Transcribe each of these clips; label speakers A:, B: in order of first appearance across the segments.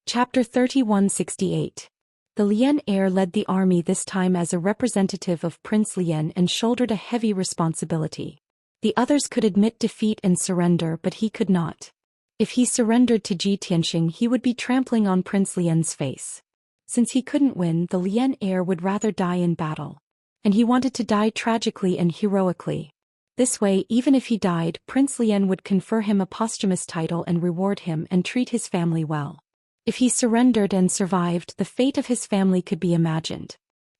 A: Chapter 3168. The Lian heir led the army this time as a representative of Prince Lian and shouldered a heavy responsibility. The others could admit defeat and surrender, but he could not. If he surrendered to Ji Tianxing, he would be trampling on Prince Lian's face. Since he couldn't win, the Lian heir would rather die in battle. And he wanted to die tragically and heroically. This way, even if he died, Prince Lian would confer him a posthumous title and reward him and treat his family well. If he surrendered and survived, the fate of his family could be imagined.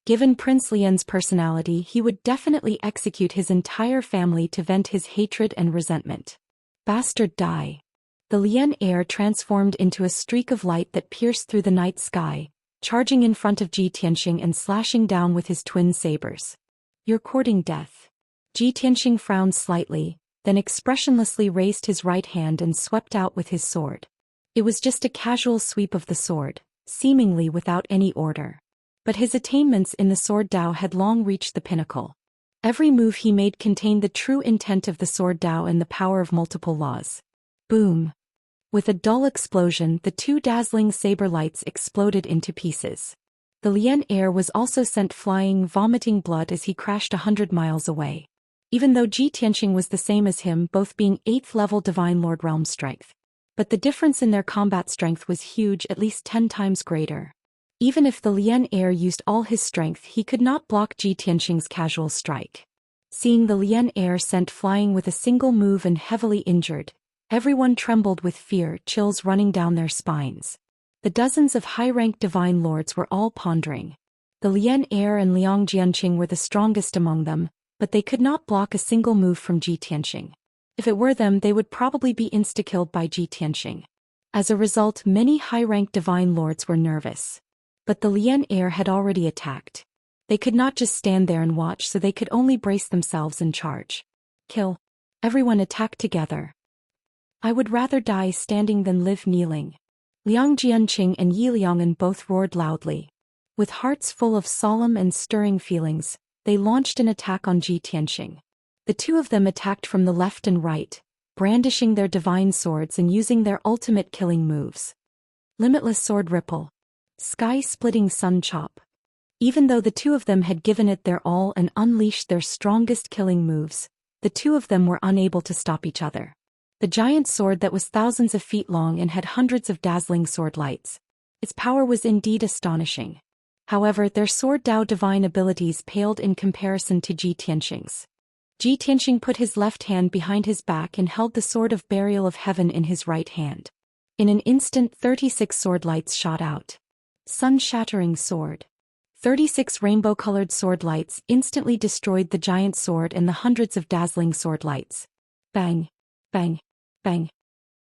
A: Given Prince Lian's personality, he would definitely execute his entire family to vent his hatred and resentment. Bastard, die. The Lian heir transformed into a streak of light that pierced through the night sky, charging in front of Ji Tianxing and slashing down with his twin sabers. You're courting death. Ji Tianxing frowned slightly, then expressionlessly raised his right hand and swept out with his sword. It was just a casual sweep of the sword, seemingly without any order. But his attainments in the sword Dao had long reached the pinnacle. Every move he made contained the true intent of the sword Dao and the power of multiple laws. Boom! With a dull explosion, the two dazzling saber lights exploded into pieces. The Lian heir was also sent flying, vomiting blood as he crashed 100 miles away. Even though Ji Tianxing was the same as him, both being 8th level Divine Lord realm strength. But the difference in their combat strength was huge, at least 10 times greater. Even if the Lian heir used all his strength, he could not block Ji Tianxing's casual strike. Seeing the Lian heir sent flying with a single move and heavily injured, everyone trembled with fear, chills running down their spines. The dozens of high-ranked divine lords were all pondering. The Lian heir and Liang Jianqing were the strongest among them, but they could not block a single move from Ji Tianxing. If it were them, they would probably be insta-killed by Ji Tianxing. As a result, many high-ranked divine lords were nervous. But the Lian heir had already attacked. They could not just stand there and watch, so they could only brace themselves and charge. Kill. Everyone attack together. I would rather die standing than live kneeling. Liang Jianqing and Yi Liang'an both roared loudly. With hearts full of solemn and stirring feelings, they launched an attack on Ji Tianxing. The two of them attacked from the left and right, brandishing their divine swords and using their ultimate killing moves. Limitless Sword Ripple. Sky-splitting Sun Chop. Even though the two of them had given it their all and unleashed their strongest killing moves, the two of them were unable to stop each other. The giant sword that was thousands of feet long and had hundreds of dazzling sword lights. Its power was indeed astonishing. However, their sword Dao divine abilities paled in comparison to Ji Tianxing's. Ji Tianxing put his left hand behind his back and held the sword of burial of heaven in his right hand. In an instant, 36 sword lights shot out. Sun-shattering sword. 36 rainbow-colored sword lights instantly destroyed the giant sword and the hundreds of dazzling sword lights. Bang! Bang! Bang!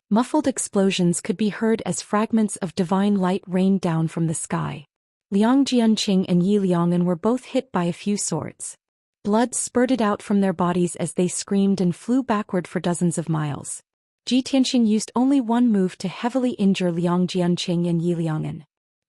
A: Muffled explosions could be heard as fragments of divine light rained down from the sky. Liang Jianqing and Yi Liang'an were both hit by a few swords. Blood spurted out from their bodies as they screamed and flew backward for dozens of miles. Ji Tianxing used only one move to heavily injure Liang Jianqing and Yi Liang'an.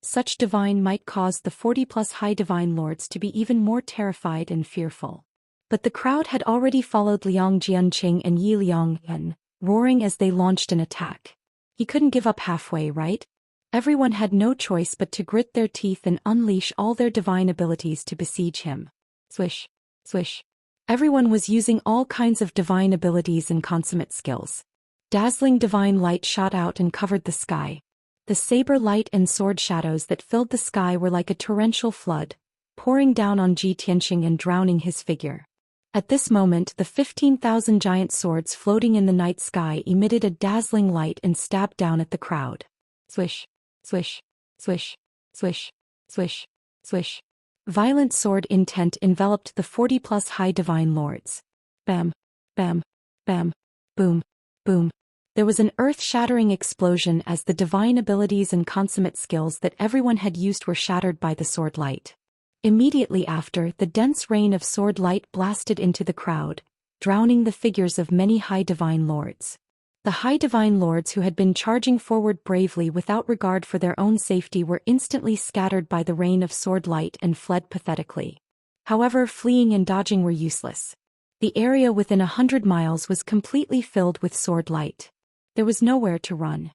A: Such divine might caused the 40-plus high divine lords to be even more terrified and fearful. But the crowd had already followed Liang Jianqing and Yi Liang'an, roaring as they launched an attack. He couldn't give up halfway, right? Everyone had no choice but to grit their teeth and unleash all their divine abilities to besiege him. Swish. Swish. Everyone was using all kinds of divine abilities and consummate skills. Dazzling divine light shot out and covered the sky. The saber light and sword shadows that filled the sky were like a torrential flood, pouring down on Ji Tianxing and drowning his figure. At this moment, the 15,000 giant swords floating in the night sky emitted a dazzling light and stabbed down at the crowd. Swish. Swish. Swish. Swish. Swish. Swish. Violent sword intent enveloped the 40-plus high divine lords. Bam, bam, bam, boom, boom. There was an earth-shattering explosion as the divine abilities and consummate skills that everyone had used were shattered by the sword light. Immediately after, the dense rain of sword light blasted into the crowd, drowning the figures of many high divine lords. The high divine lords who had been charging forward bravely without regard for their own safety were instantly scattered by the rain of sword light and fled pathetically. However, fleeing and dodging were useless. The area within 100 miles was completely filled with sword light. There was nowhere to run.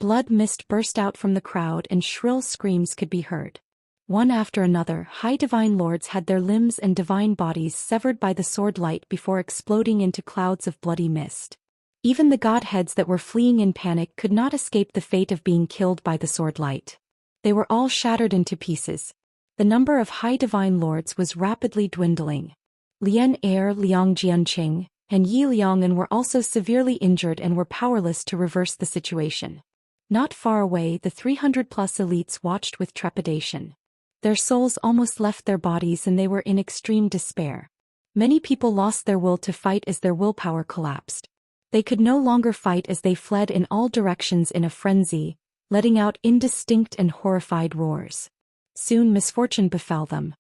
A: Blood mist burst out from the crowd and shrill screams could be heard. One after another, high divine lords had their limbs and divine bodies severed by the sword light before exploding into clouds of bloody mist. Even the godheads that were fleeing in panic could not escape the fate of being killed by the sword light. They were all shattered into pieces. The number of high divine lords was rapidly dwindling. Lian Er, Liang Jianqing, and Yi Liangan were also severely injured and were powerless to reverse the situation. Not far away, the 300-plus elites watched with trepidation. Their souls almost left their bodies and they were in extreme despair. Many people lost their will to fight as their willpower collapsed. They could no longer fight as they fled in all directions in a frenzy, letting out indistinct and horrified roars. Soon misfortune befell them.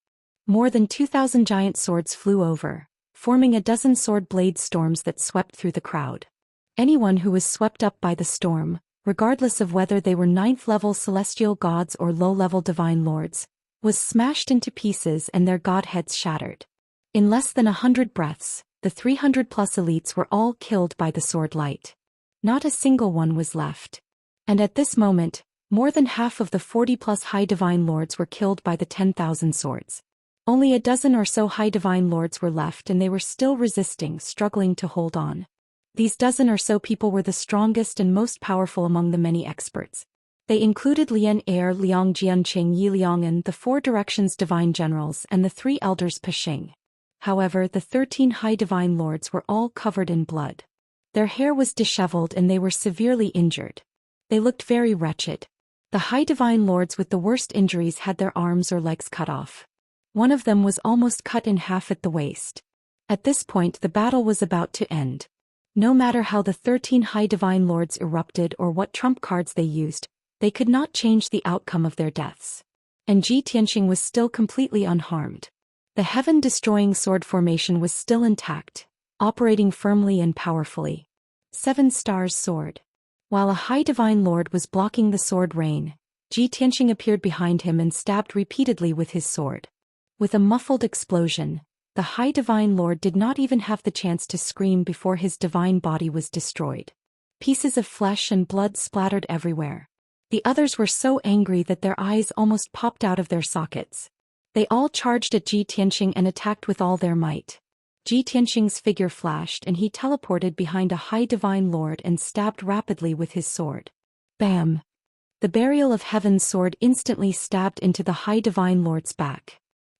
A: More than 2,000 giant swords flew over, forming a dozen sword blade storms that swept through the crowd. Anyone who was swept up by the storm, regardless of whether they were 9th-level celestial gods or low-level divine lords, was smashed into pieces and their godheads shattered. In less than 100 breaths, the 300-plus elites were all killed by the sword light. Not a single one was left. And at this moment, more than half of the 40-plus high divine lords were killed by the 10,000 swords. Only a dozen or so high divine lords were left and they were still resisting, struggling to hold on. These dozen or so people were the strongest and most powerful among the many experts. They included Lian Er, Liang Jianqing, Yi Liangan, the 4 directions divine generals, and the 3 elders Pexing. However, the 13 high divine lords were all covered in blood. Their hair was disheveled and they were severely injured. They looked very wretched. The high divine lords with the worst injuries had their arms or legs cut off. One of them was almost cut in half at the waist. At this point the battle was about to end. No matter how the 13 high divine lords erupted or what trump cards they used, they could not change the outcome of their deaths. And Ji Tianqing was still completely unharmed. The heaven-destroying sword formation was still intact, operating firmly and powerfully. 7 Stars Sword. While a high divine lord was blocking the sword rain, Ji Tianqing appeared behind him and stabbed repeatedly with his sword. With a muffled explosion, the high divine lord did not even have the chance to scream before his divine body was destroyed. Pieces of flesh and blood splattered everywhere. The others were so angry that their eyes almost popped out of their sockets. They all charged at Ji Tianqing and attacked with all their might. Ji Tianqing's figure flashed and he teleported behind a high divine lord and stabbed rapidly with his sword. Bam! The Burial of Heaven's sword instantly stabbed into the high divine lord's back.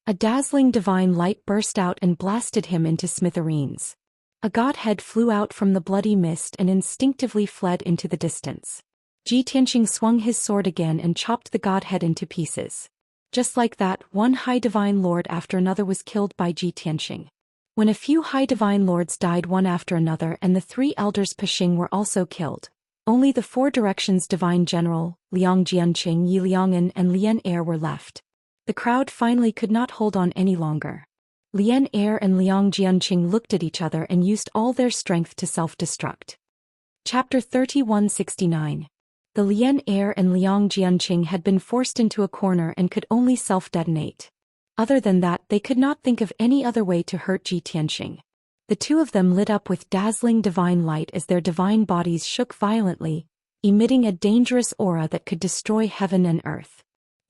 A: A dazzling divine light burst out and blasted him into smithereens. A godhead flew out from the bloody mist and instinctively fled into the distance. Ji Tianqing swung his sword again and chopped the godhead into pieces. Just like that, one high divine lord after another was killed by Ji Tianqing. When a few high divine lords died one after another and the 3 elders Pexing were also killed, only the 4 directions divine general, Liang Jianqing, Yi Liangan, and Lian Er were left. The crowd finally could not hold on any longer. Lian Er and Liang Jianqing looked at each other and used all their strength to self-destruct. Chapter 3169. The Lian Er and Liang Jianqing had been forced into a corner and could only self-detonate. Other than that, they could not think of any other way to hurt Ji Tianqing. The 2 of them lit up with dazzling divine light as their divine bodies shook violently, emitting a dangerous aura that could destroy heaven and earth.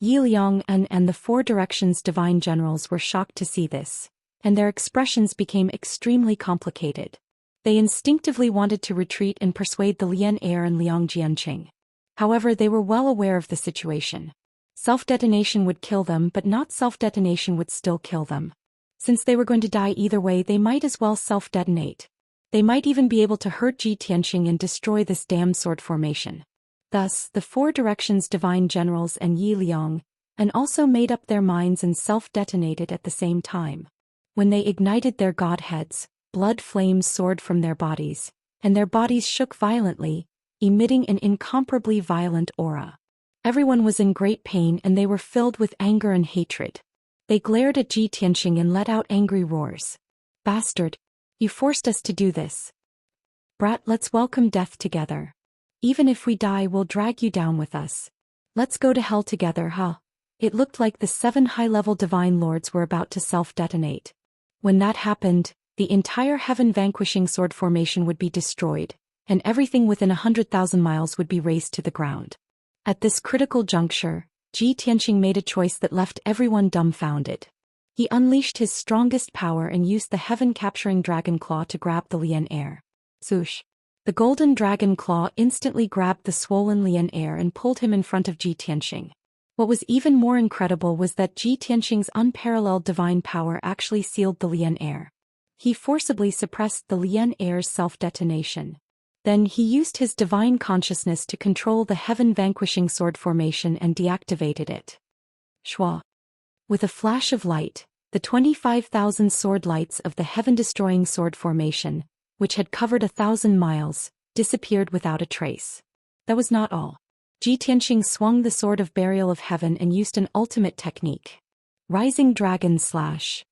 A: Yi Liangan and the 4 directions divine generals were shocked to see this, and their expressions became extremely complicated. They instinctively wanted to retreat and persuade the Lian Er and Liang Jianqing. However, they were well aware of the situation. Self-detonation would kill them, but not self-detonation would still kill them. Since they were going to die either way, they might as well self-detonate. They might even be able to hurt Ji Tianqing and destroy this damned sword formation. Thus, the 4 directions divine generals and Yi Liang, and also made up their minds and self-detonated at the same time. When they ignited their godheads, blood flames soared from their bodies, and their bodies shook violently, emitting an incomparably violent aura. Everyone was in great pain and they were filled with anger and hatred. They glared at Ji Tianqing and let out angry roars. Bastard! You forced us to do this. Brat, let's welcome death together. Even if we die, we'll drag you down with us. Let's go to hell together, huh? It looked like the 7 high-level divine lords were about to self-detonate. When that happened, the entire heaven-vanquishing sword formation would be destroyed, and everything within 100,000 miles would be razed to the ground. At this critical juncture, Ji Tianqing made a choice that left everyone dumbfounded. He unleashed his strongest power and used the heaven-capturing dragon claw to grab the Lian heir. Swoosh! The golden dragon claw instantly grabbed the swollen Lian heir and pulled him in front of Ji Tianqing. What was even more incredible was that Ji Tianqing's unparalleled divine power actually sealed the Lian heir. He forcibly suppressed the Lian heir's self-detonation. Then he used his divine consciousness to control the heaven-vanquishing sword formation and deactivated it. Shwa! With a flash of light, the 25,000 sword lights of the heaven-destroying sword formation, which had covered 1,000 miles, disappeared without a trace. That was not all. Ji Tianqing swung the sword of burial of heaven and used an ultimate technique. Rising Dragon Slash.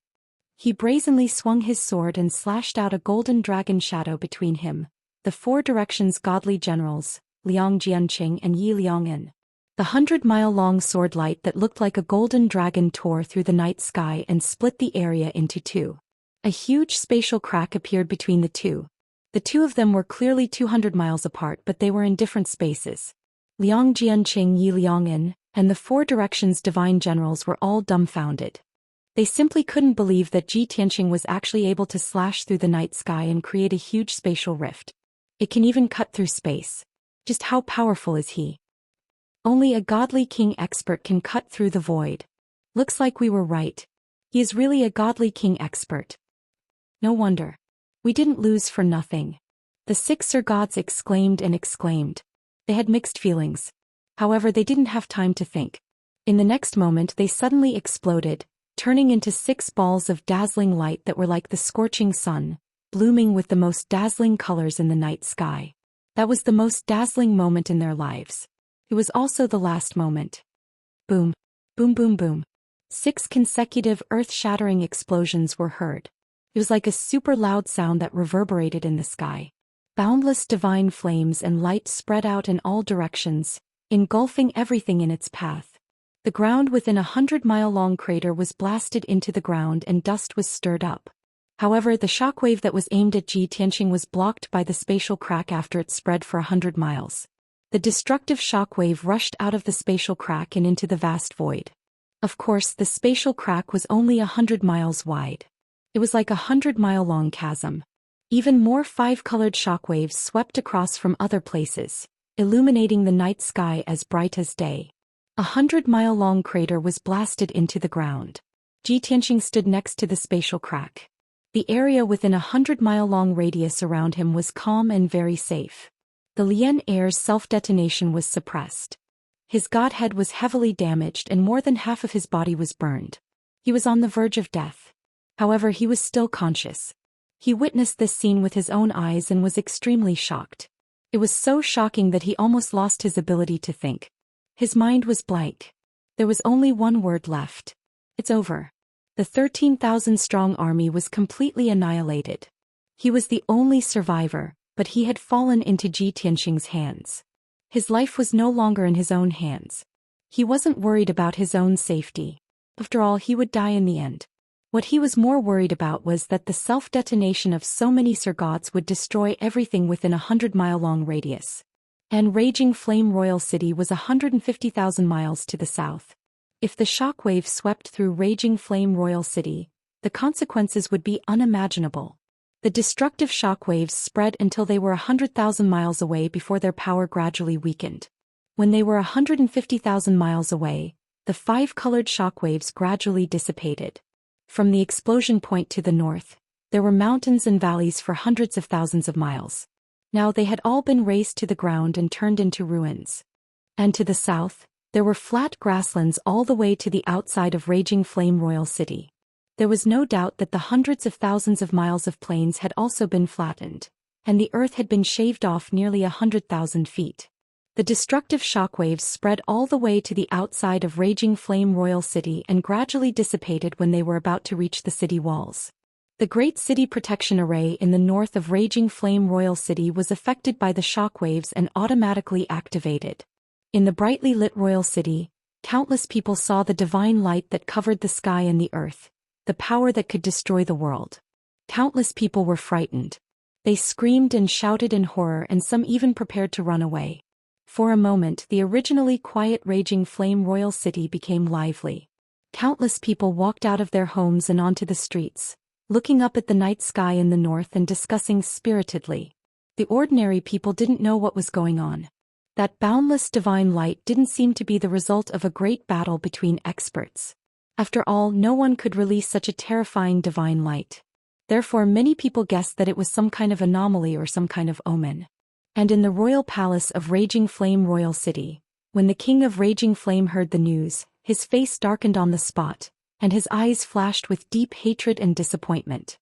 A: He brazenly swung his sword and slashed out a golden dragon shadow between him, the four directions godly generals, Liang Jianqing and Yi Liang'an. The 100-mile-long sword light that looked like a golden dragon tore through the night sky and split the area into two. A huge spatial crack appeared between the two. The two of them were clearly 200 miles apart, but they were in different spaces. Liang Jianqing, Yi Liang'an, and the four directions divine generals were all dumbfounded. They simply couldn't believe that Ji Tianqing was actually able to slash through the night sky and create a huge spatial rift. It can even cut through space. Just how powerful is he? Only a godly king expert can cut through the void. Looks like we were right. He is really a godly king expert. No wonder. We didn't lose for nothing. The six Sir Gods exclaimed and exclaimed. They had mixed feelings. However, they didn't have time to think. In the next moment they suddenly exploded, turning into 6 balls of dazzling light that were like the scorching sun, blooming with the most dazzling colors in the night sky. That was the most dazzling moment in their lives. It was also the last moment. Boom. Boom boom boom. 6 consecutive earth-shattering explosions were heard. It was like a super loud sound that reverberated in the sky. Boundless divine flames and light spread out in all directions, engulfing everything in its path. The ground within a 100-mile-long crater was blasted into the ground and dust was stirred up. However, the shockwave that was aimed at Ji Tianqing was blocked by the spatial crack after it spread for 100 miles. The destructive shockwave rushed out of the spatial crack and into the vast void. Of course, the spatial crack was only 100 miles wide. It was like a 100-mile-long chasm. Even more 5-colored shockwaves swept across from other places, illuminating the night sky as bright as day. A 100-mile-long crater was blasted into the ground. Ji Tianqing stood next to the spatial crack. The area within a 100-mile-long radius around him was calm and very safe. The Lian heir's self-detonation was suppressed. His godhead was heavily damaged and more than half of his body was burned. He was on the verge of death. However, he was still conscious. He witnessed this scene with his own eyes and was extremely shocked. It was so shocking that he almost lost his ability to think. His mind was blank. There was only one word left. It's over. The 13,000-strong army was completely annihilated. He was the only survivor, but he had fallen into Ji Tianqing's hands. His life was no longer in his own hands. He wasn't worried about his own safety. After all, he would die in the end. What he was more worried about was that the self-detonation of so many Sir Gods would destroy everything within a 100-mile-long radius. And Raging Flame Royal City was 150,000 miles to the south. If the shockwave swept through Raging Flame Royal City, the consequences would be unimaginable. The destructive shockwaves spread until they were 100,000 miles away before their power gradually weakened. When they were 150,000 miles away, the 5-colored shockwaves gradually dissipated. From the explosion point to the north, there were mountains and valleys for hundreds of thousands of miles. Now they had all been razed to the ground and turned into ruins. And to the south, there were flat grasslands all the way to the outside of Raging Flame Royal City. There was no doubt that the hundreds of thousands of miles of plains had also been flattened, and the earth had been shaved off nearly 100,000 feet. The destructive shockwaves spread all the way to the outside of Raging Flame Royal City and gradually dissipated when they were about to reach the city walls. The Great City Protection Array in the north of Raging Flame Royal City was affected by the shockwaves and automatically activated. In the brightly lit Royal City, countless people saw the divine light that covered the sky and the earth, the power that could destroy the world. Countless people were frightened. They screamed and shouted in horror, and some even prepared to run away. For a moment, the originally quiet raging flame royal city became lively. Countless people walked out of their homes and onto the streets, looking up at the night sky in the north and discussing spiritedly. The ordinary people didn't know what was going on. That boundless divine light didn't seem to be the result of a great battle between experts. After all, no one could release such a terrifying divine light. Therefore, many people guessed that it was some kind of anomaly or some kind of omen. And in the royal palace of Raging Flame Royal City, when the king of Raging Flame heard the news, his face darkened on the spot, and his eyes flashed with deep hatred and disappointment.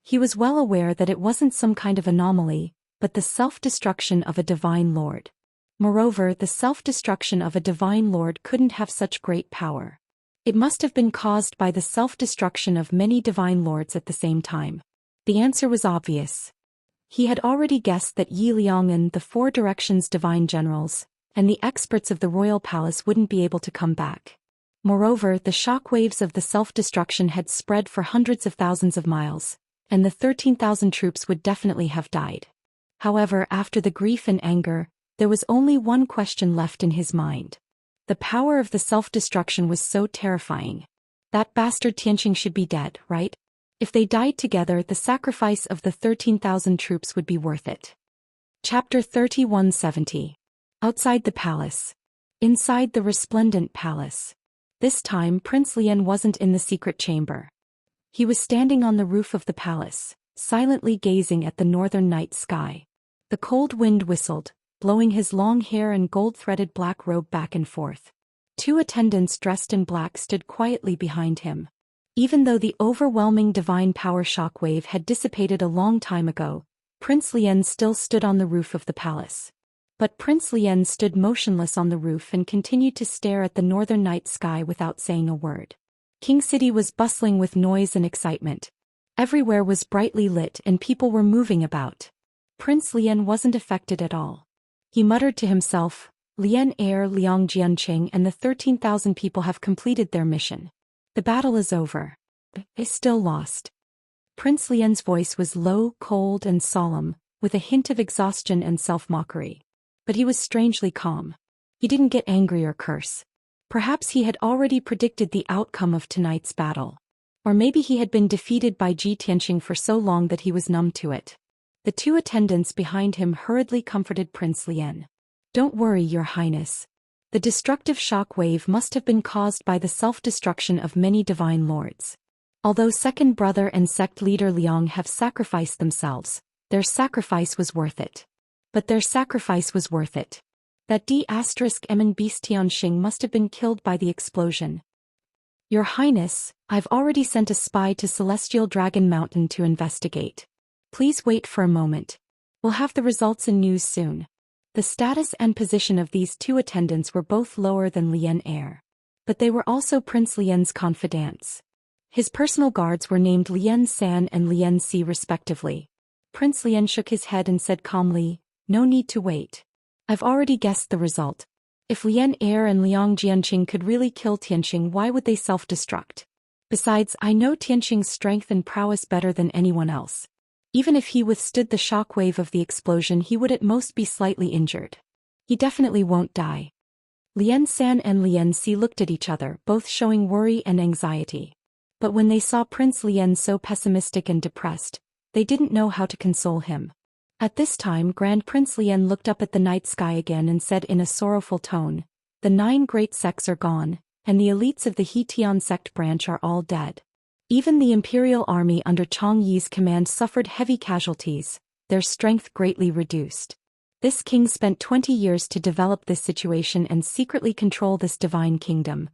A: He was well aware that it wasn't some kind of anomaly, but the self-destruction of a divine lord. Moreover, the self-destruction of a divine lord couldn't have such great power. It must have been caused by the self-destruction of many divine lords at the same time. The answer was obvious. He had already guessed that Yi Liang'an, the Four Directions divine generals, and the experts of the royal palace wouldn't be able to come back. Moreover, the shockwaves of the self-destruction had spread for hundreds of thousands of miles, and the 13,000 troops would definitely have died. However, after the grief and anger, there was only one question left in his mind. The power of the self-destruction was so terrifying. That bastard Tianqing should be dead, right? If they died together, the sacrifice of the 13,000 troops would be worth it. Chapter 3170. Outside the palace. Inside the resplendent palace. This time Prince Lian wasn't in the secret chamber. He was standing on the roof of the palace, silently gazing at the northern night sky. The cold wind whistled, blowing his long hair and gold-threaded black robe back and forth. Two attendants dressed in black stood quietly behind him. Even though the overwhelming divine power shockwave had dissipated a long time ago, Prince Lian still stood on the roof of the palace. But Prince Lian stood motionless on the roof and continued to stare at the northern night sky without saying a word. King City was bustling with noise and excitement. Everywhere was brightly lit and people were moving about. Prince Lian wasn't affected at all. He muttered to himself, Lian Heir Liang Jianqing and the 13,000 people have completed their mission. The battle is over. They still lost. Prince Lian's voice was low, cold and solemn, with a hint of exhaustion and self-mockery. But he was strangely calm. He didn't get angry or curse. Perhaps he had already predicted the outcome of tonight's battle. Or maybe he had been defeated by Ji Tianqing for so long that he was numb to it. The two attendants behind him hurriedly comforted Prince Lian. Don't worry, Your Highness. The destructive shock wave must have been caused by the self-destruction of many divine lords. Although second brother and sect leader Liang have sacrificed themselves, their sacrifice was worth it. But their sacrifice was worth it. That D*Emin beast Tianqing must have been killed by the explosion. Your Highness, I've already sent a spy to Celestial Dragon Mountain to investigate. Please wait for a moment. We'll have the results and news soon. The status and position of these two attendants were both lower than Lian Heir. But they were also Prince Lian's confidants. His personal guards were named Lian San and Lian Si respectively. Prince Lian shook his head and said calmly, No need to wait. I've already guessed the result. If Lian Heir and Liang Jianqing could really kill Tianqing, why would they self-destruct? Besides, I know Tianqing's strength and prowess better than anyone else. Even if he withstood the shockwave of the explosion, he would at most be slightly injured. He definitely won't die. Lian San and Lian Si looked at each other, both showing worry and anxiety. But when they saw Prince Lian so pessimistic and depressed, they didn't know how to console him. At this time, Grand Prince Lian looked up at the night sky again and said in a sorrowful tone, The 9 great sects are gone, and the elites of the He-Tian sect branch are all dead. Even the imperial army under Chang Yi's command suffered heavy casualties, their strength greatly reduced. This king spent 20 years to develop this situation and secretly control this divine kingdom.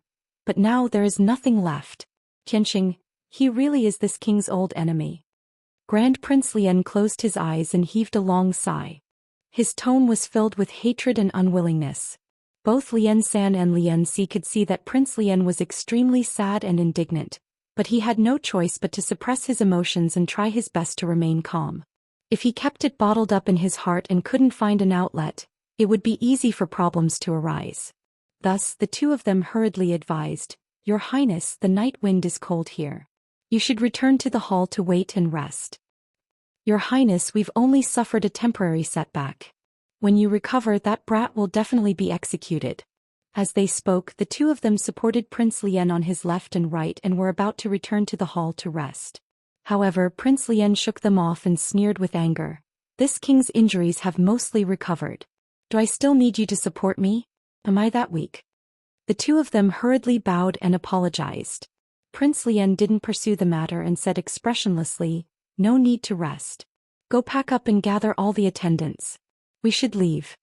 A: But now there is nothing left. Tianqing, he really is this king's old enemy. Grand Prince Lian closed his eyes and heaved a long sigh. His tone was filled with hatred and unwillingness. Both Lian San and Lian Si could see that Prince Lian was extremely sad and indignant, but he had no choice but to suppress his emotions and try his best to remain calm. If he kept it bottled up in his heart and couldn't find an outlet, it would be easy for problems to arise. Thus, the two of them hurriedly advised, Your Highness, the night wind is cold here. You should return to the hall to wait and rest. Your Highness, we've only suffered a temporary setback. When you recover, that brat will definitely be executed. As they spoke, the two of them supported Prince Lien on his left and right and were about to return to the hall to rest. However, Prince Lien shook them off and sneered with anger. This king's injuries have mostly recovered. Do I still need you to support me? Am I that weak? The two of them hurriedly bowed and apologized. Prince Lien didn't pursue the matter and said expressionlessly, "No need to rest. Go pack up and gather all the attendants. We should leave."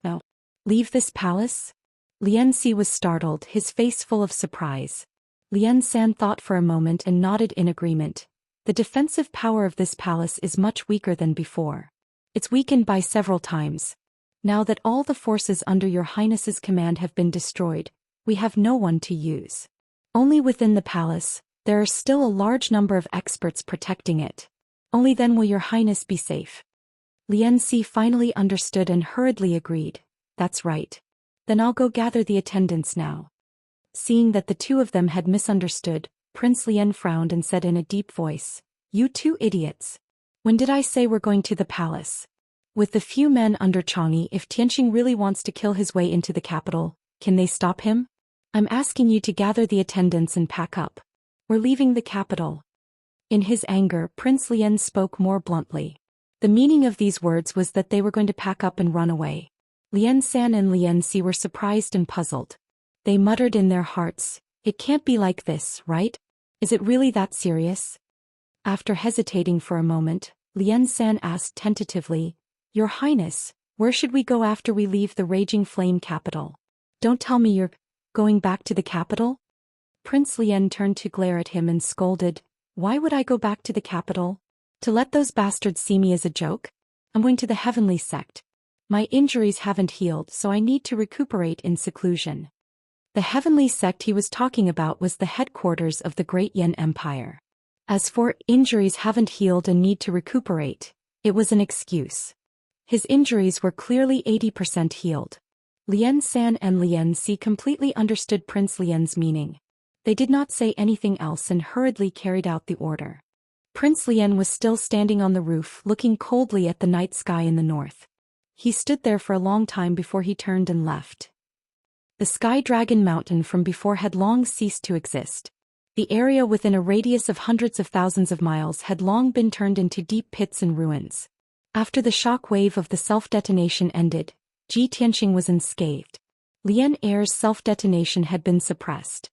A: "No. Leave this palace?" Lien Si was startled, his face full of surprise. Lien San thought for a moment and nodded in agreement. The defensive power of this palace is much weaker than before. It's weakened by several times. Now that all the forces under your Highness's command have been destroyed, we have no one to use. Only within the palace, there are still a large number of experts protecting it. Only then will your Highness be safe. Lien Si finally understood and hurriedly agreed. That's right. Then I'll go gather the attendants now. Seeing that the two of them had misunderstood, Prince Lien frowned and said in a deep voice, "You two idiots. When did I say we're going to the palace? With the few men under Chang'e, if Tianqing really wants to kill his way into the capital, can they stop him? I'm asking you to gather the attendants and pack up. We're leaving the capital." In his anger, Prince Lien spoke more bluntly. The meaning of these words was that they were going to pack up and run away. Lien San and Lien Si were surprised and puzzled. They muttered in their hearts, "It can't be like this, right? Is it really that serious?" After hesitating for a moment, Lien San asked tentatively, "Your Highness, where should we go after we leave the Raging Flame capital? Don't tell me you're going back to the capital?" Prince Lien turned to glare at him and scolded, "Why would I go back to the capital? To let those bastards see me as a joke? I'm going to the heavenly sect. My injuries haven't healed, so I need to recuperate in seclusion." The heavenly sect he was talking about was the headquarters of the Great Yan Empire. As for injuries haven't healed and need to recuperate, it was an excuse. His injuries were clearly 80% healed. Lien San and Lien Si completely understood Prince Lien's meaning. They did not say anything else and hurriedly carried out the order. Prince Lien was still standing on the roof looking coldly at the night sky in the north. He stood there for a long time before he turned and left. The Sky Dragon Mountain from before had long ceased to exist. The area within a radius of hundreds of thousands of miles had long been turned into deep pits and ruins. After the shock wave of the self-detonation ended, Ji Tianqing was unscathed. Lien Er's self-detonation had been suppressed.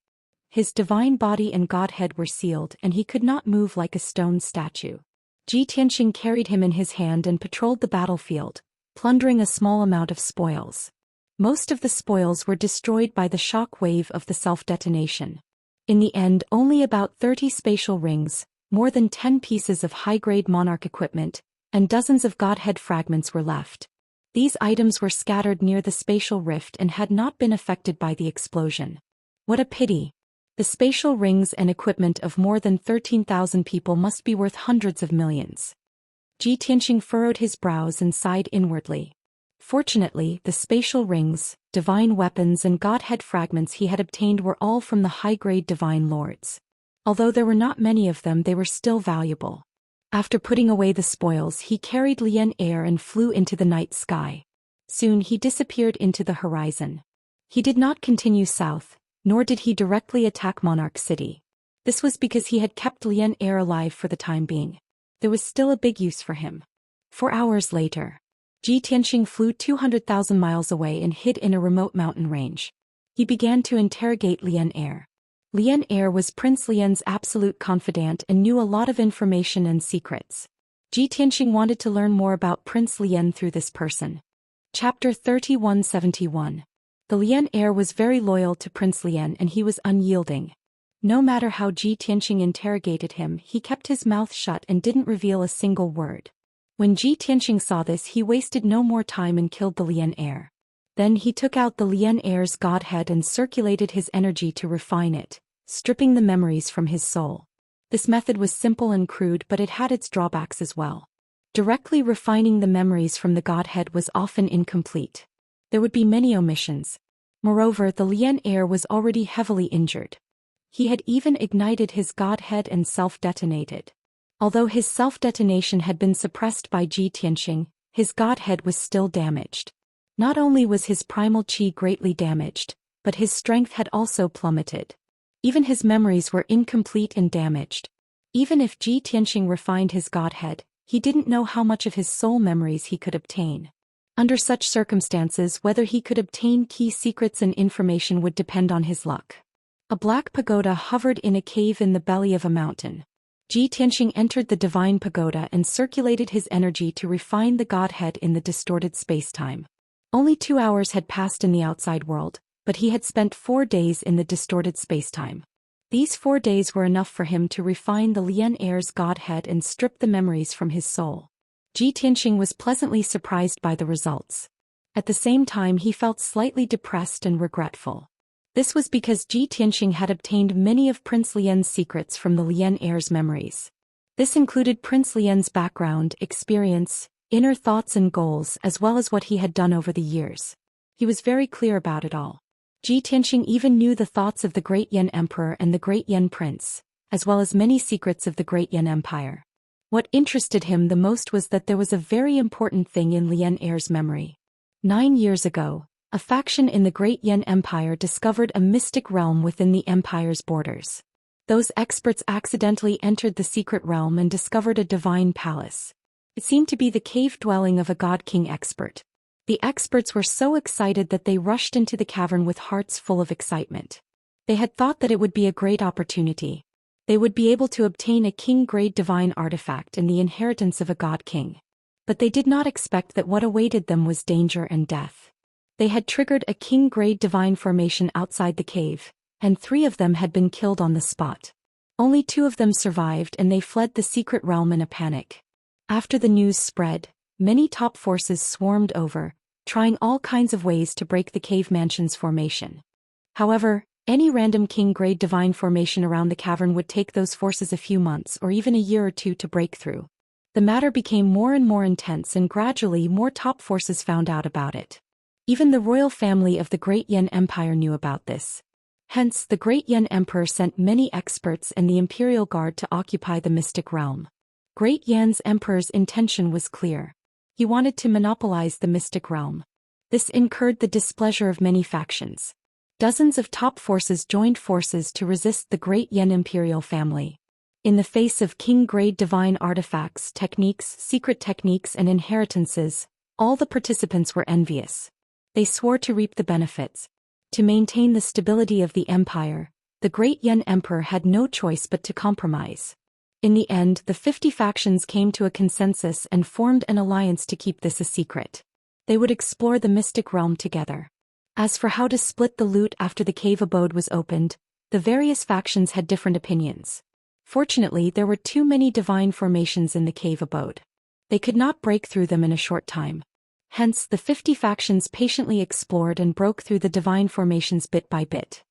A: His divine body and godhead were sealed and he could not move like a stone statue. Ji Tianqing carried him in his hand and patrolled the battlefield, plundering a small amount of spoils. Most of the spoils were destroyed by the shock wave of the self-detonation. In the end, only about 30 spatial rings, more than 10 pieces of high-grade monarch equipment, and dozens of godhead fragments were left. These items were scattered near the spatial rift and had not been affected by the explosion. What a pity! The spatial rings and equipment of more than 13,000 people must be worth hundreds of millions. Ji Tianqing furrowed his brows and sighed inwardly. Fortunately, the spatial rings, divine weapons and godhead fragments he had obtained were all from the high-grade divine lords. Although there were not many of them, they were still valuable. After putting away the spoils, he carried Lien Er and flew into the night sky. Soon he disappeared into the horizon. He did not continue south, nor did he directly attack Monarch City. This was because he had kept Lien Er alive for the time being. There was still a big use for him. 4 hours later, Ji Tianqing flew 200,000 miles away and hid in a remote mountain range. He began to interrogate Lien Er. Lien Er was Prince Lien's absolute confidant and knew a lot of information and secrets. Ji Tianqing wanted to learn more about Prince Lien through this person. Chapter 3171. The Lien Er was very loyal to Prince Lien and he was unyielding. No matter how Ji Tianqing interrogated him, he kept his mouth shut and didn't reveal a single word. When Ji Tianqing saw this, he wasted no more time and killed the Lien Er. Then he took out the Lien Er's godhead and circulated his energy to refine it, stripping the memories from his soul. This method was simple and crude, but it had its drawbacks as well. Directly refining the memories from the godhead was often incomplete. There would be many omissions. Moreover, the Lien Er was already heavily injured. He had even ignited his godhead and self-detonated. Although his self-detonation had been suppressed by Ji Tianxing, his godhead was still damaged. Not only was his primal qi greatly damaged, but his strength had also plummeted. Even his memories were incomplete and damaged. Even if Ji Tianxing refined his godhead, he didn't know how much of his soul memories he could obtain. Under such circumstances, whether he could obtain key secrets and information would depend on his luck. A black pagoda hovered in a cave in the belly of a mountain. Ji Tianxing entered the divine pagoda and circulated his energy to refine the godhead in the distorted spacetime. Only 2 hours had passed in the outside world, but he had spent 4 days in the distorted spacetime. These 4 days were enough for him to refine the Lian heir's godhead and strip the memories from his soul. Ji Tianxing was pleasantly surprised by the results. At the same time, he felt slightly depressed and regretful. This was because Ji Tianxing had obtained many of Prince Lian's secrets from the Lian heir's memories. This included Prince Lian's background, experience, inner thoughts and goals, as well as what he had done over the years. He was very clear about it all. Ji Tianxing even knew the thoughts of the Great Yan Emperor and the Great Yan Prince, as well as many secrets of the Great Yan Empire. What interested him the most was that there was a very important thing in Lian heir's memory. 9 years ago, a faction in the Great Yan Empire discovered a mystic realm within the empire's borders. Those experts accidentally entered the secret realm and discovered a divine palace. It seemed to be the cave dwelling of a god king expert. The experts were so excited that they rushed into the cavern with hearts full of excitement. They had thought that it would be a great opportunity. They would be able to obtain a king-grade divine artifact and the inheritance of a god king. But they did not expect that what awaited them was danger and death. They had triggered a king-grade divine formation outside the cave, and 3 of them had been killed on the spot. Only 2 of them survived and they fled the secret realm in a panic. After the news spread, many top forces swarmed over, trying all kinds of ways to break the cave mansion's formation. However, any random king-grade divine formation around the cavern would take those forces a few months or even a year or 2 to break through. The matter became more and more intense and gradually more top forces found out about it. Even the royal family of the Great Yan Empire knew about this. Hence, the Great Yan Emperor sent many experts and the Imperial Guard to occupy the mystic realm. Great Yan's emperor's intention was clear. He wanted to monopolize the mystic realm. This incurred the displeasure of many factions. Dozens of top forces joined forces to resist the Great Yan imperial family. In the face of king-grade divine artifacts, techniques, secret techniques and inheritances, all the participants were envious. They swore to reap the benefits. To maintain the stability of the empire, the Great Yan Emperor had no choice but to compromise. In the end, the 50 factions came to a consensus and formed an alliance to keep this a secret. They would explore the mystic realm together. As for how to split the loot after the cave abode was opened, the various factions had different opinions. Fortunately, there were too many divine formations in the cave abode. They could not break through them in a short time. Hence, the 50 factions patiently explored and broke through the divine formations bit by bit.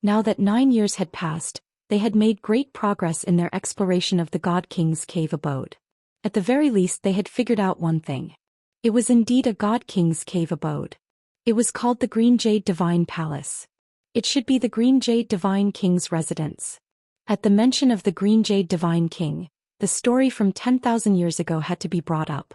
A: Now that 9 years had passed, they had made great progress in their exploration of the God King's cave abode. At the very least, they had figured out one thing. It was indeed a God King's cave abode. It was called the Green Jade Divine Palace. It should be the Green Jade Divine King's residence. At the mention of the Green Jade Divine King, the story from 10,000 years ago had to be brought up.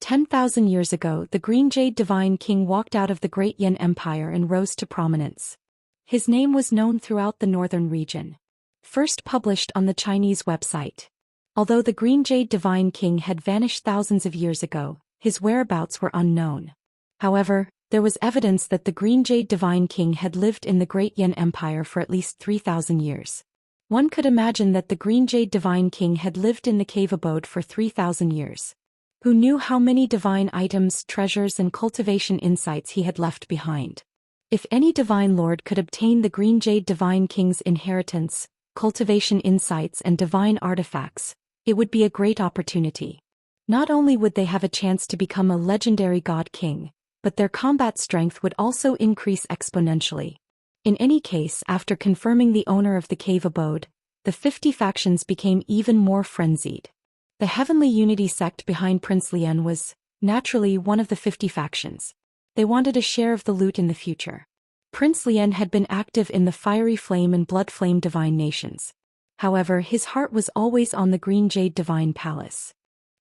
A: 10,000 years ago, the Green Jade Divine King walked out of the Great Yan Empire and rose to prominence. His name was known throughout the northern region. First published on the Chinese website. Although the Green Jade Divine King had vanished thousands of years ago, his whereabouts were unknown. However, there was evidence that the Green Jade Divine King had lived in the Great Yan Empire for at least 3,000 years. One could imagine that the Green Jade Divine King had lived in the cave abode for 3,000 years. Who knew how many divine items, treasures and cultivation insights he had left behind? If any divine lord could obtain the Green Jade Divine King's inheritance, cultivation insights and divine artifacts, it would be a great opportunity. Not only would they have a chance to become a legendary god king, but their combat strength would also increase exponentially. In any case, after confirming the owner of the cave abode, the 50 factions became even more frenzied. The Heavenly Unity sect behind Prince Lian was, naturally, one of the 50 factions. They wanted a share of the loot in the future. Prince Lian had been active in the Fiery Flame and Blood Flame divine nations. However, his heart was always on the Green Jade Divine Palace.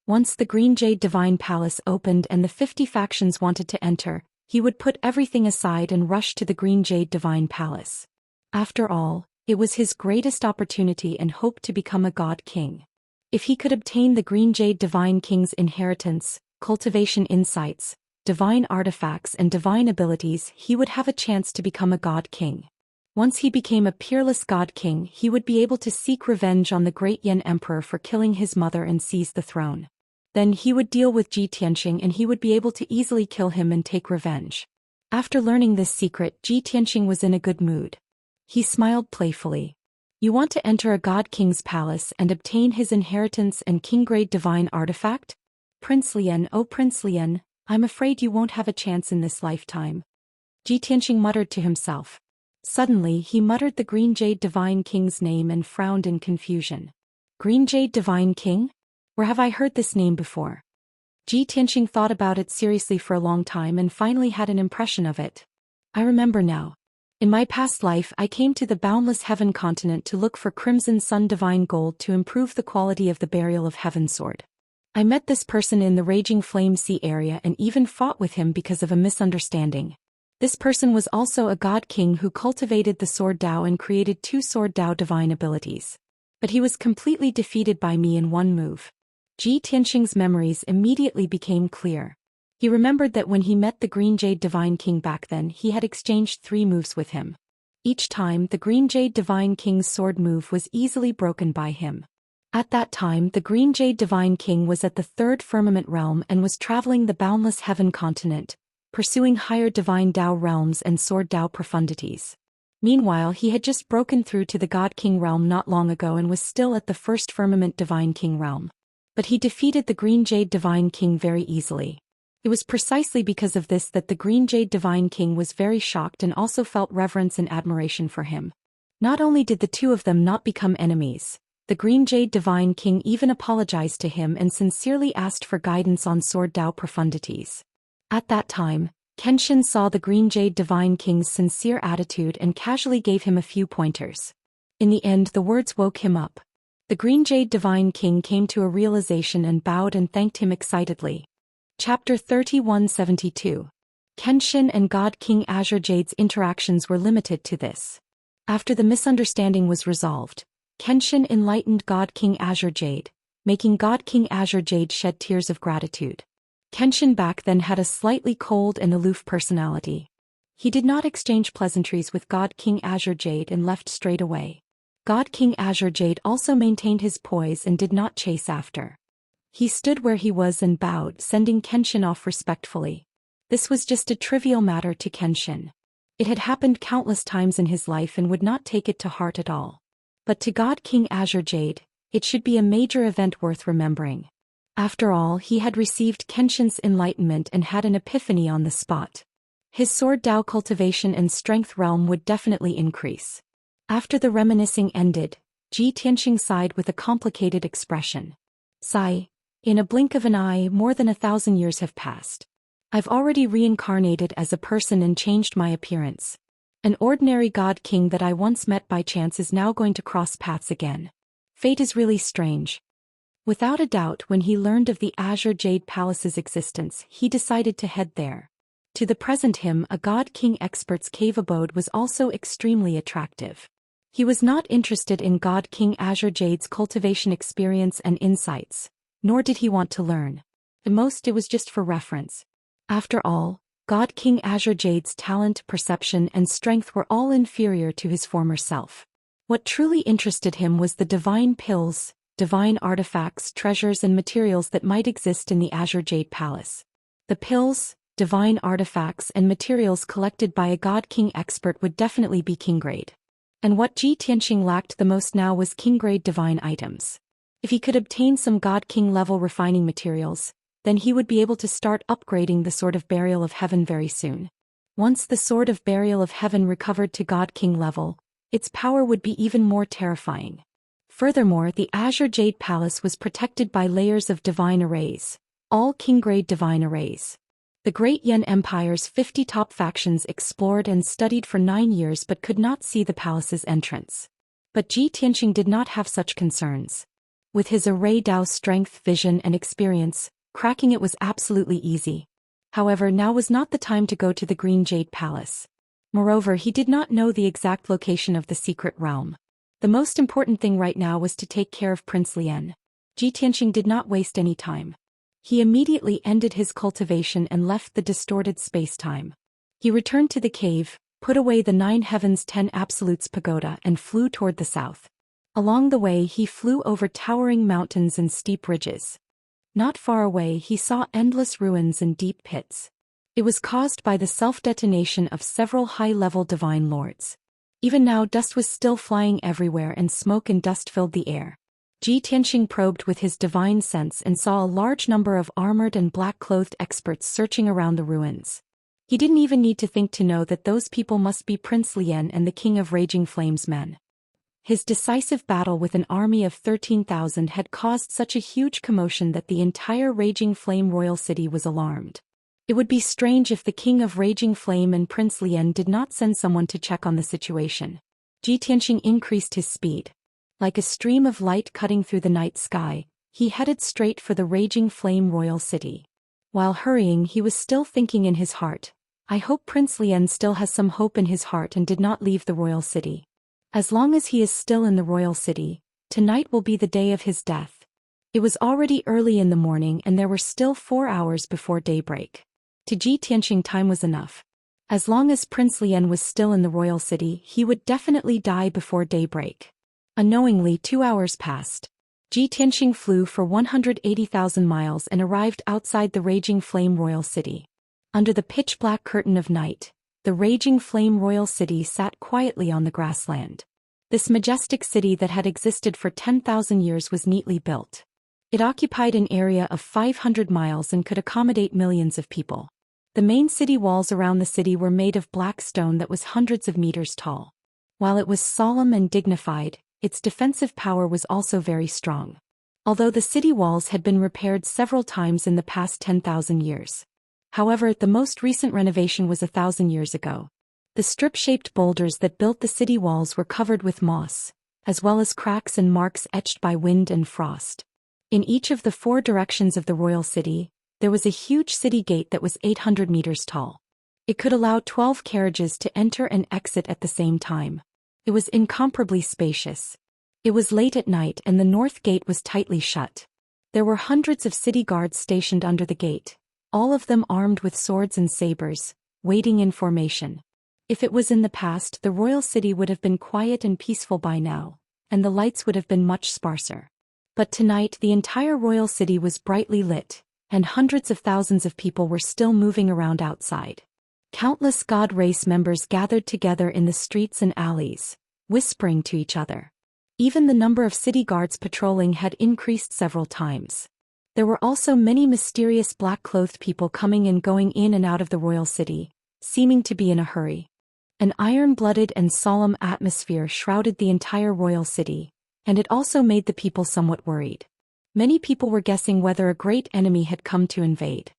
A: Once the Green Jade Divine Palace opened and the 50 factions wanted to enter, he would put everything aside and rush to the Green Jade Divine Palace. After all, it was his greatest opportunity and hope to become a god king. If he could obtain the Green Jade Divine King's inheritance, cultivation insights, divine artifacts and divine abilities, he would have a chance to become a god king. Once he became a peerless god king, he would be able to seek revenge on the great Yan Emperor for killing his mother and seize the throne. Then he would deal with Ji Tianqing and he would be able to easily kill him and take revenge. After learning this secret, Ji Tianqing was in a good mood. He smiled playfully. You want to enter a god king's palace and obtain his inheritance and king-grade divine artifact? Prince Lian, oh Prince Lian, I'm afraid you won't have a chance in this lifetime. Ji Tianqing muttered to himself. Suddenly he muttered the Green Jade Divine King's name and frowned in confusion. Green Jade Divine King? Where have I heard this name before? Ji Tianqing thought about it seriously for a long time and finally had an impression of it. I remember now. In my past life I came to the Boundless Heaven continent to look for Crimson Sun Divine Gold to improve the quality of the Burial of Heaven sword. I met this person in the Raging Flame Sea area and even fought with him because of a misunderstanding. This person was also a god king who cultivated the Sword Dao and created 2 Sword Dao divine abilities. But he was completely defeated by me in one move. Ji Tianqing's memories immediately became clear. He remembered that when he met the Green Jade Divine King back then he had exchanged 3 moves with him. Each time the Green Jade Divine King's sword move was easily broken by him. At that time the Green Jade Divine King was at the 3rd firmament realm and was traveling the Boundless Heaven continent, pursuing higher divine Dao realms and Sword Dao profundities. Meanwhile he had just broken through to the God King realm not long ago and was still at the 1st firmament Divine King realm. But he defeated the Green Jade Divine King very easily. It was precisely because of this that the Green Jade Divine King was very shocked and also felt reverence and admiration for him. Not only did the 2 of them not become enemies, the Green Jade Divine King even apologized to him and sincerely asked for guidance on Sword Dao profundities. At that time, Kenshin saw the Green Jade Divine King's sincere attitude and casually gave him a few pointers. In the end the words woke him up. The Green Jade Divine King came to a realization and bowed and thanked him excitedly. Chapter 3172. Kenshin and God King Azure Jade's interactions were limited to this. After the misunderstanding was resolved, Kenshin enlightened God King Azure Jade, making God King Azure Jade shed tears of gratitude. Kenshin back then had a slightly cold and aloof personality. He did not exchange pleasantries with God King Azure Jade and left straight away. God King Azure Jade also maintained his poise and did not chase after. He stood where he was and bowed, sending Kenshin off respectfully. This was just a trivial matter to Kenshin. It had happened countless times in his life and would not take it to heart at all. But to God King Azure Jade, it should be a major event worth remembering. After all, he had received Kenshin's enlightenment and had an epiphany on the spot. His Sword Dao cultivation and strength realm would definitely increase. After the reminiscing ended, Ji Tianqing sighed with a complicated expression. Sigh. In a blink of an eye, more than 1,000 years have passed. I've already reincarnated as a person and changed my appearance. An ordinary god king that I once met by chance is now going to cross paths again. Fate is really strange. Without a doubt, when he learned of the Azure Jade Palace's existence, he decided to head there. To the present him, a god king expert's cave abode was also extremely attractive. He was not interested in God King Azure Jade's cultivation experience and insights, nor did he want to learn. At most it was just for reference. After all, God King Azure Jade's talent, perception and strength were all inferior to his former self. What truly interested him was the divine pills, divine artifacts, treasures and materials that might exist in the Azure Jade Palace. The pills, divine artifacts and materials collected by a God King expert would definitely be king grade. And what Ji Tianqing lacked the most now was king-grade divine items. If he could obtain some God King level refining materials, then he would be able to start upgrading the Sword of Burial of Heaven very soon. Once the Sword of Burial of Heaven recovered to God King level, its power would be even more terrifying. Furthermore, the Azure Jade Palace was protected by layers of divine arrays, all king-grade divine arrays. The Great Yan Empire's 50 top factions explored and studied for 9 years but could not see the palace's entrance. But Ji Tianqing did not have such concerns. With his array Dao's strength, vision and experience, cracking it was absolutely easy. However, now was not the time to go to the Green Jade Palace. Moreover, he did not know the exact location of the secret realm. The most important thing right now was to take care of Prince Lian. Ji Tianqing did not waste any time. He immediately ended his cultivation and left the distorted space-time. He returned to the cave, put away the 9 Heavens 10 Absolutes pagoda and flew toward the south. Along the way he flew over towering mountains and steep ridges. Not far away he saw endless ruins and deep pits. It was caused by the self-detonation of several high-level divine lords. Even now dust was still flying everywhere and smoke and dust filled the air. Ji Tianqing probed with his divine sense and saw a large number of armored and black-clothed experts searching around the ruins. He didn't even need to think to know that those people must be Prince Lian and the King of Raging Flames men. His decisive battle with an army of 13,000 had caused such a huge commotion that the entire Raging Flame royal city was alarmed. It would be strange if the King of Raging Flame and Prince Lian did not send someone to check on the situation. Ji Tianqing increased his speed. Like a stream of light cutting through the night sky, he headed straight for the Raging Flame royal city. While hurrying, he was still thinking in his heart, I hope Prince Lian still has some hope in his heart and did not leave the royal city. As long as he is still in the royal city, tonight will be the day of his death. It was already early in the morning and there were still 4 hours before daybreak. To Ji Tianqing time was enough. As long as Prince Lian was still in the royal city, he would definitely die before daybreak. Unknowingly 2 hours passed. Ji Tianqing flew for 180,000 miles and arrived outside the Raging Flame royal city. Under the pitch-black curtain of night, the Raging Flame royal city sat quietly on the grassland. This majestic city that had existed for 10,000 years was neatly built. It occupied an area of 500 miles and could accommodate millions of people. The main city walls around the city were made of black stone that was hundreds of meters tall. While it was solemn and dignified, its defensive power was also very strong. Although the city walls had been repaired several times in the past 10,000 years. However, the most recent renovation was 1,000 years ago. The strip-shaped boulders that built the city walls were covered with moss, as well as cracks and marks etched by wind and frost. In each of the 4 directions of the royal city, there was a huge city gate that was 800 meters tall. It could allow 12 carriages to enter and exit at the same time. It was incomparably spacious. It was late at night and the north gate was tightly shut. There were hundreds of city guards stationed under the gate, all of them armed with swords and sabers, waiting in formation. If it was in the past, the royal city would have been quiet and peaceful by now, and the lights would have been much sparser. But tonight the entire royal city was brightly lit, and hundreds of thousands of people were still moving around outside. Countless god race members gathered together in the streets and alleys, whispering to each other. Even the number of city guards patrolling had increased several times. There were also many mysterious black-clothed people coming and going in and out of the royal city, seeming to be in a hurry. An iron-blooded and solemn atmosphere shrouded the entire royal city, and it also made the people somewhat worried. Many people were guessing whether a great enemy had come to invade.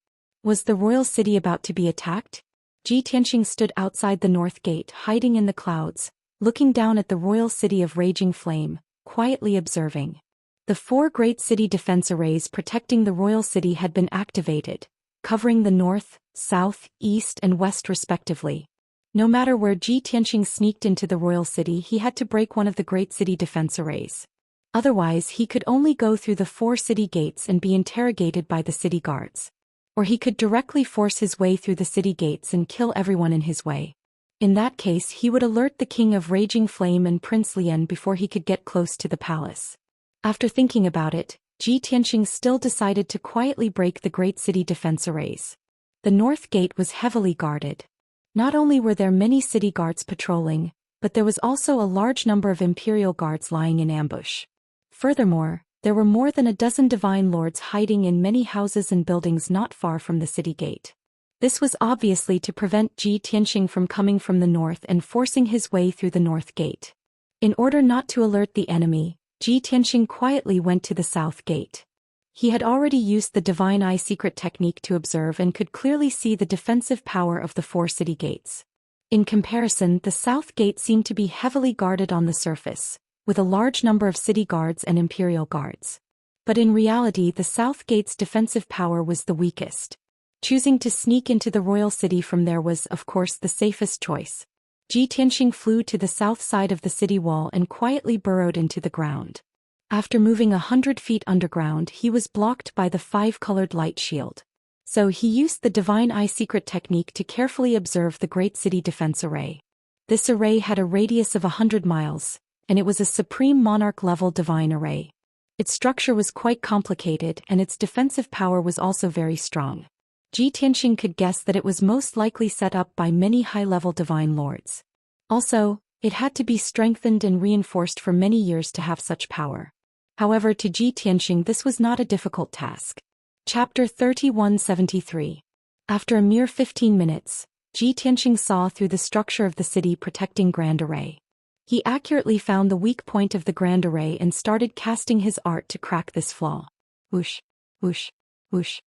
A: Was the royal city about to be attacked? Ji Tianqing stood outside the north gate, hiding in the clouds, looking down at the royal city of Raging Flame, quietly observing. The 4 great city defense arrays protecting the royal city had been activated, covering the north, south, east and west respectively. No matter where Ji Tianqing sneaked into the royal city, he had to break one of the great city defense arrays. Otherwise he could only go through the 4 city gates and be interrogated by the city guards. Or he could directly force his way through the city gates and kill everyone in his way. In that case he would alert the King of Raging Flame and Prince Lian before he could get close to the palace. After thinking about it, Ji Tianqing still decided to quietly break the great city defense arrays. The north gate was heavily guarded. Not only were there many city guards patrolling, but there was also a large number of imperial guards lying in ambush. Furthermore, there were more than a dozen divine lords hiding in many houses and buildings not far from the city gate. This was obviously to prevent Ji Tianqing from coming from the north and forcing his way through the north gate. In order not to alert the enemy, Ji Tianqing quietly went to the south gate. He had already used the Divine Eye secret technique to observe and could clearly see the defensive power of the 4 city gates. In comparison, the south gate seemed to be heavily guarded on the surface, with a large number of city guards and imperial guards. But in reality, the south gate's defensive power was the weakest. Choosing to sneak into the royal city from there was, of course, the safest choice. Ji Tianxing flew to the south side of the city wall and quietly burrowed into the ground. After moving 100 feet underground, he was blocked by the 5-colored light shield. So he used the Divine Eye secret technique to carefully observe the Great City Defense Array. This array had a radius of 100 miles, and it was a Supreme Monarch-level Divine Array. Its structure was quite complicated and its defensive power was also very strong. Ji Tianxing could guess that it was most likely set up by many high-level divine lords. Also, it had to be strengthened and reinforced for many years to have such power. However, to Ji Tianxing this was not a difficult task. Chapter 3173. After a mere 15 minutes, Ji Tianxing saw through the structure of the city protecting Grand Array. He accurately found the weak point of the Grand Array and started casting his art to crack this flaw. Whoosh, whoosh, whoosh.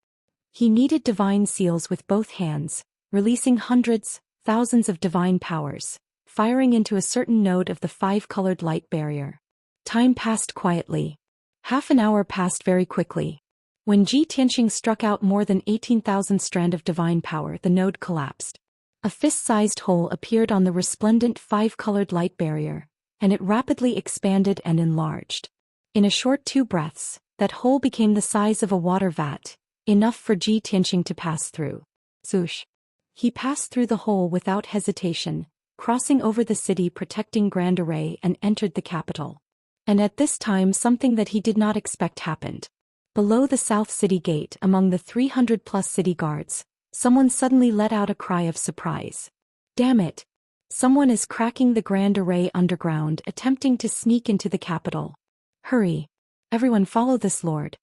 A: He kneaded divine seals with both hands, releasing hundreds, thousands of divine powers, firing into a certain node of the 5-colored light barrier. Time passed quietly. Half an hour passed very quickly. When Ji Tianxing struck out more than 18,000 strand of divine power, the node collapsed. A fist-sized hole appeared on the resplendent 5-colored light barrier, and it rapidly expanded and enlarged. In a short 2 breaths, that hole became the size of a water vat, enough for Ji Tianxing to pass through. Swoosh. He passed through the hole without hesitation, crossing over the city protecting Grand Array and entered the capital. And at this time something that he did not expect happened. Below the South City Gate, among the 300-plus city guards, someone suddenly let out a cry of surprise. Damn it! Someone is cracking the Grand Array underground, attempting to sneak into the capital. Hurry! Everyone follow this lord.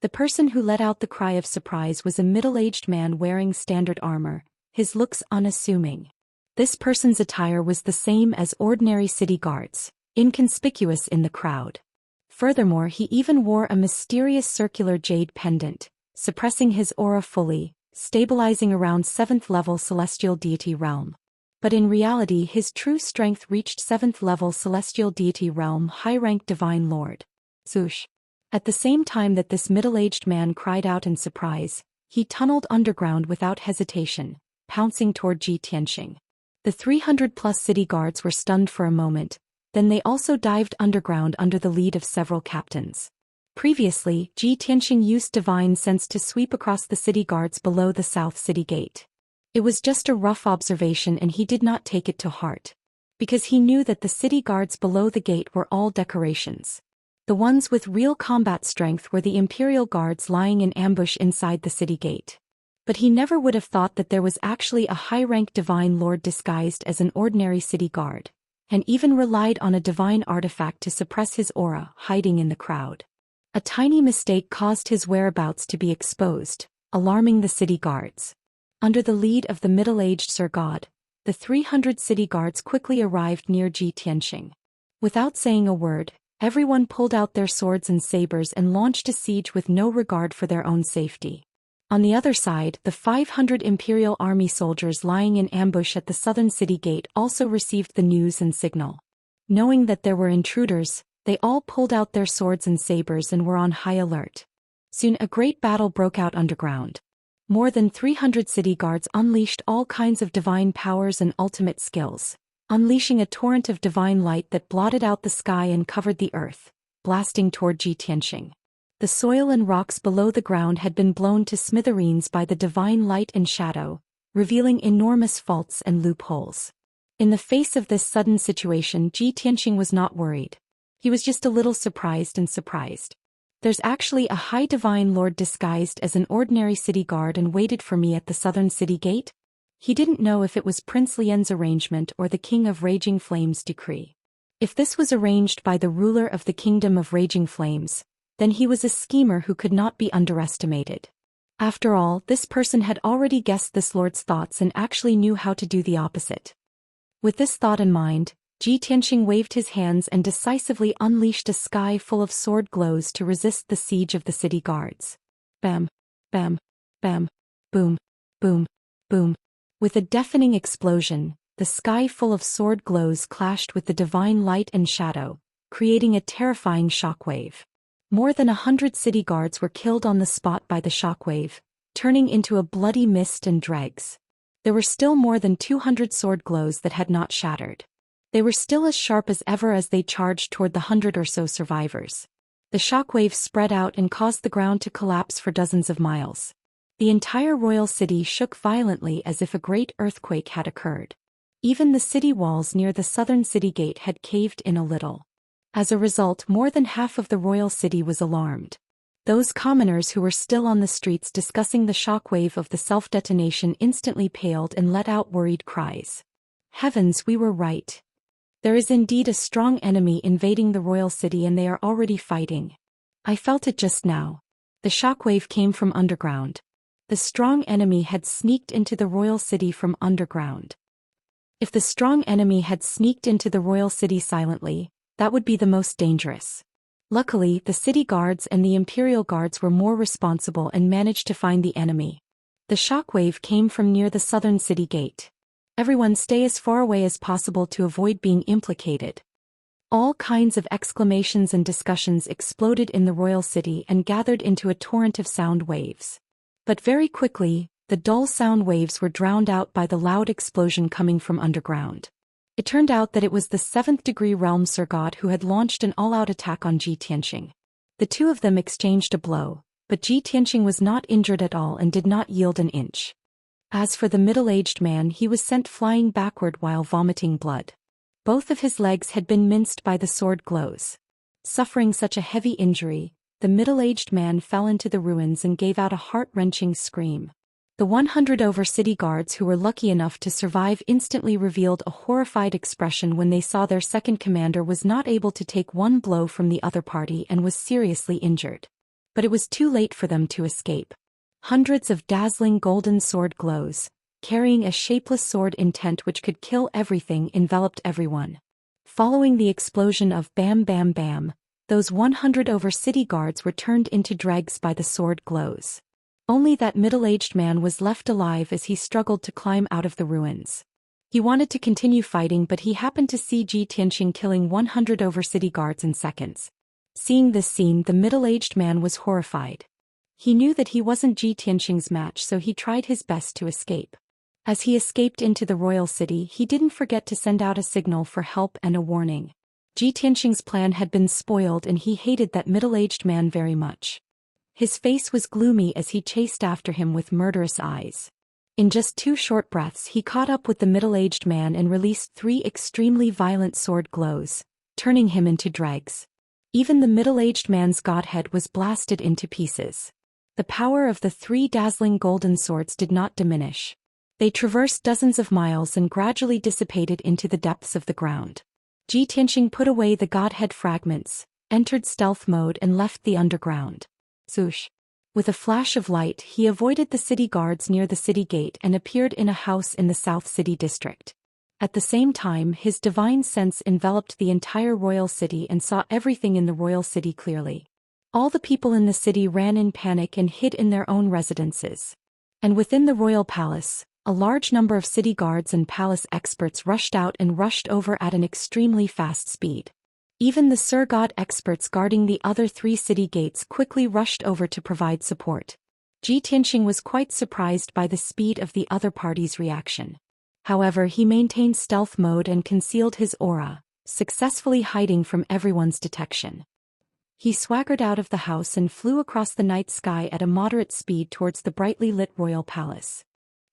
A: The person who let out the cry of surprise was a middle-aged man wearing standard armor, his looks unassuming. This person's attire was the same as ordinary city guards, inconspicuous in the crowd. Furthermore, he even wore a mysterious circular jade pendant, suppressing his aura fully, stabilizing around 7th-level celestial deity realm. But in reality his true strength reached 7th-level celestial deity realm high-rank divine lord. Zhoosh. At the same time that this middle-aged man cried out in surprise, he tunneled underground without hesitation, pouncing toward Ji Tianxing. The 300-plus city guards were stunned for a moment, then they also dived underground under the lead of several captains. Previously, Ji Tianxing used divine sense to sweep across the city guards below the South City Gate. It was just a rough observation and he did not take it to heart. Because he knew that the city guards below the gate were all decorations. The ones with real combat strength were the Imperial guards lying in ambush inside the city gate. But he never would have thought that there was actually a high-rank divine lord disguised as an ordinary city guard, and even relied on a divine artifact to suppress his aura, hiding in the crowd. A tiny mistake caused his whereabouts to be exposed, alarming the city guards. Under the lead of the middle-aged Sir God, the 300 city guards quickly arrived near Ji Tianxing. Without saying a word, everyone pulled out their swords and sabers and launched a siege with no regard for their own safety. On the other side, the 500 Imperial Army soldiers lying in ambush at the southern city gate also received the news and signal. Knowing that there were intruders, they all pulled out their swords and sabers and were on high alert. Soon a great battle broke out underground. More than 300 city guards unleashed all kinds of divine powers and ultimate skills, unleashing a torrent of divine light that blotted out the sky and covered the earth, blasting toward Ji Tianxing. The soil and rocks below the ground had been blown to smithereens by the divine light and shadow, revealing enormous faults and loopholes. In the face of this sudden situation, Ji Tianxing was not worried. He was just a little surprised. There's actually a high divine lord disguised as an ordinary city guard and waited for me at the southern city gate? He didn't know if it was Prince Lian's arrangement or the King of Raging Flames' decree. If this was arranged by the ruler of the Kingdom of Raging Flames, then he was a schemer who could not be underestimated. After all, this person had already guessed this lord's thoughts and actually knew how to do the opposite. With this thought in mind, Ji Tianxing waved his hands and decisively unleashed a sky full of sword glows to resist the siege of the city guards. Bam, bam, bam, boom, boom, boom. With a deafening explosion, the sky full of sword glows clashed with the divine light and shadow, creating a terrifying shockwave. More than 100 city guards were killed on the spot by the shockwave, turning into a bloody mist and dregs. There were still more than 200 sword glows that had not shattered. They were still as sharp as ever as they charged toward the 100 or so survivors. The shockwave spread out and caused the ground to collapse for dozens of miles. The entire royal city shook violently as if a great earthquake had occurred. Even the city walls near the southern city gate had caved in a little. As a result, more than half of the royal city was alarmed. Those commoners who were still on the streets discussing the shockwave of the self-detonation instantly paled and let out worried cries. Heavens, we were right. There is indeed a strong enemy invading the royal city and they are already fighting. I felt it just now. The shockwave came from underground. The strong enemy had sneaked into the royal city from underground. If the strong enemy had sneaked into the royal city silently, that would be the most dangerous. Luckily, the city guards and the imperial guards were more responsible and managed to find the enemy. The shockwave came from near the southern city gate. Everyone stay as far away as possible to avoid being implicated. All kinds of exclamations and discussions exploded in the royal city and gathered into a torrent of sound waves. But very quickly, the dull sound waves were drowned out by the loud explosion coming from underground. It turned out that it was the 7th-degree realm Sir God who had launched an all-out attack on Zhi Tianxing. The two of them exchanged a blow, but Zhi Tianxing was not injured at all and did not yield an inch. As for the middle-aged man, he was sent flying backward while vomiting blood. Both of his legs had been minced by the sword glows. Suffering such a heavy injury, the middle-aged man fell into the ruins and gave out a heart-wrenching scream. The 100 over city guards who were lucky enough to survive instantly revealed a horrified expression when they saw their second commander was not able to take one blow from the other party and was seriously injured. But it was too late for them to escape. Hundreds of dazzling golden sword glows, carrying a shapeless sword intent which could kill everything, enveloped everyone. Following the explosion of bam bam bam, those 100 over city guards were turned into dregs by the sword glows. Only that middle-aged man was left alive as he struggled to climb out of the ruins. He wanted to continue fighting, but he happened to see Zhi Tianxing killing 100 over city guards in seconds. Seeing this scene, the middle-aged man was horrified. He knew that he wasn't Zhi Tianxing's match, so he tried his best to escape. As he escaped into the royal city, he didn't forget to send out a signal for help and a warning. Zhi Tianxing's plan had been spoiled and he hated that middle-aged man very much. His face was gloomy as he chased after him with murderous eyes. In just 2 short breaths he caught up with the middle-aged man and released 3 extremely violent sword glows, turning him into dregs. Even the middle-aged man's godhead was blasted into pieces. The power of the 3 dazzling golden swords did not diminish. They traversed dozens of miles and gradually dissipated into the depths of the ground. Zhi Tianxing put away the godhead fragments, entered stealth mode and left the underground. Swoosh. With a flash of light, he avoided the city guards near the city gate and appeared in a house in the South City district. At the same time, his divine sense enveloped the entire royal city and saw everything in the royal city clearly. All the people in the city ran in panic and hid in their own residences. And within the royal palace, a large number of city guards and palace experts rushed out and rushed over at an extremely fast speed. Even the Sir God experts guarding the other 3 city gates quickly rushed over to provide support. Zhi Tianxing was quite surprised by the speed of the other party's reaction. However, he maintained stealth mode and concealed his aura, successfully hiding from everyone's detection. He swaggered out of the house and flew across the night sky at a moderate speed towards the brightly lit royal palace.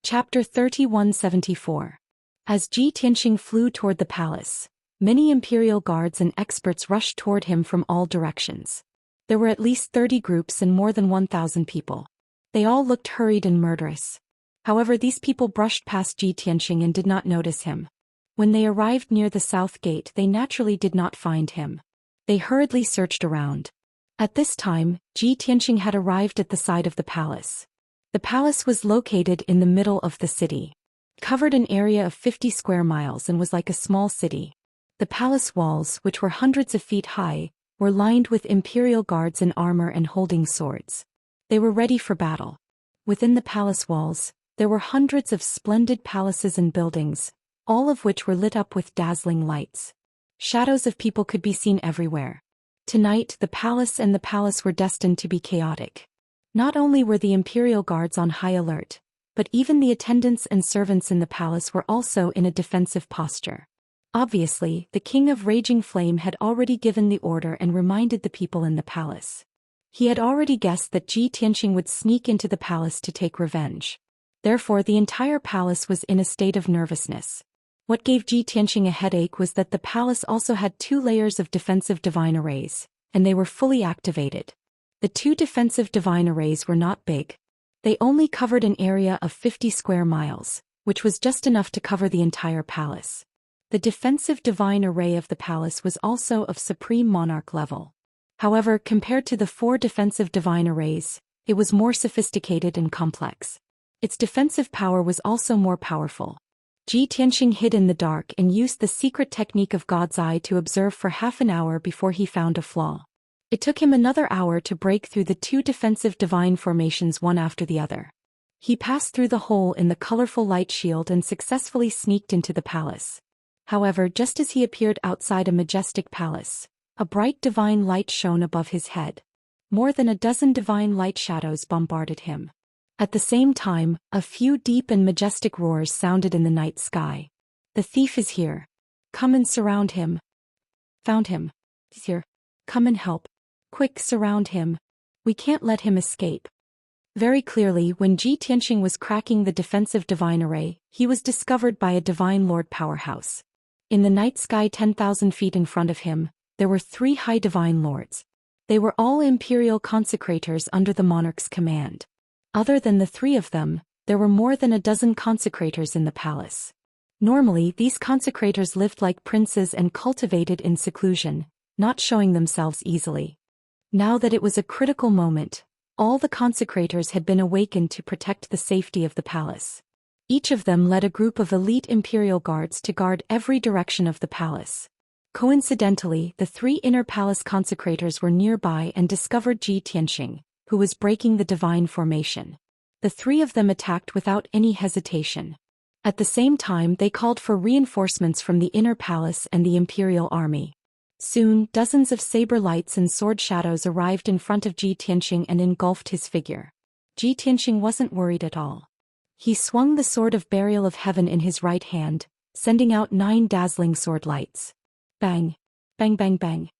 A: Chapter 3174. As Zhi Tianxing flew toward the palace, many imperial guards and experts rushed toward him from all directions. There were at least 30 groups and more than 1,000 people. They all looked hurried and murderous. However, these people brushed past Zhi Tianxing and did not notice him. When they arrived near the south gate, they naturally did not find him. They hurriedly searched around. At this time, Zhi Tianxing had arrived at the side of the palace. The palace was located in the middle of the city, covered an area of 50 square miles and was like a small city. The palace walls, which were hundreds of feet high, were lined with imperial guards in armor and holding swords. They were ready for battle. Within the palace walls, there were hundreds of splendid palaces and buildings, all of which were lit up with dazzling lights. Shadows of people could be seen everywhere. Tonight, the palace were destined to be chaotic. Not only were the imperial guards on high alert, but even the attendants and servants in the palace were also in a defensive posture. Obviously, the king of Raging Flame had already given the order and reminded the people in the palace. He had already guessed that Ji Tianqing would sneak into the palace to take revenge. Therefore, the entire palace was in a state of nervousness. What gave Ji Tianqing a headache was that the palace also had 2 layers of defensive divine arrays, and they were fully activated. The 2 defensive divine arrays were not big. They only covered an area of 50 square miles, which was just enough to cover the entire palace. The defensive divine array of the palace was also of supreme monarch level. However, compared to the 4 defensive divine arrays, it was more sophisticated and complex. Its defensive power was also more powerful. Ji Tianqing hid in the dark and used the secret technique of God's Eye to observe for half an hour before he found a flaw. It took him another hour to break through the 2 defensive divine formations one after the other. He passed through the hole in the colorful light shield and successfully sneaked into the palace. However, just as he appeared outside a majestic palace, a bright divine light shone above his head. More than a dozen divine light shadows bombarded him. At the same time, a few deep and majestic roars sounded in the night sky. The thief is here. Come and surround him. Found him. He's here. Come and help. Quick, surround him. We can't let him escape. Very clearly, when Ji Tianqing was cracking the defensive divine array, he was discovered by a divine lord powerhouse. In the night sky 10,000 feet in front of him, there were 3 high divine lords. They were all imperial consecrators under the monarch's command. Other than the 3 of them, there were more than a dozen consecrators in the palace. Normally, these consecrators lived like princes and cultivated in seclusion, not showing themselves easily. Now that it was a critical moment, all the consecrators had been awakened to protect the safety of the palace. Each of them led a group of elite imperial guards to guard every direction of the palace. Coincidentally, the 3 inner palace consecrators were nearby and discovered Ji Tianqing, who was breaking the divine formation. The 3 of them attacked without any hesitation. At the same time, they called for reinforcements from the inner palace and the imperial army. Soon, dozens of saber lights and sword shadows arrived in front of Ji Tianqing and engulfed his figure. Ji Tianqing wasn't worried at all. He swung the sword of burial of heaven in his right hand, sending out 9 dazzling sword lights. Bang! Bang bang bang!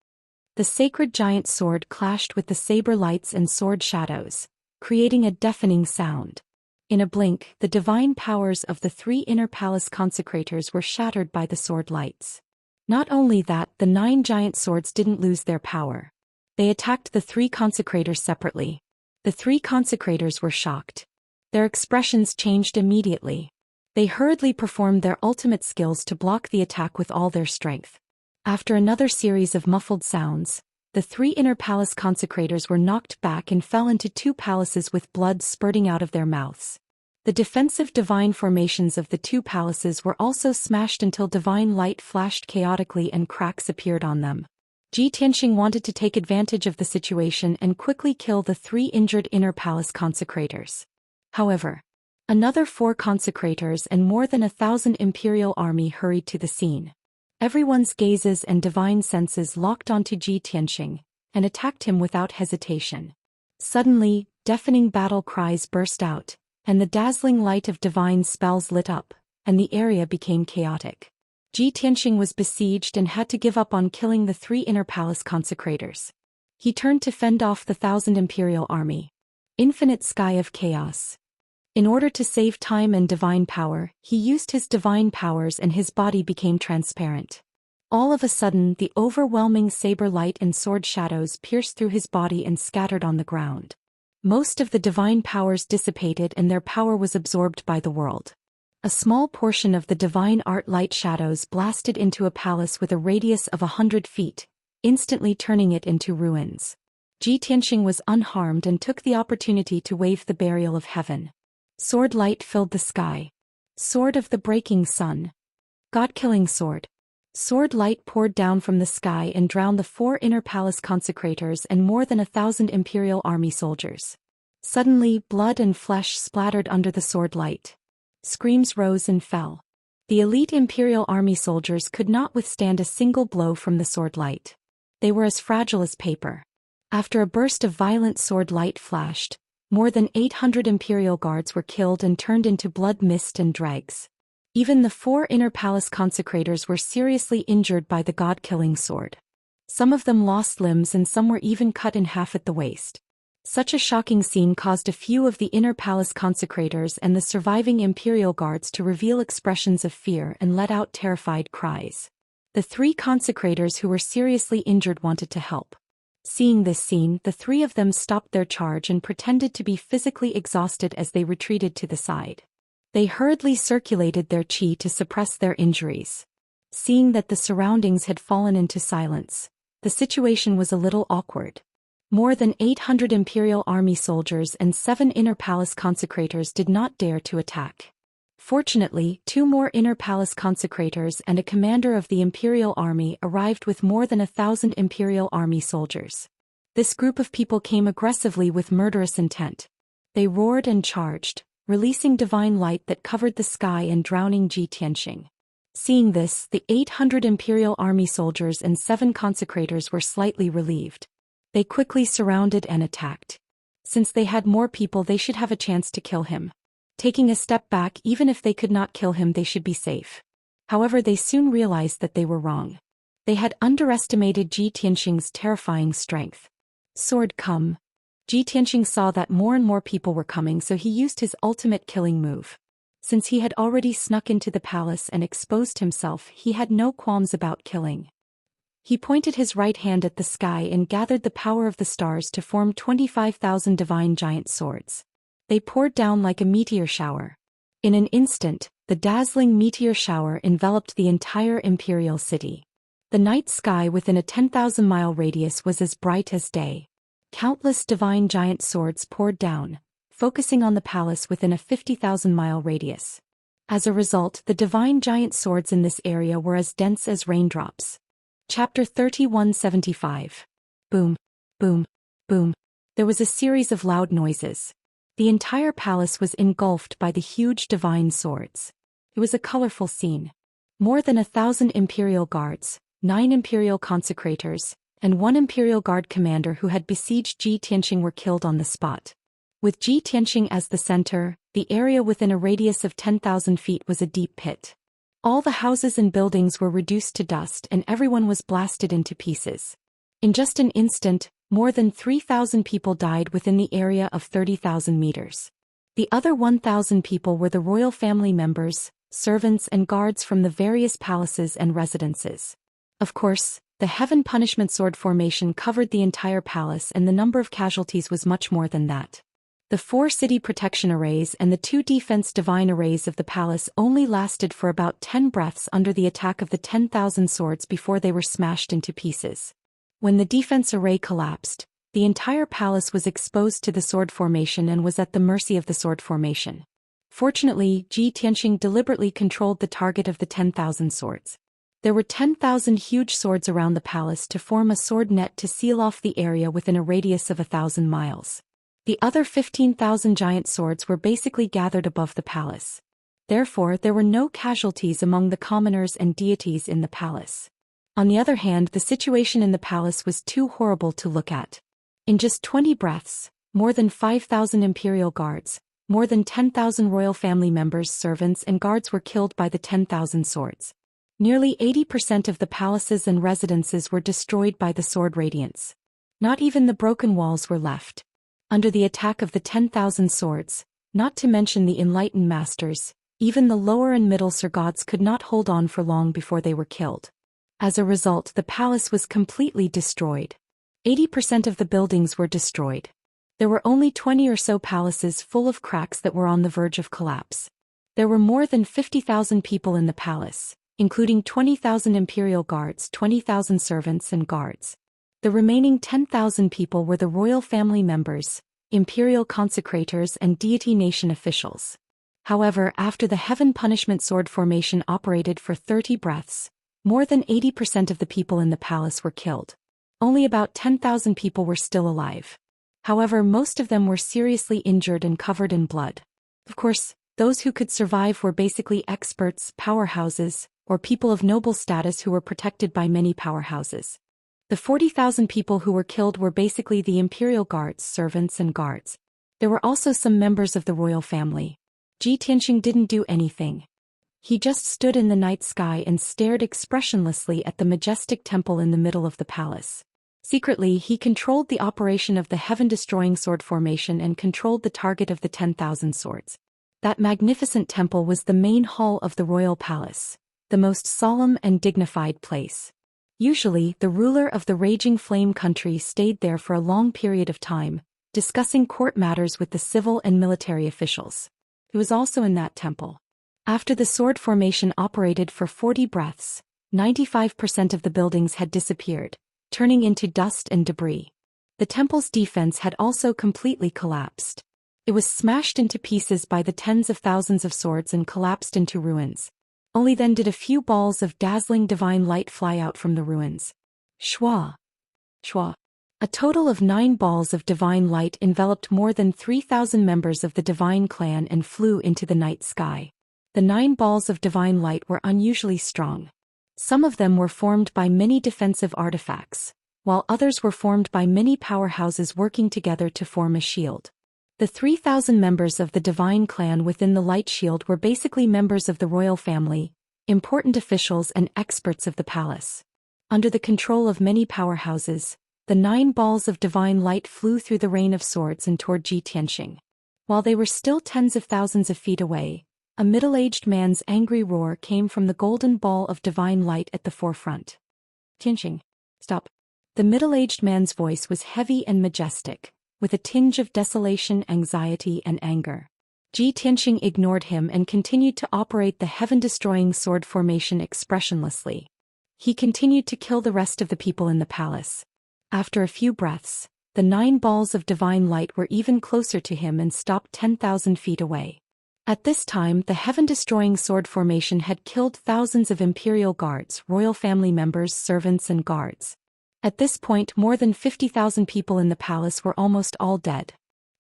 A: The sacred giant sword clashed with the saber lights and sword shadows, creating a deafening sound. In a blink, the divine powers of the 3 inner palace consecrators were shattered by the sword lights. Not only that, the 9 giant swords didn't lose their power. They attacked the 3 consecrators separately. The 3 consecrators were shocked. Their expressions changed immediately. They hurriedly performed their ultimate skills to block the attack with all their strength. After another series of muffled sounds, the 3 inner palace consecrators were knocked back and fell into 2 palaces with blood spurting out of their mouths. The defensive divine formations of the 2 palaces were also smashed until divine light flashed chaotically and cracks appeared on them. Ji Tianqing wanted to take advantage of the situation and quickly kill the 3 injured inner palace consecrators. However, another 4 consecrators and more than 1,000 imperial army hurried to the scene. Everyone's gazes and divine senses locked onto Ji Tianqing, and attacked him without hesitation. Suddenly, deafening battle cries burst out, and the dazzling light of divine spells lit up, and the area became chaotic. Ji Tianqing was besieged and had to give up on killing the 3 inner palace consecrators. He turned to fend off the 1,000 imperial army. Infinite sky of chaos. In order to save time and divine power, he used his divine powers and his body became transparent. All of a sudden, the overwhelming saber light and sword shadows pierced through his body and scattered on the ground. Most of the divine powers dissipated and their power was absorbed by the world. A small portion of the divine art light shadows blasted into a palace with a radius of 100 feet, instantly turning it into ruins. Ji Tianqing was unharmed and took the opportunity to wave the burial of heaven. Sword light filled the sky. Sword of the breaking sun. God-killing sword. Sword light poured down from the sky and drowned the 4 inner palace consecrators and more than 1,000 imperial army soldiers. Suddenly, blood and flesh splattered under the sword light. Screams rose and fell. The elite Imperial Army soldiers could not withstand a single blow from the sword light. They were as fragile as paper. After a burst of violent sword light flashed, more than 800 Imperial guards were killed and turned into blood mist and dregs. Even the 4 inner palace consecrators were seriously injured by the god-killing sword. Some of them lost limbs and some were even cut in half at the waist. Such a shocking scene caused a few of the inner palace consecrators and the surviving Imperial guards to reveal expressions of fear and let out terrified cries. The 3 consecrators who were seriously injured wanted to help. Seeing this scene, the 3 of them stopped their charge and pretended to be physically exhausted as they retreated to the side. They hurriedly circulated their chi to suppress their injuries. Seeing that the surroundings had fallen into silence, the situation was a little awkward. More than 800 Imperial Army soldiers and 7 inner palace consecrators did not dare to attack. Fortunately, 2 more inner palace consecrators and a commander of the Imperial Army arrived with more than 1,000 Imperial Army soldiers. This group of people came aggressively with murderous intent. They roared and charged, releasing divine light that covered the sky and drowning Zhou Xian. Seeing this, the 800 Imperial Army soldiers and 7 consecrators were slightly relieved. They quickly surrounded and attacked. Since they had more people, they should have a chance to kill him. Taking a step back, even if they could not kill him, they should be safe. However, they soon realized that they were wrong. They had underestimated Zhou Xian's terrifying strength. Sword come. Zhou Xian saw that more and more people were coming, so he used his ultimate killing move. Since he had already snuck into the palace and exposed himself, he had no qualms about killing. He pointed his right hand at the sky and gathered the power of the stars to form 25,000 divine giant swords. They poured down like a meteor shower. In an instant, the dazzling meteor shower enveloped the entire imperial city. The night sky within a 10,000-mile radius was as bright as day. Countless divine giant swords poured down, focusing on the palace within a 50,000-mile radius. As a result, the divine giant swords in this area were as dense as raindrops. Chapter 3175. Boom, boom, boom. There was a series of loud noises. The entire palace was engulfed by the huge divine swords. It was a colorful scene. More than 1,000 Imperial guards, 9 Imperial consecrators, and 1 Imperial Guard commander who had besieged Zhou Xian were killed on the spot. With Zhou Xian as the center, the area within a radius of 10,000 feet was a deep pit. All the houses and buildings were reduced to dust and everyone was blasted into pieces. In just an instant, more than 3,000 people died within the area of 30,000 meters. The other 1,000 people were the royal family members, servants and guards from the various palaces and residences. Of course, the Heaven Punishment Sword formation covered the entire palace and the number of casualties was much more than that. The 4 city protection arrays and the 2 defense divine arrays of the palace only lasted for about 10 breaths under the attack of the 10,000 swords before they were smashed into pieces. When the defense array collapsed, the entire palace was exposed to the sword formation and was at the mercy of the sword formation. Fortunately, Zhou Xian deliberately controlled the target of the 10,000 swords. There were 10,000 huge swords around the palace to form a sword net to seal off the area within a radius of 1,000 miles. The other 15,000 giant swords were basically gathered above the palace. Therefore, there were no casualties among the commoners and deities in the palace. On the other hand, the situation in the palace was too horrible to look at. In just 20 breaths, more than 5,000 imperial guards, more than 10,000 royal family members, servants and guards were killed by the 10,000 swords. Nearly 80% of the palaces and residences were destroyed by the sword radiance. Not even the broken walls were left. Under the attack of the 10,000 swords, not to mention the enlightened masters, even the lower and middle Sir gods could not hold on for long before they were killed. As a result, the palace was completely destroyed. 80% of the buildings were destroyed. There were only 20 or so palaces full of cracks that were on the verge of collapse. There were more than 50,000 people in the palace, including 20,000 imperial guards, 20,000 servants and guards. The remaining 10,000 people were the royal family members, imperial consecrators and deity nation officials. However, after the Heaven Punishment Sword formation operated for 30 breaths, more than 80% of the people in the palace were killed. Only about 10,000 people were still alive. However, most of them were seriously injured and covered in blood. Of course, Those who could survive were basically experts, powerhouses, or people of noble status who were protected by many powerhouses. The 40,000 people who were killed were basically the imperial guards, servants and guards. There were also some members of the royal family. Ji Tianxing didn't do anything. He just stood in the night sky and stared expressionlessly at the majestic temple in the middle of the palace. Secretly, he controlled the operation of the heaven-destroying sword formation and controlled the target of the 10,000 swords. That magnificent temple was the main hall of the royal palace, the most solemn and dignified place. Usually, the ruler of the Raging Flame country stayed there for a long period of time, discussing court matters with the civil and military officials. He was also in that temple. After the sword formation operated for 40 breaths, 95% of the buildings had disappeared, turning into dust and debris. The temple's defense had also completely collapsed. It was smashed into pieces by the tens of thousands of swords and collapsed into ruins. Only then did a few balls of dazzling divine light fly out from the ruins. Shwa. Shwa. A total of 9 balls of divine light enveloped more than 3,000 members of the divine clan and flew into the night sky. The 9 balls of divine light were unusually strong. Some of them were formed by many defensive artifacts, while others were formed by many powerhouses working together to form a shield. The 3,000 members of the divine clan within the light shield were basically members of the royal family, important officials and experts of the palace. Under the control of many powerhouses, the 9 balls of divine light flew through the rain of swords and toward Ji Tianxing. While they were still tens of thousands of feet away, a middle-aged man's angry roar came from the golden ball of divine light at the forefront. Tianxing, stop. The middle-aged man's voice was heavy and majestic, with a tinge of desolation, anxiety, and anger. Ji Tianxing ignored him and continued to operate the heaven-destroying sword formation expressionlessly. He continued to kill the rest of the people in the palace. After a few breaths, the 9 balls of divine light were even closer to him and stopped 10,000 feet away. At this time, the heaven-destroying sword formation had killed thousands of imperial guards, royal family members, servants, and guards. At this point, more than 50,000 people in the palace were almost all dead.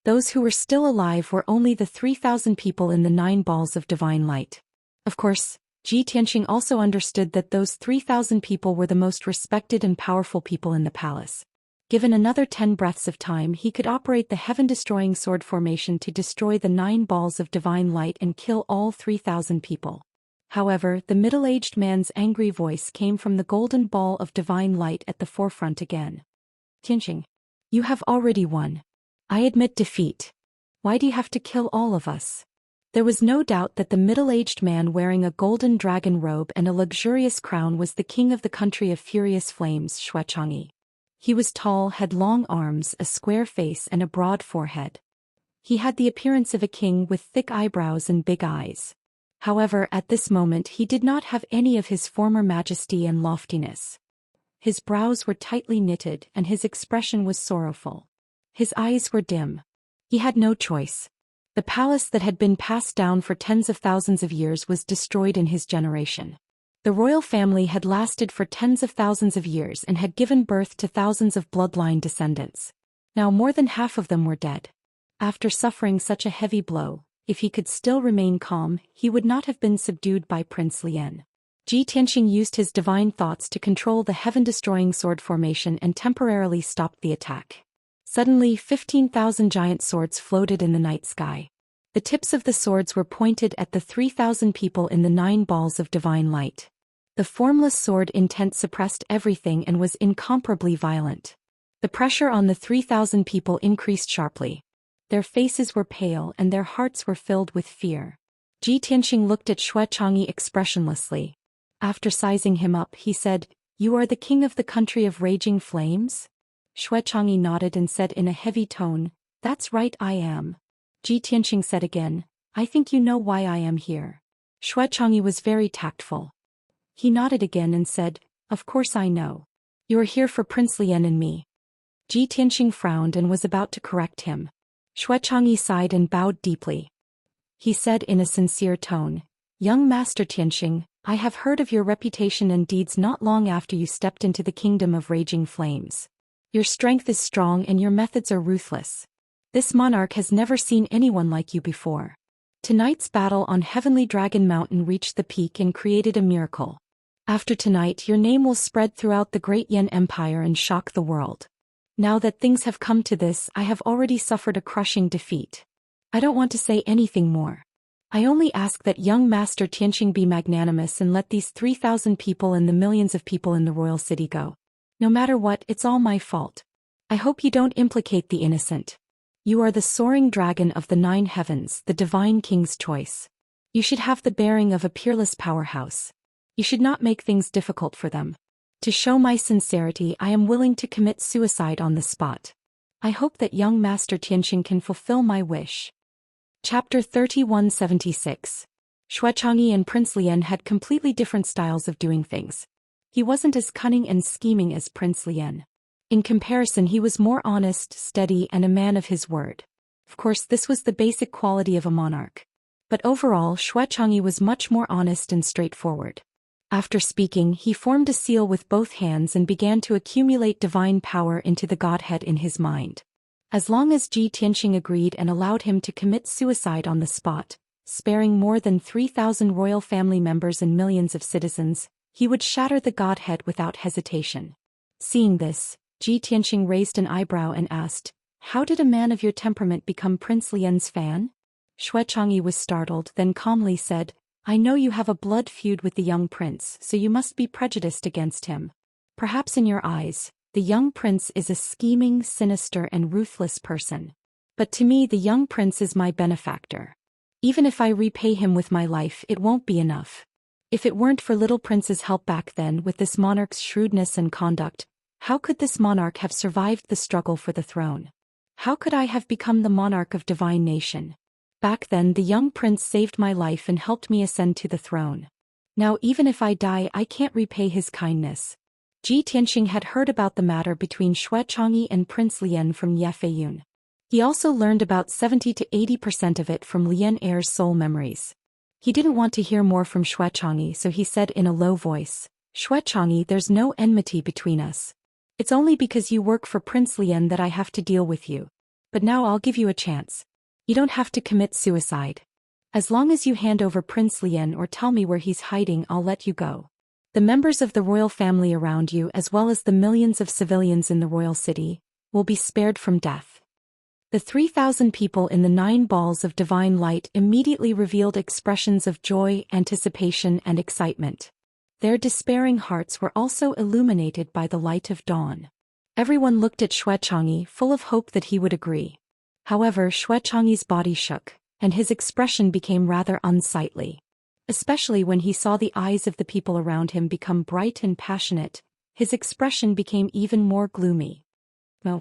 A: Those who were still alive were only the 3,000 people in the 9 balls of divine light. Of course, Ji Tianxing also understood that those 3,000 people were the most respected and powerful people in the palace. Given another 10 breaths of time, he could operate the heaven-destroying sword formation to destroy the 9 balls of divine light and kill all 3,000 people. However, the middle-aged man's angry voice came from the golden ball of divine light at the forefront again. Tianxing, you have already won. I admit defeat. Why do you have to kill all of us? There was no doubt that the middle-aged man wearing a golden dragon robe and a luxurious crown was the king of the country of furious flames, Xianxia. He was tall, had long arms, a square face and a broad forehead. He had the appearance of a king with thick eyebrows and big eyes. However, at this moment he did not have any of his former majesty and loftiness. His brows were tightly knitted and his expression was sorrowful. His eyes were dim. He had no choice. The palace that had been passed down for tens of thousands of years was destroyed in his generation. The royal family had lasted for tens of thousands of years and had given birth to thousands of bloodline descendants. Now more than half of them were dead. After suffering such a heavy blow, if he could still remain calm, he would not have been subdued by Prince Lian. Ji Tianxing used his divine thoughts to control the heaven-destroying sword formation and temporarily stopped the attack. Suddenly, 15,000 giant swords floated in the night sky. The tips of the swords were pointed at the 3,000 people in the 9 balls of divine light. The formless sword intent suppressed everything and was incomparably violent. The pressure on the 3,000 people increased sharply. Their faces were pale and their hearts were filled with fear. Ji Tianxing looked at Xianxia expressionlessly. After sizing him up, he said, "You are the king of the country of raging flames?" Xianxia nodded and said in a heavy tone, "That's right, I am." Ji Tianxing said again, "I think you know why I am here." Xianxia was very tactful. He nodded again and said, "Of course I know. You are here for Prince Lian and me." Ji Tianxing frowned and was about to correct him. Xianxia sighed and bowed deeply. He said in a sincere tone, "Young Master Tianxing, I have heard of your reputation and deeds not long after you stepped into the kingdom of raging flames. Your strength is strong and your methods are ruthless. This monarch has never seen anyone like you before. Tonight's battle on Heavenly Dragon Mountain reached the peak and created a miracle. After tonight, your name will spread throughout the Great Yan Empire and shock the world. Now that things have come to this, I have already suffered a crushing defeat. I don't want to say anything more. I only ask that young Master Tianqing be magnanimous and let these 3,000 people and the millions of people in the royal city go. No matter what, it's all my fault. I hope you don't implicate the innocent. You are the soaring dragon of the 9 heavens, the divine king's choice. You should have the bearing of a peerless powerhouse. You should not make things difficult for them. To show my sincerity, I am willing to commit suicide on the spot. I hope that young Master Tianqing can fulfill my wish. Chapter 3176. Xianxia and Prince Lian had completely different styles of doing things. He wasn't as cunning and scheming as Prince Lian. In comparison, he was more honest, steady, and a man of his word. Of course, this was the basic quality of a monarch. But overall, Xianxia was much more honest and straightforward. After speaking, he formed a seal with both hands and began to accumulate divine power into the Godhead in his mind. As long as Ji Tianqing agreed and allowed him to commit suicide on the spot, sparing more than 3,000 royal family members and millions of citizens, he would shatter the Godhead without hesitation. Seeing this, Ji Tianqing raised an eyebrow and asked, "How did a man of your temperament become Prince Lian's fan?" Xianxia was startled, then calmly said, "I know you have a blood feud with the young prince, so you must be prejudiced against him. Perhaps in your eyes, the young prince is a scheming, sinister, and ruthless person. But to me, the young prince is my benefactor. Even if I repay him with my life, it won't be enough. If it weren't for little prince's help back then with this monarch's shrewdness and conduct, how could this monarch have survived the struggle for the throne? How could I have become the monarch of divine nation? Back then, the young prince saved my life and helped me ascend to the throne. Now even if I die, I can't repay his kindness." Ji Tianqing had heard about the matter between Xianxia and Prince Lian from Ye Feiyun. He also learned about 70 to 80% of it from Lian Heir's soul memories. He didn't want to hear more from Xianxia, so he said in a low voice, "Xianxia, there's no enmity between us. It's only because you work for Prince Lian that I have to deal with you. But now I'll give you a chance. You don't have to commit suicide. As long as you hand over Prince Lian or tell me where he's hiding, I'll let you go. The members of the royal family around you, as well as the millions of civilians in the royal city, will be spared from death." The 3,000 people in the 9 balls of divine light immediately revealed expressions of joy, anticipation, and excitement. Their despairing hearts were also illuminated by the light of dawn. Everyone looked at Xianxia, full of hope that he would agree. However, Xianxia's body shook, and his expression became rather unsightly. Especially when he saw the eyes of the people around him become bright and passionate, his expression became even more gloomy. "No."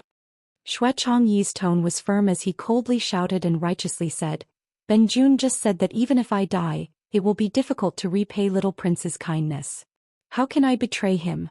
A: Xianxia's tone was firm as he coldly shouted and righteously said, "Ben Jun just said that even if I die, it will be difficult to repay little prince's kindness. How can I betray him?"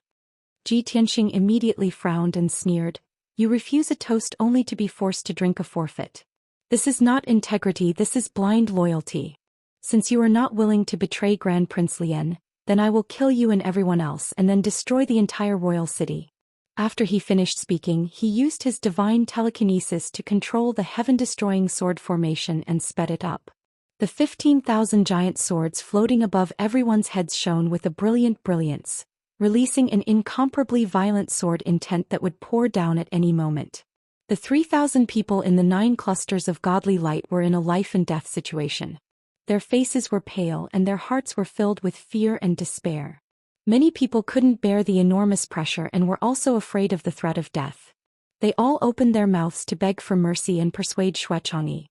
A: Ji Tianqing immediately frowned and sneered, "You refuse a toast only to be forced to drink a forfeit. This is not integrity, this is blind loyalty. Since you are not willing to betray Grand Prince Lian, then I will kill you and everyone else and then destroy the entire royal city." After he finished speaking, he used his divine telekinesis to control the heaven-destroying sword formation and sped it up. The 15,000 giant swords floating above everyone's heads shone with a brilliant brilliance, releasing an incomparably violent sword intent that would pour down at any moment. The 3,000 people in the 9 clusters of godly light were in a life-and-death situation. Their faces were pale and their hearts were filled with fear and despair. Many people couldn't bear the enormous pressure and were also afraid of the threat of death. They all opened their mouths to beg for mercy and persuade Xianxia.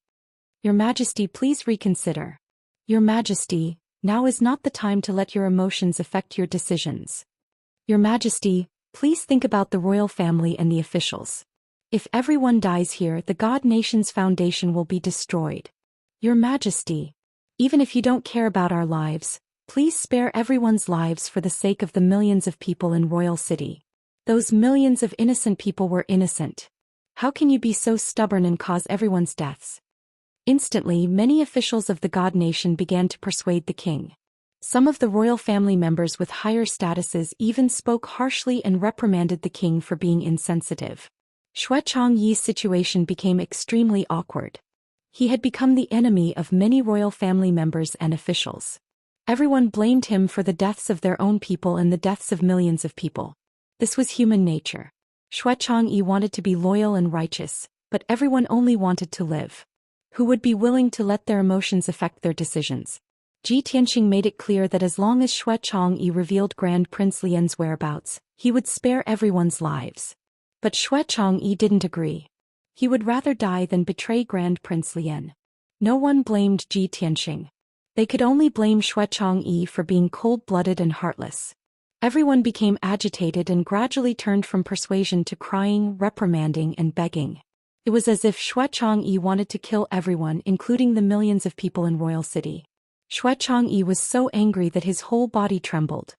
A: "Your Majesty, please reconsider. Your Majesty, now is not the time to let your emotions affect your decisions. Your Majesty, please think about the royal family and the officials. If everyone dies here, the God Nation's foundation will be destroyed. Your Majesty, even if you don't care about our lives, please spare everyone's lives for the sake of the millions of people in Royal City. Those millions of innocent people were innocent. How can you be so stubborn and cause everyone's deaths?" Instantly, many officials of the God Nation began to persuade the king. Some of the royal family members with higher statuses even spoke harshly and reprimanded the king for being insensitive. Xianxia's situation became extremely awkward. He had become the enemy of many royal family members and officials. Everyone blamed him for the deaths of their own people and the deaths of millions of people. This was human nature. Xue Chang'e wanted to be loyal and righteous, but everyone only wanted to live. Who would be willing to let their emotions affect their decisions? Ji Tianqing made it clear that as long as Xue Chang'e revealed Grand Prince Lian's whereabouts, he would spare everyone's lives. But Xue Chang'e didn't agree. He would rather die than betray Grand Prince Lian. No one blamed Ji Tianqing. They could only blame Xue Chang'e for being cold-blooded and heartless. Everyone became agitated and gradually turned from persuasion to crying, reprimanding, and begging. It was as if Xue Chang'e wanted to kill everyone, including the millions of people in Royal City. Xue Chang'e was so angry that his whole body trembled.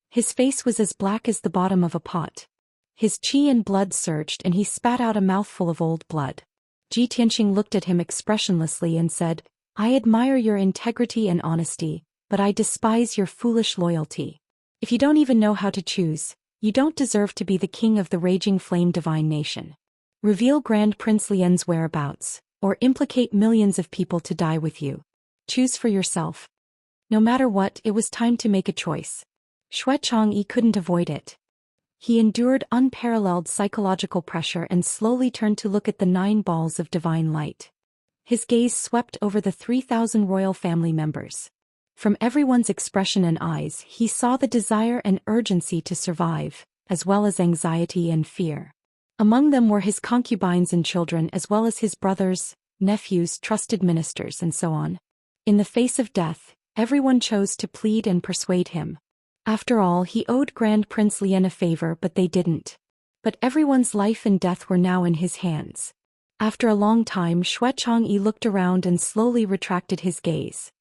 A: His face was as black as the bottom of a pot. His qi and blood surged and he spat out a mouthful of old blood. Ji Tianqing looked at him expressionlessly and said, "I admire your integrity and honesty, but I despise your foolish loyalty. If you don't even know how to choose, you don't deserve to be the king of the raging flame divine nation. Reveal Grand Prince Lian's whereabouts, or implicate millions of people to die with you. Choose for yourself." No matter what, it was time to make a choice. Xue Chang'e couldn't avoid it. He endured unparalleled psychological pressure and slowly turned to look at the 9 balls of divine light. His gaze swept over the 3,000 royal family members. From everyone's expression and eyes, he saw the desire and urgency to survive, as well as anxiety and fear. Among them were his concubines and children, as well as his brothers, nephews, trusted ministers, and so on. In the face of death, everyone chose to plead and persuade him. After all, he owed Grand Prince Lian a favor, but they didn't. But everyone's life and death were now in his hands. After a long time, Xue Chang'e looked around and slowly retracted his gaze.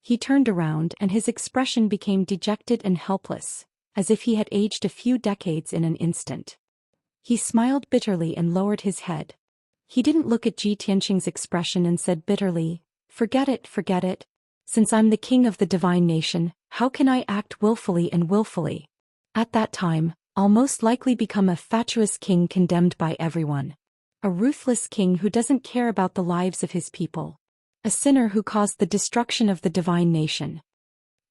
A: He turned around and his expression became dejected and helpless, as if he had aged a few decades in an instant. He smiled bitterly and lowered his head. He didn't look at Ji Tianqing's expression and said bitterly, forget it. Since I'm the king of the divine nation, how can I act willfully and willfully? At that time, I'll most likely become a fatuous king condemned by everyone. A ruthless king who doesn't care about the lives of his people. A sinner who caused the destruction of the divine nation.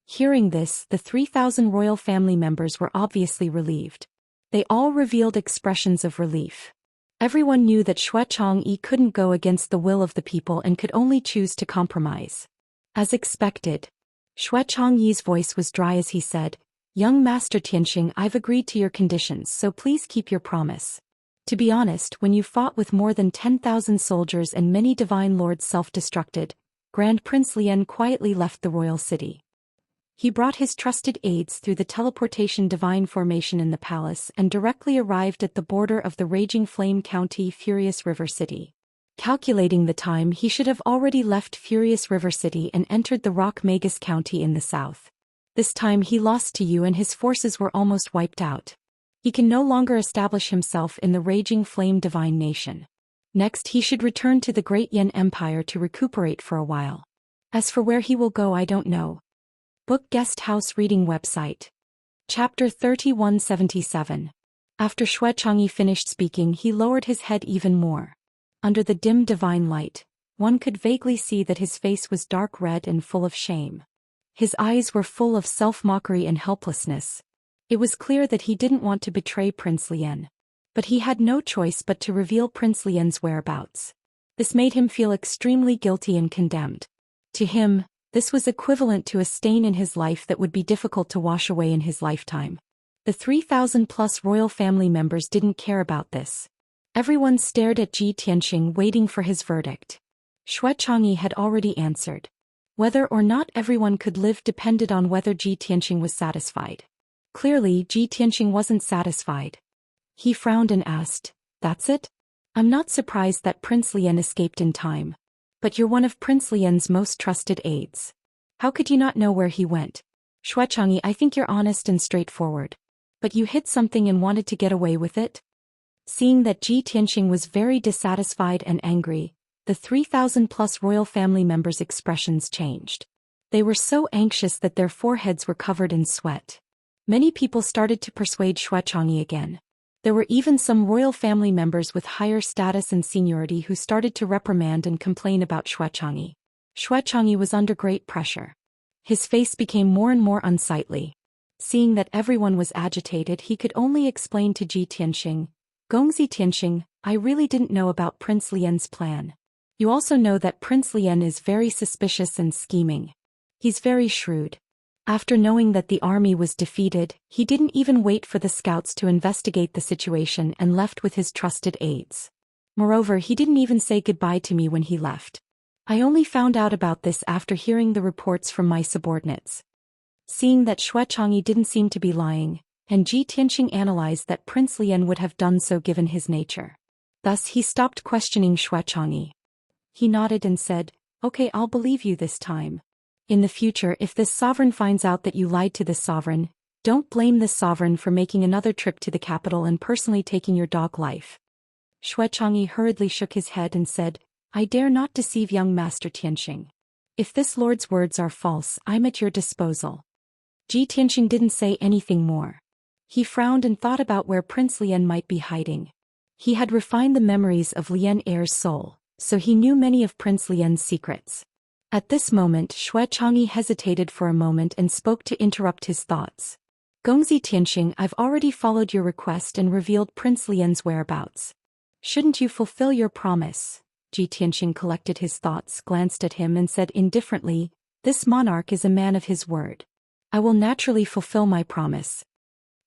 A: Hearing this, the 3,000 royal family members were obviously relieved. They all revealed expressions of relief. Everyone knew that Xue Chang'e couldn't go against the will of the people and could only choose to compromise. As expected, Xue Chang'e's voice was dry as he said, "Young Master Tianqing, I've agreed to your conditions, so please keep your promise. To be honest, when you fought with more than 10,000 soldiers and many divine lords self-destructed, Grand Prince Lian quietly left the royal city. He brought his trusted aides through the teleportation divine formation in the palace and directly arrived at the border of the Raging Flame County Furious River City. Calculating the time, he should have already left Furious River City and entered the Rock Magus County in the south. This time he lost to you and his forces were almost wiped out. He can no longer establish himself in the Raging Flame Divine Nation. Next he should return to the Great Yan Empire to recuperate for a while. As for where he will go, I don't know." Book Guest House Reading Website. Chapter 3177. After Xue Chang'e finished speaking, he lowered his head even more. Under the dim divine light, one could vaguely see that his face was dark red and full of shame. His eyes were full of self-mockery and helplessness. It was clear that he didn't want to betray Prince Lian. But he had no choice but to reveal Prince Lian's whereabouts. This made him feel extremely guilty and condemned. To him, this was equivalent to a stain in his life that would be difficult to wash away in his lifetime. The 3,000+ royal family members didn't care about this. Everyone stared at Ji Tianqing waiting for his verdict. Xue Chang'e had already answered. Whether or not everyone could live depended on whether Ji Tianqing was satisfied. Clearly, Ji Tianqing wasn't satisfied. He frowned and asked, "That's it? I'm not surprised that Prince Lian escaped in time. But you're one of Prince Lian's most trusted aides. How could you not know where he went? Xue Chang'e, I think you're honest and straightforward. But you hid something and wanted to get away with it?" Seeing that Ji Tianqing was very dissatisfied and angry, the 3,000+ royal family members' expressions changed. They were so anxious that their foreheads were covered in sweat. Many people started to persuade Xue Chang'e again. There were even some royal family members with higher status and seniority who started to reprimand and complain about Xianxia. Xianxia was under great pressure. His face became more and more unsightly. Seeing that everyone was agitated, he could only explain to Ji Tianxing, "Gongzi Tianxing, I really didn't know about Prince Lian's plan. You also know that Prince Lian is very suspicious and scheming. He's very shrewd." After knowing that the army was defeated, he didn't even wait for the scouts to investigate the situation and left with his trusted aides. Moreover, he didn't even say goodbye to me when he left. I only found out about this after hearing the reports from my subordinates. Seeing that Xianxia didn't seem to be lying, and Ji Tianxing analyzed that Prince Lian would have done so given his nature. Thus he stopped questioning Xianxia. He nodded and said, "Okay, I'll believe you this time. In the future, if this sovereign finds out that you lied to this sovereign, don't blame this sovereign for making another trip to the capital and personally taking your dog life." Xianxia hurriedly shook his head and said, "I dare not deceive young Master Tianxing. If this lord's words are false, I'm at your disposal." Ji Tianxing didn't say anything more. He frowned and thought about where Prince Lian might be hiding. He had refined the memories of Lian Heir's soul, so he knew many of Prince Lian's secrets. At this moment, Xianxia hesitated for a moment and spoke to interrupt his thoughts. "Gongzi Tianxing, I've already followed your request and revealed Prince Lian's whereabouts. Shouldn't you fulfill your promise?" Ji Tianxing collected his thoughts, glanced at him and said indifferently, "This monarch is a man of his word. I will naturally fulfill my promise."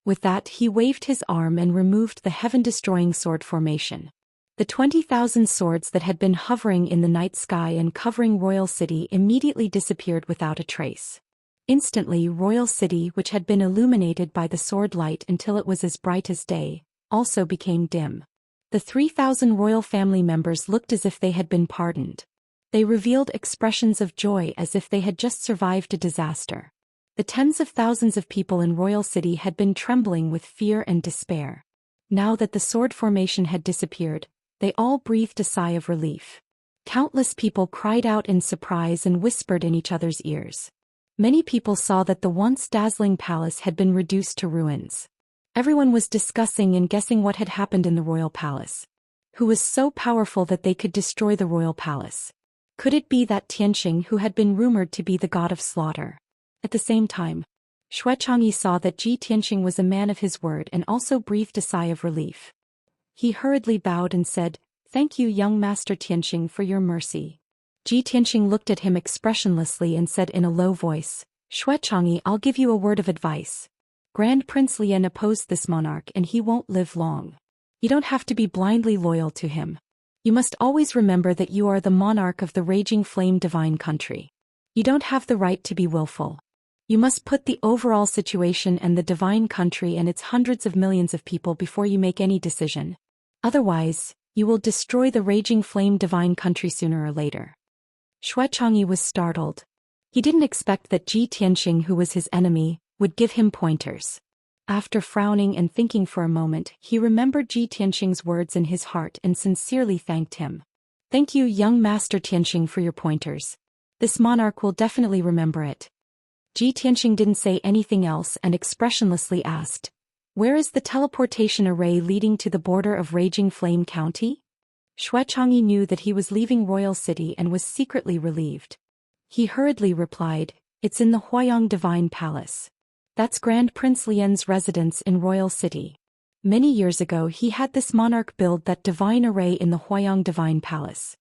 A: With that, he waved his arm and removed the heaven-destroying sword formation. The 20,000 swords that had been hovering in the night sky and covering Royal City immediately disappeared without a trace. Instantly, Royal City, which had been illuminated by the sword light until it was as bright as day, also became dim. The 3,000 royal family members looked as if they had been pardoned. They revealed expressions of joy as if they had just survived a disaster. The tens of thousands of people in Royal City had been trembling with fear and despair. Now that the sword formation had disappeared, they all breathed a sigh of relief. Countless people cried out in surprise and whispered in each other's ears. Many people saw that the once dazzling palace had been reduced to ruins. Everyone was discussing and guessing what had happened in the royal palace. Who was so powerful that they could destroy the royal palace? Could it be that Tianxing who had been rumored to be the god of slaughter? At the same time, Xianxia saw that Ji Tianxing was a man of his word and also breathed a sigh of relief. He hurriedly bowed and said, "Thank you, young Master Tianxing, for your mercy." Ji Tianxing looked at him expressionlessly and said in a low voice, "Xianxia, I'll give you a word of advice. Grand Prince Lian opposed this monarch and he won't live long. You don't have to be blindly loyal to him. You must always remember that you are the monarch of the raging flame divine country. You don't have the right to be willful. You must put the overall situation and the divine country and its hundreds of millions of people before you make any decision. Otherwise, you will destroy the raging flame divine country sooner or later." Xianxia was startled. He didn't expect that Ji Tianxing, who was his enemy, would give him pointers. After frowning and thinking for a moment, he remembered Ji Tianxing's words in his heart and sincerely thanked him. "Thank you, young Master Tianxing, for your pointers. This monarch will definitely remember it." Ji Tianxing didn't say anything else and expressionlessly asked, "Where is the teleportation array leading to the border of Raging Flame County?" Xianxia knew that he was leaving Royal City and was secretly relieved. He hurriedly replied, "It's in the Huayang Divine Palace. That's Grand Prince Lian's residence in Royal City. Many years ago he had this monarch build that divine array in the Huayang Divine Palace."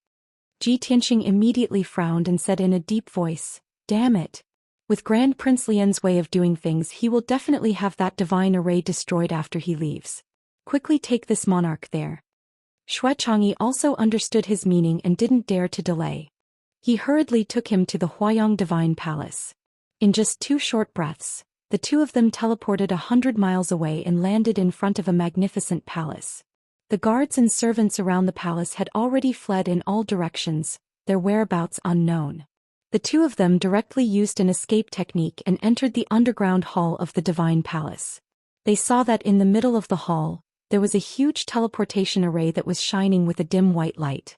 A: Ji Tianxing immediately frowned and said in a deep voice, "Damn it. With Grand Prince Lian's way of doing things, he will definitely have that divine array destroyed after he leaves. Quickly take this monarch there." Xianxia also understood his meaning and didn't dare to delay. He hurriedly took him to the Huayang Divine Palace. In just 2 short breaths, the two of them teleported 100 miles away and landed in front of a magnificent palace. The guards and servants around the palace had already fled in all directions, their whereabouts unknown. The two of them directly used an escape technique and entered the underground hall of the Divine Palace. They saw that in the middle of the hall, there was a huge teleportation array that was shining with a dim white light.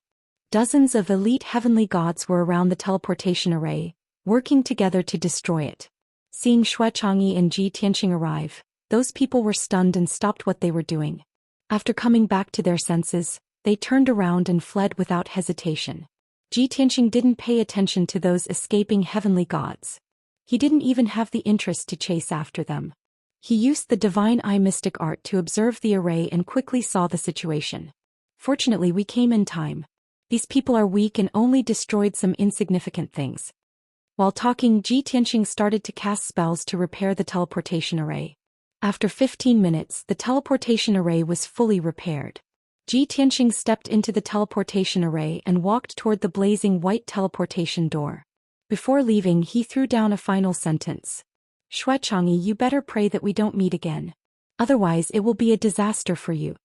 A: Dozens of elite heavenly gods were around the teleportation array, working together to destroy it. Seeing Xianxia and Ji Tianxing arrive, those people were stunned and stopped what they were doing. After coming back to their senses, they turned around and fled without hesitation. Tianxing didn't pay attention to those escaping heavenly gods. He didn't even have the interest to chase after them. He used the divine eye mystic art to observe the array and quickly saw the situation. Fortunately, we came in time. These people are weak and only destroyed some insignificant things. While talking, Tianxing started to cast spells to repair the teleportation array. After 15 minutes, the teleportation array was fully repaired. Tianxing stepped into the teleportation array and walked toward the blazing white teleportation door. Before leaving, he threw down a final sentence. Xianxia, you better pray that we don't meet again. Otherwise it will be a disaster for you.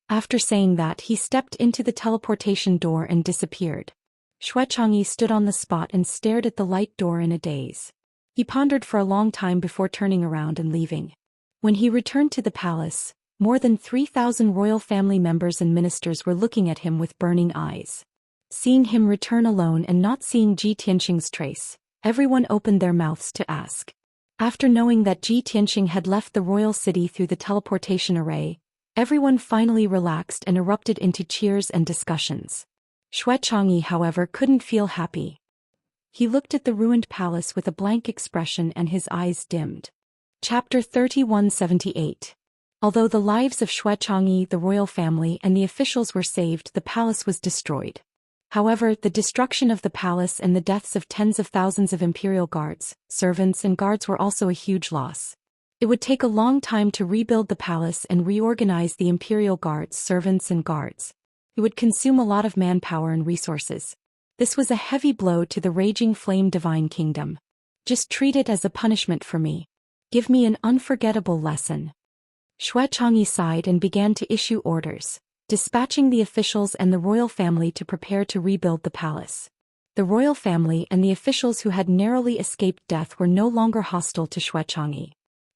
A: After saying that, he stepped into the teleportation door and disappeared. Xianxia stood on the spot and stared at the light door in a daze. He pondered for a long time before turning around and leaving. When he returned to the palace, more than 3,000 royal family members and ministers were looking at him with burning eyes. Seeing him return alone and not seeing Tianxing's trace, everyone opened their mouths to ask. After knowing that Tianxing had left the royal city through the teleportation array, everyone finally relaxed and erupted into cheers and discussions. Xianxia, however, couldn't feel happy. He looked at the ruined palace with a blank expression and his eyes dimmed. Chapter 3178. Although the lives of Xianxia, the royal family, and the officials were saved, the palace was destroyed. However, the destruction of the palace and the deaths of tens of thousands of imperial guards, servants and guards were also a huge loss. It would take a long time to rebuild the palace and reorganize the imperial guards, servants and guards. It would consume a lot of manpower and resources. This was a heavy blow to the raging flame divine kingdom. Just treat it as a punishment for me. Give me an unforgettable lesson. Xianxia sighed and began to issue orders, dispatching the officials and the royal family to prepare to rebuild the palace. The royal family and the officials who had narrowly escaped death were no longer hostile to Xianxia.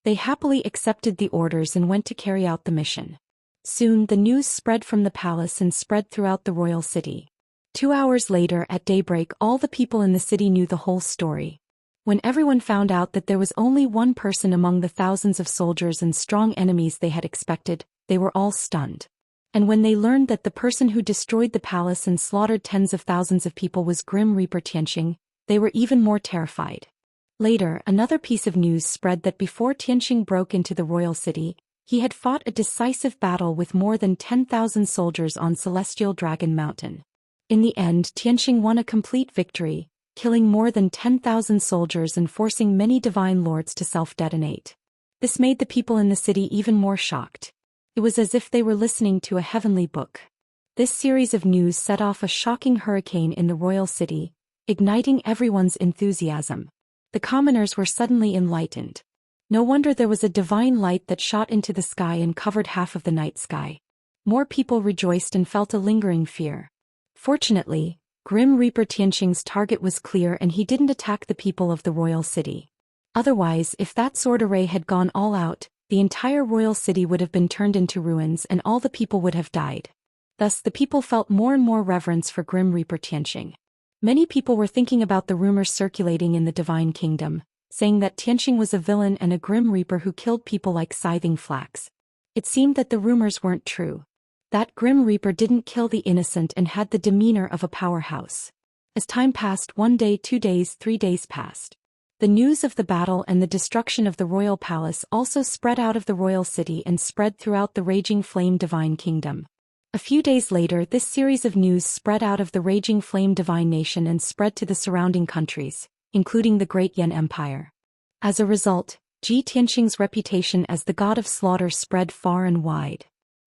A: They happily accepted the orders and went to carry out the mission. Soon the news spread from the palace and spread throughout the royal city. 2 hours later, at daybreak, all the people in the city knew the whole story. When everyone found out that there was only one person among the thousands of soldiers and strong enemies they had expected, they were all stunned. And when they learned that the person who destroyed the palace and slaughtered tens of thousands of people was Grim Reaper Tianxing, they were even more terrified. Later, another piece of news spread that before Tianxing broke into the royal city, he had fought a decisive battle with more than 10,000 soldiers on Celestial Dragon Mountain. In the end, Tianxing won a complete victory, killing more than 10,000 soldiers and forcing many divine lords to self-detonate. This made the people in the city even more shocked. It was as if they were listening to a heavenly book. This series of news set off a shocking hurricane in the royal city, igniting everyone's enthusiasm. The commoners were suddenly enlightened. No wonder there was a divine light that shot into the sky and covered half of the night sky. More people rejoiced and felt a lingering fear. Fortunately, Grim Reaper Tianxing's target was clear and he didn't attack the people of the royal city. Otherwise, if that sword array had gone all out, the entire royal city would have been turned into ruins and all the people would have died. Thus the people felt more and more reverence for Grim Reaper Tianxing. Many people were thinking about the rumors circulating in the divine kingdom, saying that Tianxing was a villain and a Grim Reaper who killed people like scything flax. It seemed that the rumors weren't true. That Grim Reaper didn't kill the innocent and had the demeanor of a powerhouse. As time passed, 1 day, 2 days, 3 days passed. The news of the battle and the destruction of the royal palace also spread out of the royal city and spread throughout the raging flame divine kingdom. A few days later, this series of news spread out of the raging flame divine nation and spread to the surrounding countries, including the Great Yan Empire. As a result, Tianxing's reputation as the god of slaughter spread far and wide.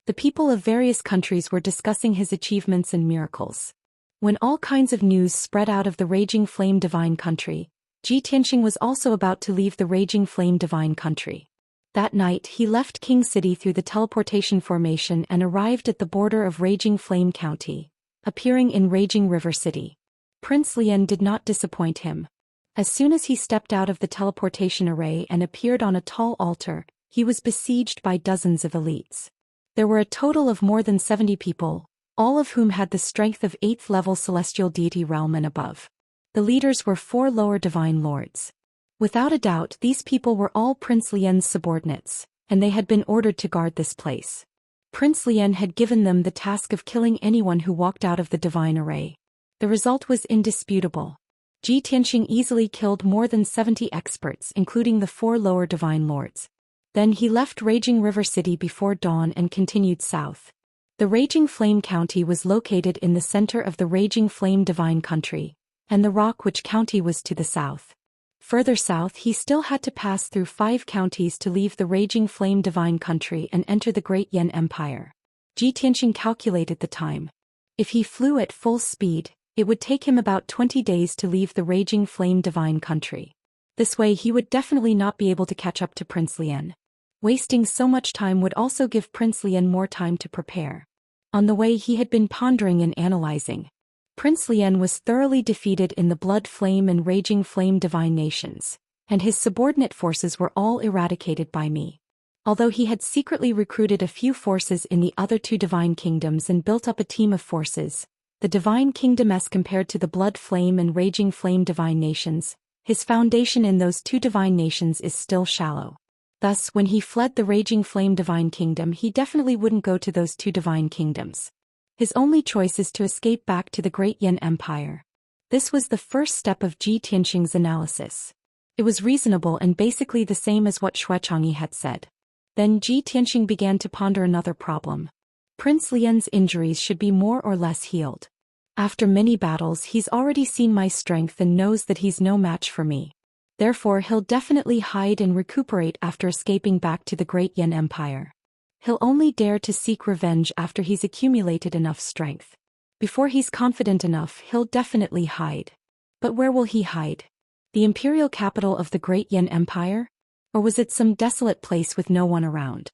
A: The people of various countries were discussing his achievements and miracles. When all kinds of news spread out of the raging flame divine country, Tianxing was also about to leave the raging flame divine country. That night he left King City through the teleportation formation and arrived at the border of Raging Flame County, appearing in Raging River City. Prince Lian did not disappoint him. As soon as he stepped out of the teleportation array and appeared on a tall altar, he was besieged by dozens of elites. There were a total of more than 70 people, all of whom had the strength of 8th level celestial deity realm and above. The leaders were 4 lower divine lords. Without a doubt, these people were all Prince Lian's subordinates, and they had been ordered to guard this place. Prince Lian had given them the task of killing anyone who walked out of the divine array. The result was indisputable. Ji Tianxing easily killed more than 70 experts, including the 4 lower divine lords. Then he left Raging River City before dawn and continued south. The Raging Flame County was located in the center of the Raging Flame Divine Country, and the Rock Witch County was to the south. Further south he still had to pass through 5 counties to leave the Raging Flame Divine Country and enter the Great Yan Empire. Ji Tianxing calculated the time. If he flew at full speed, it would take him about 20 days to leave the Raging Flame Divine Country. This way he would definitely not be able to catch up to Prince Lian. Wasting so much time would also give Prince Lian more time to prepare. On the way he had been pondering and analyzing. Prince Lian was thoroughly defeated in the Blood Flame and Raging Flame Divine Nations, and his subordinate forces were all eradicated by me. Although he had secretly recruited a few forces in the other 2 divine kingdoms and built up a team of forces, the divine kingdom as compared to the Blood Flame and Raging Flame Divine Nations, his foundation in those 2 divine nations is still shallow. Thus, when he fled the Raging Flame Divine Kingdom, he definitely wouldn't go to those 2 divine kingdoms. His only choice is to escape back to the Great Yan Empire. This was the first step of Ji Tianxing's analysis. It was reasonable and basically the same as what Xuechangyi had said. Then Ji Tianxing began to ponder another problem. Prince Lian's injuries should be more or less healed. After many battles he's already seen my strength and knows that he's no match for me. Therefore he'll definitely hide and recuperate after escaping back to the Great Yan Empire. He'll only dare to seek revenge after he's accumulated enough strength. Before he's confident enough, he'll definitely hide. But where will he hide? The imperial capital of the Great Yan Empire? Or was it some desolate place with no one around?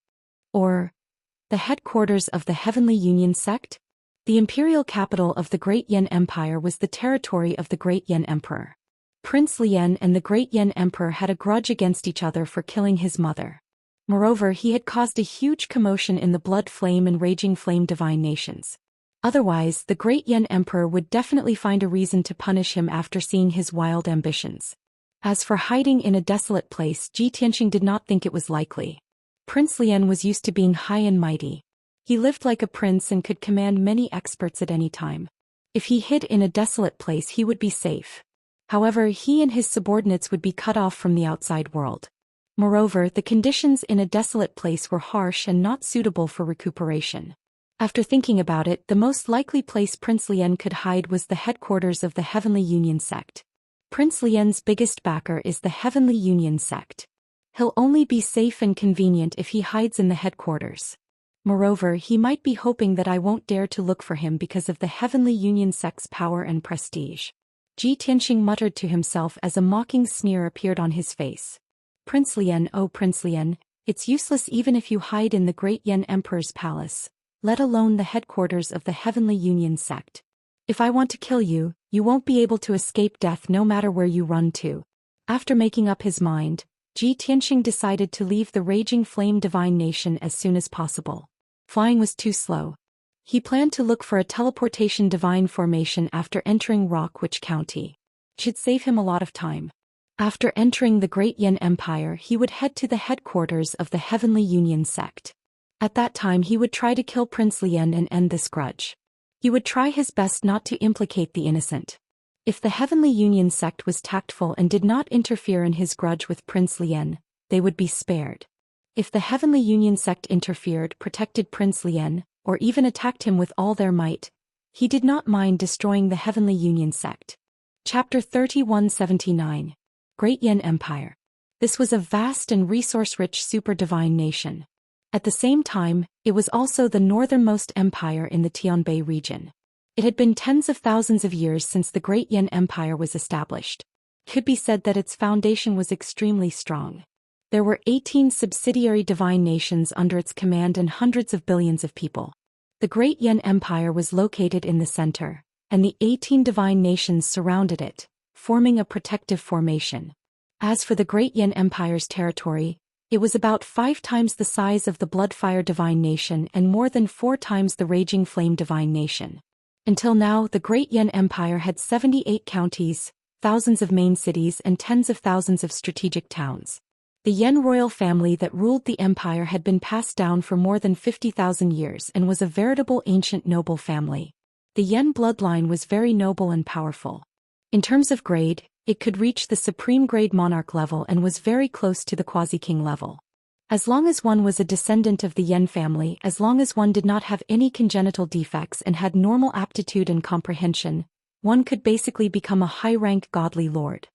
A: Or the headquarters of the Heavenly Union sect? The imperial capital of the Great Yan Empire was the territory of the Great Yan Emperor. Prince Lian and the Great Yan Emperor had a grudge against each other for killing his mother. Moreover, he had caused a huge commotion in the Blood Flame and Raging Flame Divine Nations. Otherwise, the Great Yan Emperor would definitely find a reason to punish him after seeing his wild ambitions. As for hiding in a desolate place, Ji Tianxing did not think it was likely. Prince Lian was used to being high and mighty. He lived like a prince and could command many experts at any time. If he hid in a desolate place he would be safe. However, he and his subordinates would be cut off from the outside world. Moreover, the conditions in a desolate place were harsh and not suitable for recuperation. After thinking about it, the most likely place Prince Lian could hide was the headquarters of the Heavenly Union sect. Prince Lian's biggest backer is the Heavenly Union sect. He'll only be safe and convenient if he hides in the headquarters. Moreover, he might be hoping that I won't dare to look for him because of the Heavenly Union sect's power and prestige. Ji Tianxing muttered to himself as a mocking sneer appeared on his face. Prince Lian, oh Prince Lian, it's useless even if you hide in the Great Yan Emperor's palace, let alone the headquarters of the Heavenly Union sect. If I want to kill you, you won't be able to escape death no matter where you run to. After making up his mind, Ji Tianxing decided to leave the Raging Flame Divine Nation as soon as possible. Flying was too slow. He planned to look for a teleportation divine formation after entering Rock Witch County. It should save him a lot of time. After entering the Great Yan Empire, he would head to the headquarters of the Heavenly Union sect. At that time he would try to kill Prince Lian and end this grudge. He would try his best not to implicate the innocent. If the Heavenly Union sect was tactful and did not interfere in his grudge with Prince Lian, they would be spared. If the Heavenly Union sect interfered, protected Prince Lian, or even attacked him with all their might, he did not mind destroying the Heavenly Union sect. Chapter 3179. Great Yan Empire. This was a vast and resource-rich super-divine nation. At the same time, it was also the northernmost empire in the Tianbei region. It had been tens of thousands of years since the Great Yan Empire was established. It could be said that its foundation was extremely strong. There were 18 subsidiary divine nations under its command and hundreds of billions of people. The Great Yan Empire was located in the center, and the 18 divine nations surrounded it, forming a protective formation. As for the Great Yan Empire's territory, it was about 5 times the size of the Bloodfire Divine Nation and more than 4 times the Raging Flame Divine Nation. Until now, the Great Yan Empire had 78 counties, thousands of main cities and tens of thousands of strategic towns. The Yan royal family that ruled the empire had been passed down for more than 50,000 years and was a veritable ancient noble family. The Yan bloodline was very noble and powerful. In terms of grade, it could reach the supreme grade monarch level and was very close to the quasi-king level. As long as one was a descendant of the Yan family, as long as one did not have any congenital defects and had normal aptitude and comprehension, one could basically become a high-rank godly lord.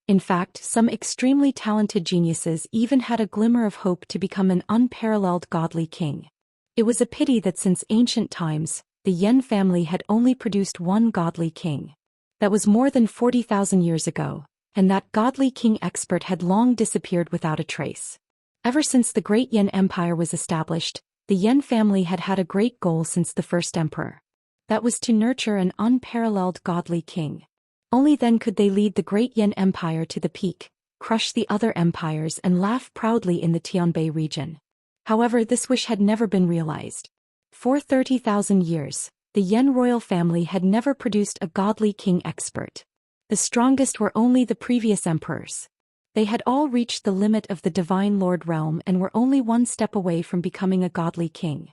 A: In fact, some extremely talented geniuses even had a glimmer of hope to become an unparalleled godly king. It was a pity that since ancient times, the Yan family had only produced one godly king. That was more than 40,000 years ago, and that godly king expert had long disappeared without a trace. Ever since the Great Yan Empire was established, the Yan family had had a great goal since the first emperor. That was to nurture an unparalleled godly king. Only then could they lead the Great Yan Empire to the peak, crush the other empires and laugh proudly in the Tianbei region. However, this wish had never been realized. For 30,000 years, the Yan royal family had never produced a godly king expert. The strongest were only the previous emperors. They had all reached the limit of the divine lord realm and were only one step away from becoming a godly king.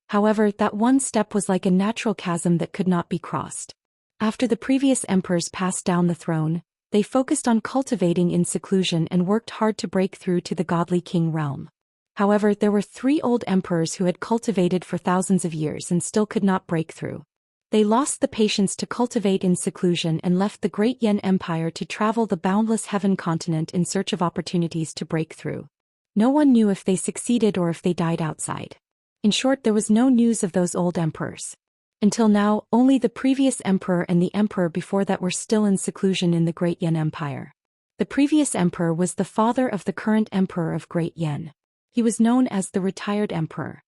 A: However, that one step was like a natural chasm that could not be crossed. After the previous emperors passed down the throne, they focused on cultivating in seclusion and worked hard to break through to the godly king realm. However, there were 3 old emperors who had cultivated for thousands of years and still could not break through. They lost the patience to cultivate in seclusion and left the Great Yan Empire to travel the boundless heaven continent in search of opportunities to break through. No one knew if they succeeded or if they died outside. In short, there was no news of those old emperors. Until now, only the previous emperor and the emperor before that were still in seclusion in the Great Yan Empire. The previous emperor was the father of the current emperor of Great Yan. He was known as the retired emperor.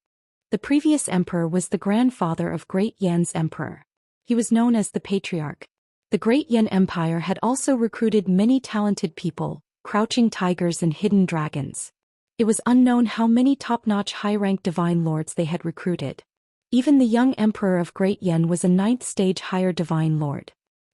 A: The previous emperor was the grandfather of Great Yan's emperor. He was known as the patriarch. The Great Yan Empire had also recruited many talented people, crouching tigers and hidden dragons. It was unknown how many top-notch high-rank divine lords they had recruited. Even the young emperor of Great Yan was a 9th stage higher divine lord.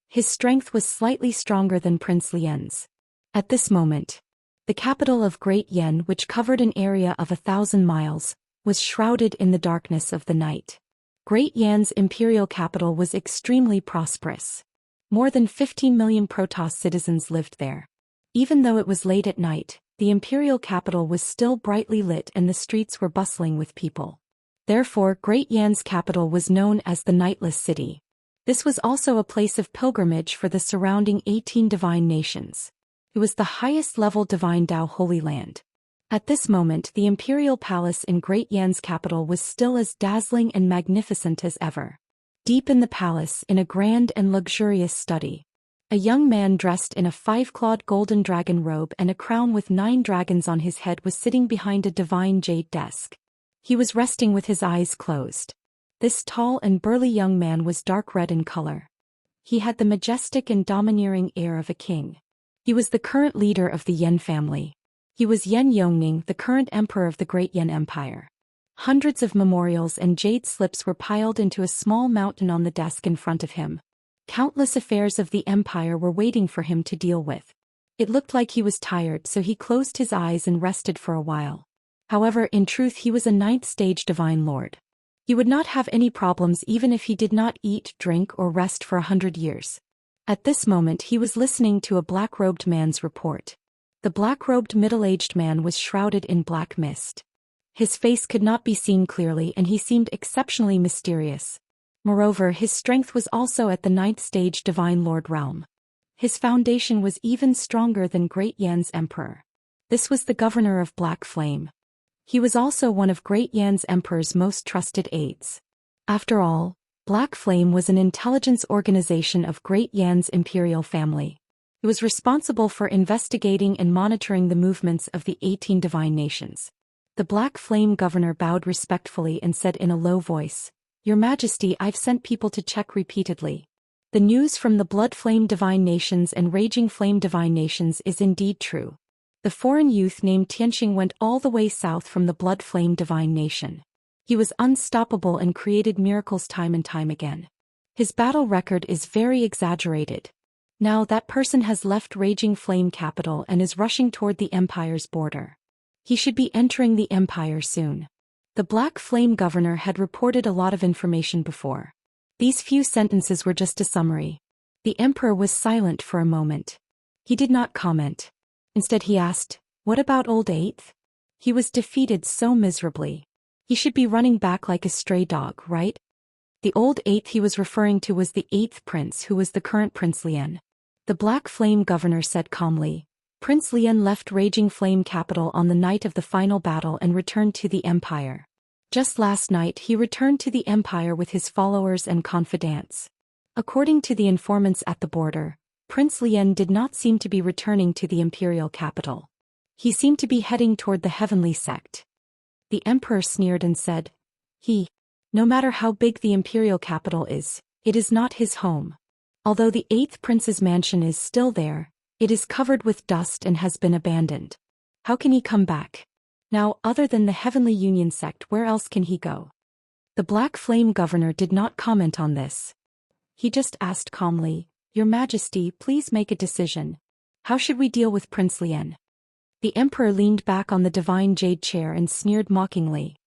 A: His strength was slightly stronger than Prince Lian's. At this moment, the capital of Great Yan, which covered an area of 1,000 miles, was shrouded in the darkness of the night. Great Yan's imperial capital was extremely prosperous. More than 15 million Protoss citizens lived there. Even though it was late at night, the imperial capital was still brightly lit and the streets were bustling with people. Therefore, Great Yan's capital was known as the Nightless City. This was also a place of pilgrimage for the surrounding 18 divine nations. It was the highest-level divine Dao Holy Land. At this moment, the imperial palace in Great Yan's capital was still as dazzling and magnificent as ever. Deep in the palace, in a grand and luxurious study, a young man dressed in a 5-clawed golden dragon robe and a crown with 9 dragons on his head was sitting behind a divine jade desk. He was resting with his eyes closed. This tall and burly young man was dark red in color. He had the majestic and domineering air of a king. He was the current leader of the Yan family. He was Yan Yongning, the current emperor of the Great Yan Empire. Hundreds of memorials and jade slips were piled into a small mountain on the desk in front of him. Countless affairs of the empire were waiting for him to deal with. It looked like he was tired, so he closed his eyes and rested for a while. However, in truth he was a 9th stage divine lord. He would not have any problems even if he did not eat, drink or rest for 100 years. At this moment he was listening to a black-robed man's report. The black-robed middle-aged man was shrouded in black mist. His face could not be seen clearly and he seemed exceptionally mysterious. Moreover, his strength was also at the 9th stage divine lord realm. His foundation was even stronger than Great Yan's emperor. This was the governor of Black Flame. He was also one of Great Yan's emperor's most trusted aides. After all, Black Flame was an intelligence organization of Great Yan's imperial family. It was responsible for investigating and monitoring the movements of the 18 divine nations. The Black Flame governor bowed respectfully and said in a low voice, "Your Majesty, I've sent people to check repeatedly. The news from the Blood Flame divine nations and Raging Flame divine nations is indeed true. The foreign youth named Tianxing went all the way south from the Blood Flame divine nation. He was unstoppable and created miracles time and time again. His battle record is very exaggerated. Now that person has left Raging Flame capital and is rushing toward the Empire's border. He should be entering the Empire soon. The Black Flame governor had reported a lot of information before. These few sentences were just a summary. The Emperor was silent for a moment. He did not comment. Instead he asked, "What about old Eighth? He was defeated so miserably. He should be running back like a stray dog, right?" The old Eighth he was referring to was the 8th prince who was the current Prince Lian. The Black Flame governor said calmly, "Prince Lian left Raging Flame capital on the night of the final battle and returned to the Empire. Just last night he returned to the Empire with his followers and confidants. According to the informants at the border, Prince Lian did not seem to be returning to the imperial capital. He seemed to be heading toward the heavenly sect." The Emperor sneered and said, No matter how big the imperial capital is, it is not his home. Although the 8th prince's mansion is still there, it is covered with dust and has been abandoned. How can he come back? Now, other than the Heavenly Union sect, where else can he go?" The Black Flame governor did not comment on this. He just asked calmly, "Your Majesty, please make a decision. How should we deal with Prince Lian?" The Emperor leaned back on the divine jade chair and sneered mockingly.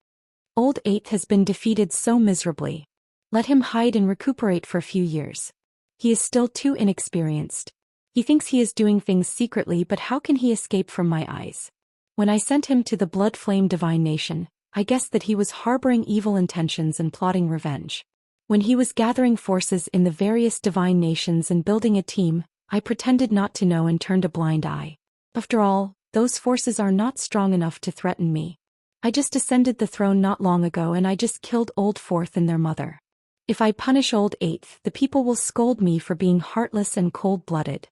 A: "Old Eighth has been defeated so miserably. Let him hide and recuperate for a few years. He is still too inexperienced. He thinks he is doing things secretly, but how can he escape from my eyes? When I sent him to the Blood Flame Divine Nation, I guessed that he was harboring evil intentions and plotting revenge. When he was gathering forces in the various divine nations and building a team, I pretended not to know and turned a blind eye. After all, those forces are not strong enough to threaten me. I just ascended the throne not long ago and I just killed Old Fourth and their mother. If I punish Old Eighth, the people will scold me for being heartless and cold-blooded.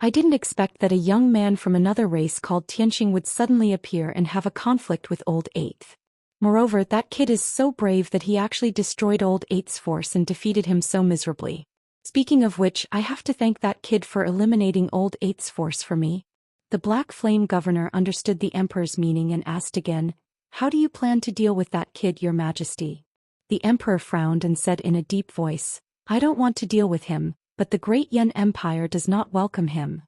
A: I didn't expect that a young man from another race called Tianxing would suddenly appear and have a conflict with Old Eighth. Moreover, that kid is so brave that he actually destroyed Old Eighth's force and defeated him so miserably. Speaking of which, I have to thank that kid for eliminating Old Eighth's force for me." The Black Flame governor understood the Emperor's meaning and asked again, "How do you plan to deal with that kid, Your Majesty?" The Emperor frowned and said in a deep voice, "I don't want to deal with him, but the Great Yen Empire does not welcome him."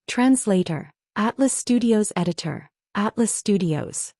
A: Translator, Atlas Studios Editor, Atlas Studios.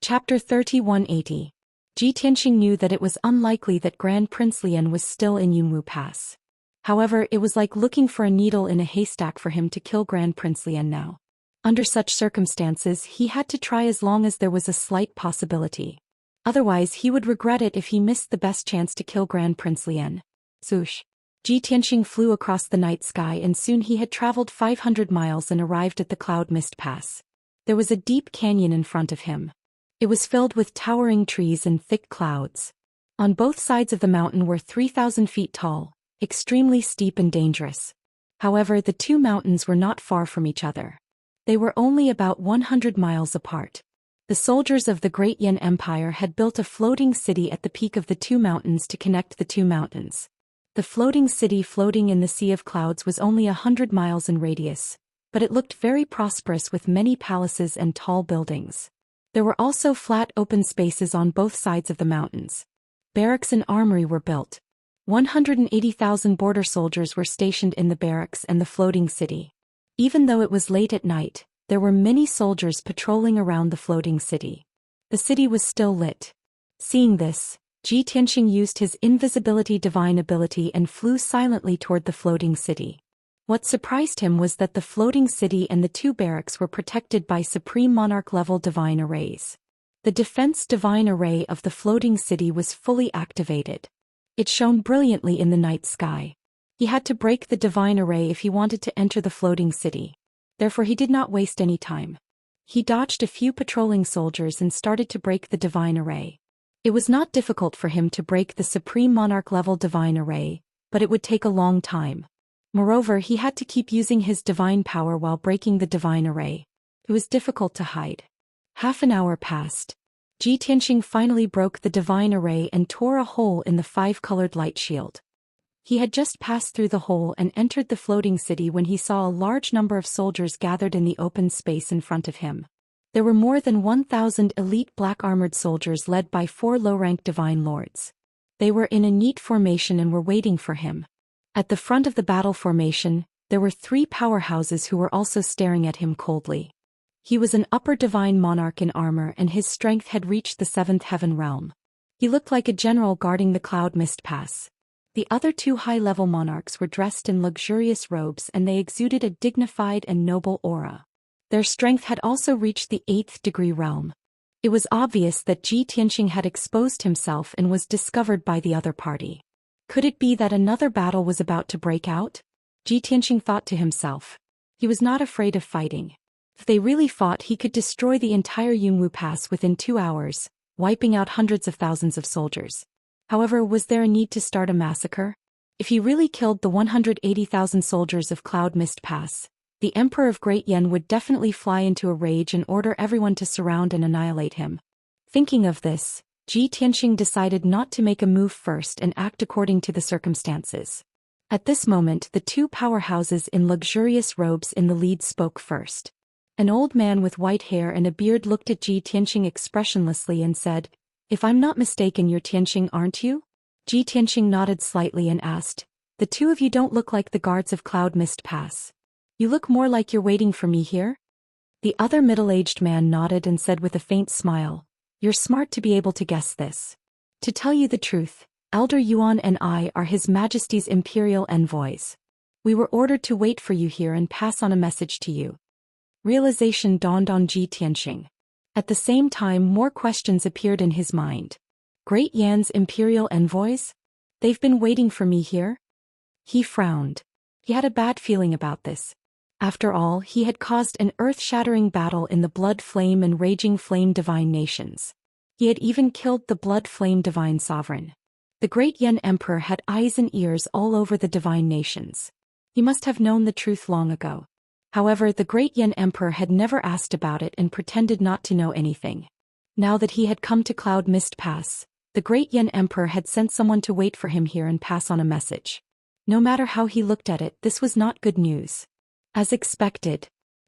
A: Chapter 3180. Ji Tianxing knew that it was unlikely that Grand Prince Lian was still in Yunwu Pass. However, it was like looking for a needle in a haystack for him to kill Grand Prince Lian now. Under such circumstances, he had to try as long as there was a slight possibility. Otherwise, he would regret it if he missed the best chance to kill Grand Prince Lian. Swoosh. Ji Tianxing flew across the night sky and soon he had traveled 500 miles and arrived at the Cloud Mist Pass. There was a deep canyon in front of him. It was filled with towering trees and thick clouds. On both sides of the mountain were 3,000 feet tall, extremely steep and dangerous. However, the two mountains were not far from each other. They were only about 100 miles apart. The soldiers of the Great Yen Empire had built a floating city at the peak of the two mountains to connect the two mountains. The floating city floating in the sea of clouds was only 100 miles in radius, but it looked very prosperous with many palaces and tall buildings. There were also flat open spaces on both sides of the mountains. Barracks and armory were built. 180,000 border soldiers were stationed in the barracks and the floating city. Even though it was late at night, there were many soldiers patrolling around the floating city. The city was still lit. Seeing this, Ji Tianxing used his invisibility divine ability and flew silently toward the floating city. What surprised him was that the floating city and the two barracks were protected by Supreme Monarch-level divine arrays. The defense divine array of the floating city was fully activated. It shone brilliantly in the night sky. He had to break the divine array if he wanted to enter the floating city. Therefore he did not waste any time. He dodged a few patrolling soldiers and started to break the divine array. It was not difficult for him to break the Supreme Monarch-level divine array, but it would take a long time. Moreover, he had to keep using his divine power while breaking the divine array. It was difficult to hide. Half an hour passed. Ji Tianxing finally broke the divine array and tore a hole in the 5-colored light shield. He had just passed through the hole and entered the floating city when he saw a large number of soldiers gathered in the open space in front of him. There were more than 1,000 elite black-armored soldiers led by 4 low-rank divine lords. They were in a neat formation and were waiting for him. At the front of the battle formation, there were 3 powerhouses who were also staring at him coldly. He was an upper divine monarch in armor and his strength had reached the seventh heaven realm. He looked like a general guarding the cloud mist pass. The other two high-level monarchs were dressed in luxurious robes and they exuded a dignified and noble aura. Their strength had also reached the 8th degree realm. It was obvious that Ji Tianxing had exposed himself and was discovered by the other party. Could it be that another battle was about to break out? Ji Tianxing thought to himself. He was not afraid of fighting. If they really fought, he could destroy the entire Yunwu Pass within 2 hours, wiping out hundreds of thousands of soldiers. However, was there a need to start a massacre? If he really killed the 180,000 soldiers of Cloud Mist Pass, the Emperor of Great Yan would definitely fly into a rage and order everyone to surround and annihilate him. Thinking of this, Ji Tianxing decided not to make a move first and act according to the circumstances. At this moment, the two powerhouses in luxurious robes in the lead spoke first. An old man with white hair and a beard looked at Ji Tianxing expressionlessly and said, "If I'm not mistaken, you're Tianxing, aren't you?" Ji Tianxing nodded slightly and asked, "The two of you don't look like the guards of Cloud Mist Pass. You look more like you're waiting for me here?" The other middle-aged man nodded and said with a faint smile, "You're smart to be able to guess this. To tell you the truth, Elder Yuan and I are His Majesty's Imperial Envoys. We were ordered to wait for you here and pass on a message to you." Realization dawned on Ji Tianxing. At the same time, more questions appeared in his mind. Great Yan's Imperial Envoys? They've been waiting for me here? He frowned. He had a bad feeling about this. After all, he had caused an earth-shattering battle in the Blood Flame and Raging Flame Divine Nations. He had even killed the Blood Flame Divine Sovereign. The Great Yan Emperor had eyes and ears all over the Divine Nations. He must have known the truth long ago. However, the Great Yan Emperor had never asked about it and pretended not to know anything. Now that he had come to Cloud Mist Pass, the Great Yan Emperor had sent someone to wait for him here and pass on a message. No matter how he looked at it, this was not good news. As expected,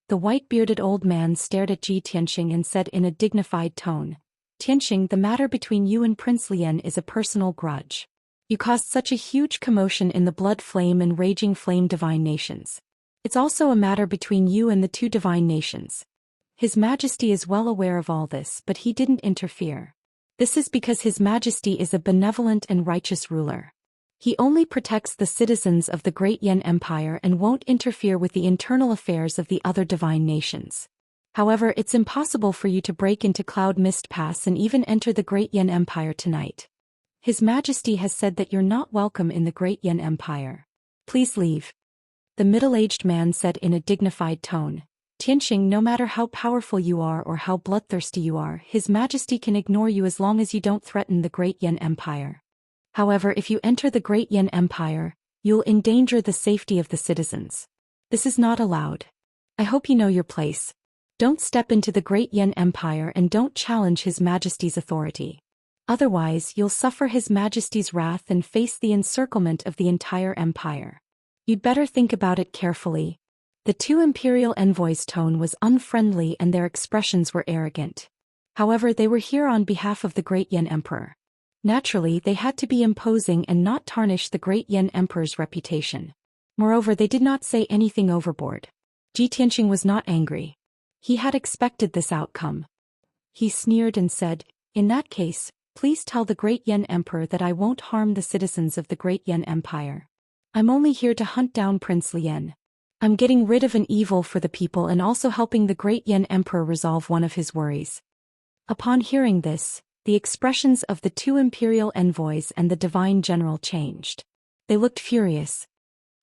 A: the white-bearded old man stared at Ji Tianxing and said in a dignified tone, "Tianxing, the matter between you and Prince Lian is a personal grudge. You caused such a huge commotion in the Blood Flame and Raging Flame Divine Nations. It's also a matter between you and the two Divine Nations. His Majesty is well aware of all this, but he didn't interfere. This is because His Majesty is a benevolent and righteous ruler. He only protects the citizens of the Great Yan Empire and won't interfere with the internal affairs of the other Divine Nations. However, it's impossible for you to break into Cloud Mist Pass and even enter the Great Yan Empire tonight. His Majesty has said that you're not welcome in the Great Yan Empire. Please leave." The middle-aged man said in a dignified tone, "Tianxing, no matter how powerful you are or how bloodthirsty you are, His Majesty can ignore you as long as you don't threaten the Great Yan Empire. However, if you enter the Great Yan Empire, you'll endanger the safety of the citizens. This is not allowed. I hope you know your place. Don't step into the Great Yan Empire and don't challenge His Majesty's authority. Otherwise, you'll suffer His Majesty's wrath and face the encirclement of the entire empire. You'd better think about it carefully." The two imperial envoys' tone was unfriendly and their expressions were arrogant. However, they were here on behalf of the Great Yan Emperor. Naturally, they had to be imposing and not tarnish the Great Yan Emperor's reputation. Moreover, they did not say anything overboard. Ji Tianxing was not angry. He had expected this outcome. He sneered and said, "In that case, please tell the Great Yan Emperor that I won't harm the citizens of the Great Yan Empire. I'm only here to hunt down Prince Lian. I'm getting rid of an evil for the people and also helping the Great Yan Emperor resolve one of his worries." Upon hearing this, the expressions of the two imperial envoys and the divine general changed. They looked furious.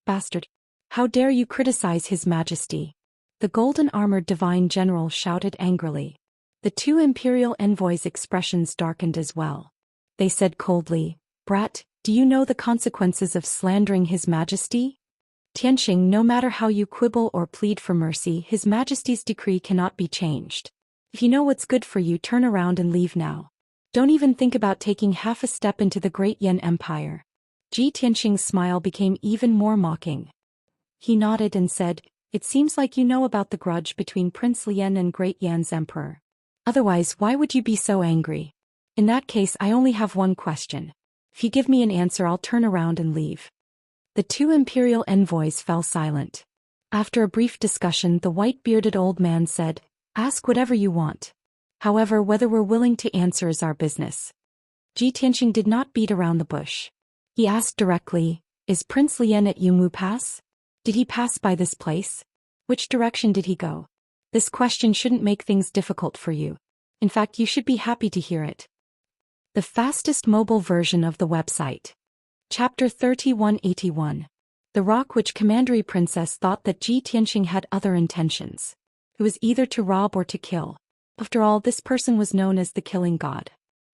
A: "Bastard! How dare you criticize His Majesty?" The golden-armored divine general shouted angrily. The two imperial envoys' expressions darkened as well. They said coldly, "Brat, do you know the consequences of slandering His Majesty? Tianxing, no matter how you quibble or plead for mercy, His Majesty's decree cannot be changed. If you know what's good for you, turn around and leave now. Don't even think about taking half a step into the Great Yan Empire." Ji Tianxing's smile became even more mocking. He nodded and said, "It seems like you know about the grudge between Prince Lian and Great Yan's Emperor. Otherwise, why would you be so angry? In that case, I only have one question. If you give me an answer, I'll turn around and leave." The two imperial envoys fell silent. After a brief discussion, the white-bearded old man said, Ask whatever you want. However, whether we're willing to answer is our business. Ji Tianxing did not beat around the bush. He asked directly, is Prince Lian at Yumu Pass? Did he pass by this place? Which direction did he go? This question shouldn't make things difficult for you. In fact, you should be happy to hear it. The fastest mobile version of the website. Chapter 3181. The Rock Witch Commandery Princess thought that Ji Tianxing had other intentions. It was either to rob or to kill. After all, this person was known as the Killing God.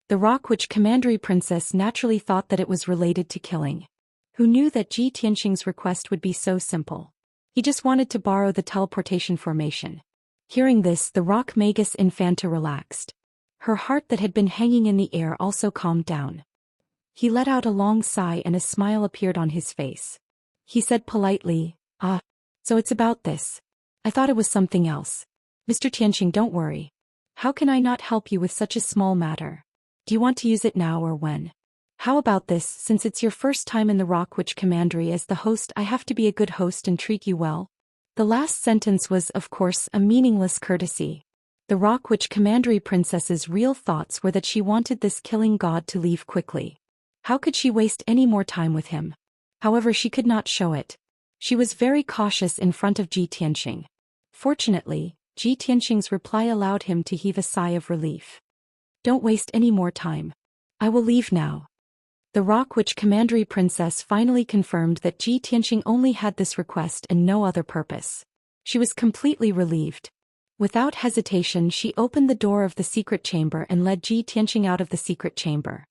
A: The Rock Witch Commandery Princess naturally thought that it was related to killing. Who knew that Ji Tianxing's request would be so simple? He just wanted to borrow the teleportation formation. Hearing this, the Rock Magus Infanta relaxed. Her heart that had been hanging in the air also calmed down. He let out a long sigh and a smile appeared on his face. He said politely, so it's about this. I thought it was something else. Mr. Tianxing, don't worry. How can I not help you with such a small matter? Do you want to use it now or when? How about this, since it's your first time in the Rock Witch Commandery as the host, I have to be a good host and treat you well? The last sentence was, of course, a meaningless courtesy. The Rock Witch Commandery Princess's real thoughts were that she wanted this killing god to leave quickly. How could she waste any more time with him? However, she could not show it. She was very cautious in front of Ji Tianxing. Fortunately, Ji Tianxing's reply allowed him to heave a sigh of relief. Don't waste any more time. I will leave now. The Rock Witch Commandery Princess finally confirmed that Ji Tianxing only had this request and no other purpose. She was completely relieved. Without hesitation, she opened the door of the secret chamber and led Ji Tianxing out of the secret chamber.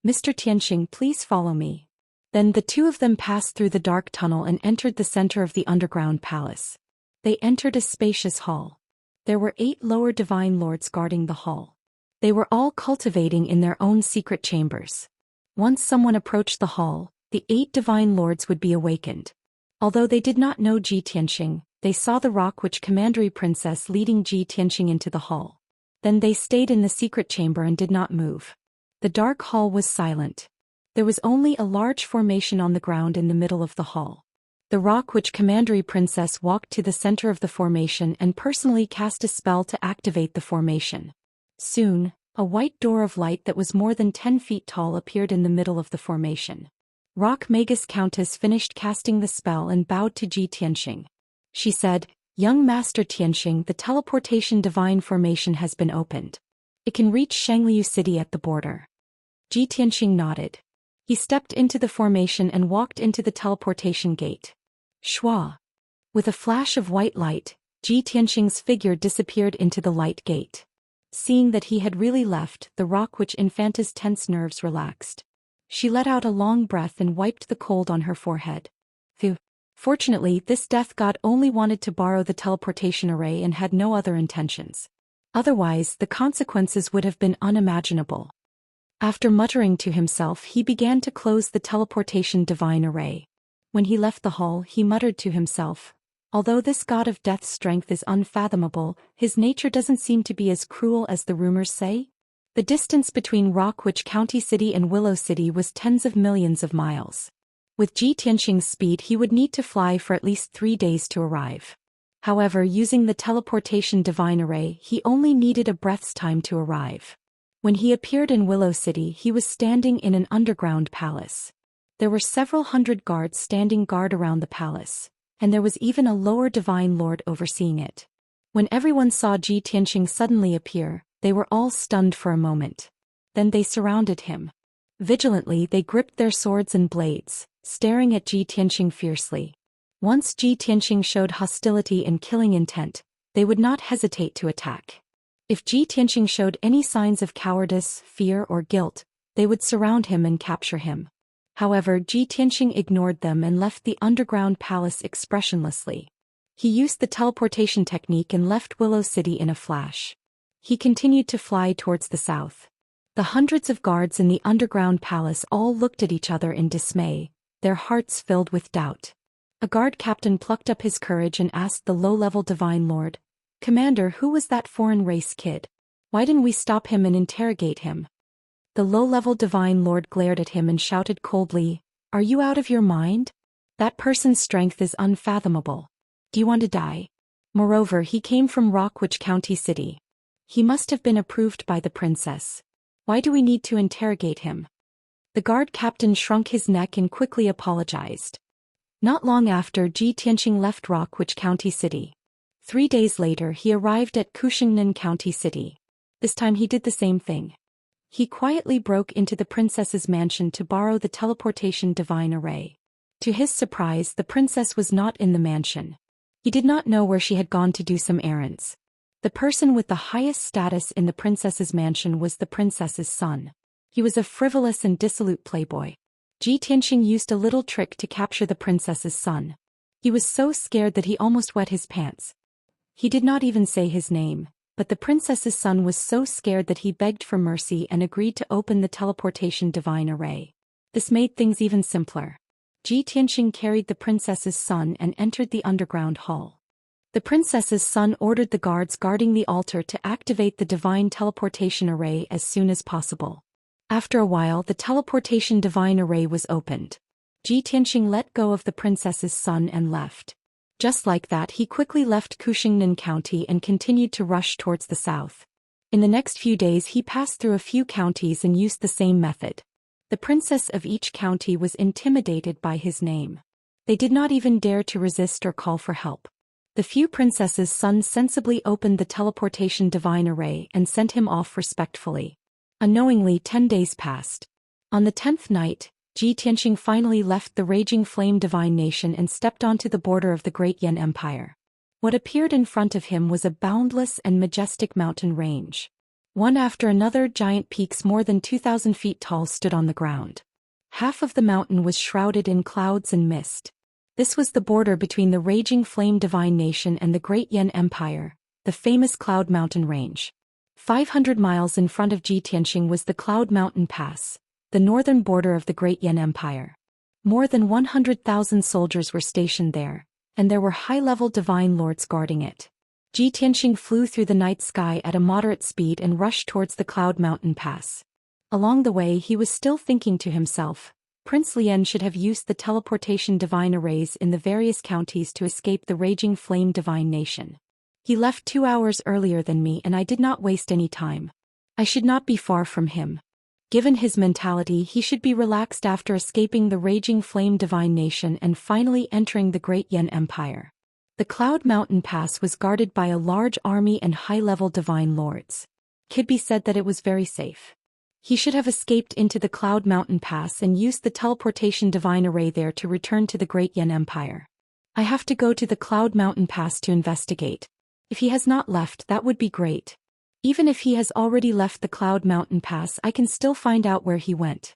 A: Mr. Tianxing, please follow me. Then the two of them passed through the dark tunnel and entered the center of the underground palace. They entered a spacious hall. There were 8 lower divine lords guarding the hall. They were all cultivating in their own secret chambers. Once someone approached the hall, the 8 divine lords would be awakened. Although they did not know Ji Tianxing, they saw the Rock Witch Commandery Princess leading Ji Tianxing into the hall. Then they stayed in the secret chamber and did not move. The dark hall was silent. There was only a large formation on the ground in the middle of the hall. The Rock Witch Commandery Princess walked to the center of the formation and personally cast a spell to activate the formation. Soon, a white door of light that was more than 10 feet tall appeared in the middle of the formation. Rock Magus Countess finished casting the spell and bowed to Ji Tianxing. She said, Young Master Tianxing, the teleportation divine formation has been opened. It can reach Xianxia City at the border. Ji Tianxing nodded. He stepped into the formation and walked into the teleportation gate. Shwa. With a flash of white light, Ji Tianxing's figure disappeared into the light gate. Seeing that he had really left, the Rock Witch Infanta's tense nerves relaxed. She let out a long breath and wiped the cold on her forehead. Phew. Fortunately, this death god only wanted to borrow the teleportation array and had no other intentions. Otherwise, the consequences would have been unimaginable. After muttering to himself, he began to close the teleportation divine array. When he left the hall, he muttered to himself, although this god of death's strength is unfathomable, his nature doesn't seem to be as cruel as the rumors say. The distance between Rock Witch County City and Willow City was tens of millions of miles. With Ji Tianxing's speed, he would need to fly for at least 3 days to arrive. However, using the teleportation divine array, he only needed a breath's time to arrive. When he appeared in Willow City, he was standing in an underground palace. There were several hundred guards standing guard around the palace, and there was even a lower divine lord overseeing it. When everyone saw Ji Tianxing suddenly appear, they were all stunned for a moment. Then they surrounded him. Vigilantly, they gripped their swords and blades, staring at Ji Tianxing fiercely. Once Ji Tianxing showed hostility and killing intent, they would not hesitate to attack. If Ji Tianxing showed any signs of cowardice, fear, or guilt, they would surround him and capture him. However, Ji Tianxing ignored them and left the underground palace expressionlessly. He used the teleportation technique and left Willow City in a flash. He continued to fly towards the south. The hundreds of guards in the underground palace all looked at each other in dismay, their hearts filled with doubt. A guard captain plucked up his courage and asked the low-level divine lord, "Commander, who was that foreign race kid? Why didn't we stop him and interrogate him?" The low-level divine lord glared at him and shouted coldly, "Are you out of your mind? That person's strength is unfathomable. Do you want to die?" Moreover, he came from Rockwood County City. He must have been approved by the princess. Why do we need to interrogate him? The guard captain shrunk his neck and quickly apologized. Not long after, Ji Tianqing left Rockwood County City. 3 days later, he arrived at Kushingnan County City. This time he did the same thing. He quietly broke into the princess's mansion to borrow the teleportation divine array. To his surprise, the princess was not in the mansion. He did not know where she had gone to do some errands. The person with the highest status in the princess's mansion was the princess's son. He was a frivolous and dissolute playboy. Ji Tianqing used a little trick to capture the princess's son. He was so scared that he almost wet his pants. He did not even say his name, but the princess's son was so scared that he begged for mercy and agreed to open the teleportation divine array. This made things even simpler. Ji Tianqing carried the princess's son and entered the underground hall. The princess's son ordered the guards guarding the altar to activate the divine teleportation array as soon as possible. After a while, the teleportation divine array was opened. Ji Tianqing let go of the princess's son and left. Just like that, he quickly left Kushingnan County and continued to rush towards the south. In the next few days, he passed through a few counties and used the same method. The princess of each county was intimidated by his name. They did not even dare to resist or call for help. The few princesses' sons sensibly opened the teleportation divine array and sent him off respectfully. Unknowingly, 10 days passed. On the 10th night, Ji Tianqing finally left the raging flame divine nation and stepped onto the border of the Great Yan Empire. What appeared in front of him was a boundless and majestic mountain range. One after another, giant peaks more than 2,000 feet tall stood on the ground. Half of the mountain was shrouded in clouds and mist. This was the border between the raging flame divine nation and the Great Yan Empire, the famous Cloud Mountain Range. 500 miles in front of Ji Tianqing was the Cloud Mountain Pass, the northern border of the Great Yan Empire. More than 100,000 soldiers were stationed there, and there were high-level divine lords guarding it. Ji Tianqing flew through the night sky at a moderate speed and rushed towards the Cloud Mountain Pass. Along the way, he was still thinking to himself, Prince Lian should have used the teleportation divine arrays in the various counties to escape the raging flame divine nation. He left 2 hours earlier than me and I did not waste any time. I should not be far from him. Given his mentality, he should be relaxed after escaping the raging flame divine nation and finally entering the Great Yan Empire. The Cloud Mountain Pass was guarded by a large army and high-level divine lords. Could be said that it was very safe. He should have escaped into the Cloud Mountain Pass and used the teleportation divine array there to return to the Great Yan Empire. I have to go to the Cloud Mountain Pass to investigate. If he has not left, that would be great. Even if he has already left the Cloud Mountain Pass, I can still find out where he went.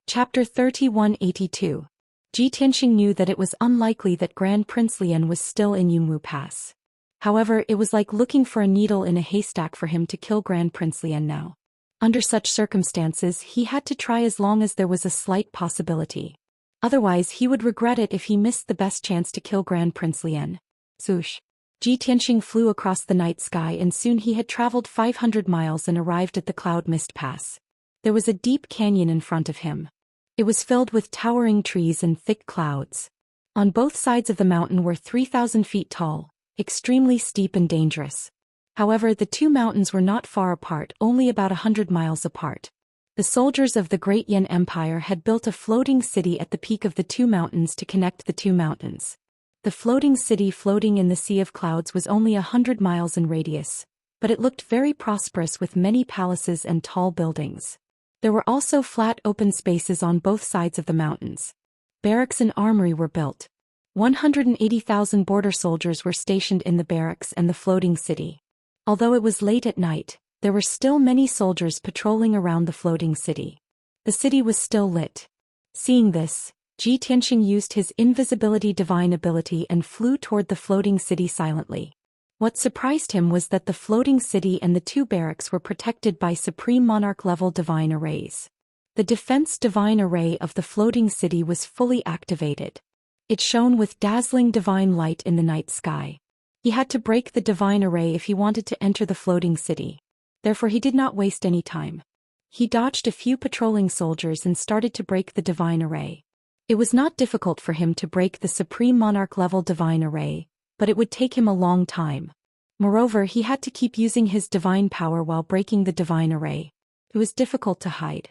A: Chapter 3182. Ji Tianqing knew that it was unlikely that Grand Prince Lian was still in Yunwu Pass. However, it was like looking for a needle in a haystack for him to kill Grand Prince Lian now. Under such circumstances, he had to try as long as there was a slight possibility. Otherwise, he would regret it if he missed the best chance to kill Grand Prince Lian. Swoosh. Ji Tianqing flew across the night sky and soon he had traveled 500 miles and arrived at the Cloud Mist Pass. There was a deep canyon in front of him. It was filled with towering trees and thick clouds. On both sides of the mountain were 3,000 feet tall, extremely steep and dangerous. However, the two mountains were not far apart, only about 100 miles apart. The soldiers of the Great Yan Empire had built a floating city at the peak of the two mountains to connect the two mountains. The floating city floating in the sea of clouds was only 100 miles in radius, but it looked very prosperous with many palaces and tall buildings. There were also flat open spaces on both sides of the mountains. Barracks and armory were built. 180,000 border soldiers were stationed in the barracks and the floating city. Although it was late at night, there were still many soldiers patrolling around the floating city. The city was still lit. Seeing this, Ji Tianqing used his invisibility divine ability and flew toward the floating city silently. What surprised him was that the floating city and the two barracks were protected by Supreme Monarch-level divine arrays. The defense divine array of the floating city was fully activated. It shone with dazzling divine light in the night sky. He had to break the divine array if he wanted to enter the floating city. Therefore he did not waste any time. He dodged a few patrolling soldiers and started to break the divine array. It was not difficult for him to break the Supreme Monarch-level divine array, but it would take him a long time. Moreover, he had to keep using his divine power while breaking the divine array. It was difficult to hide.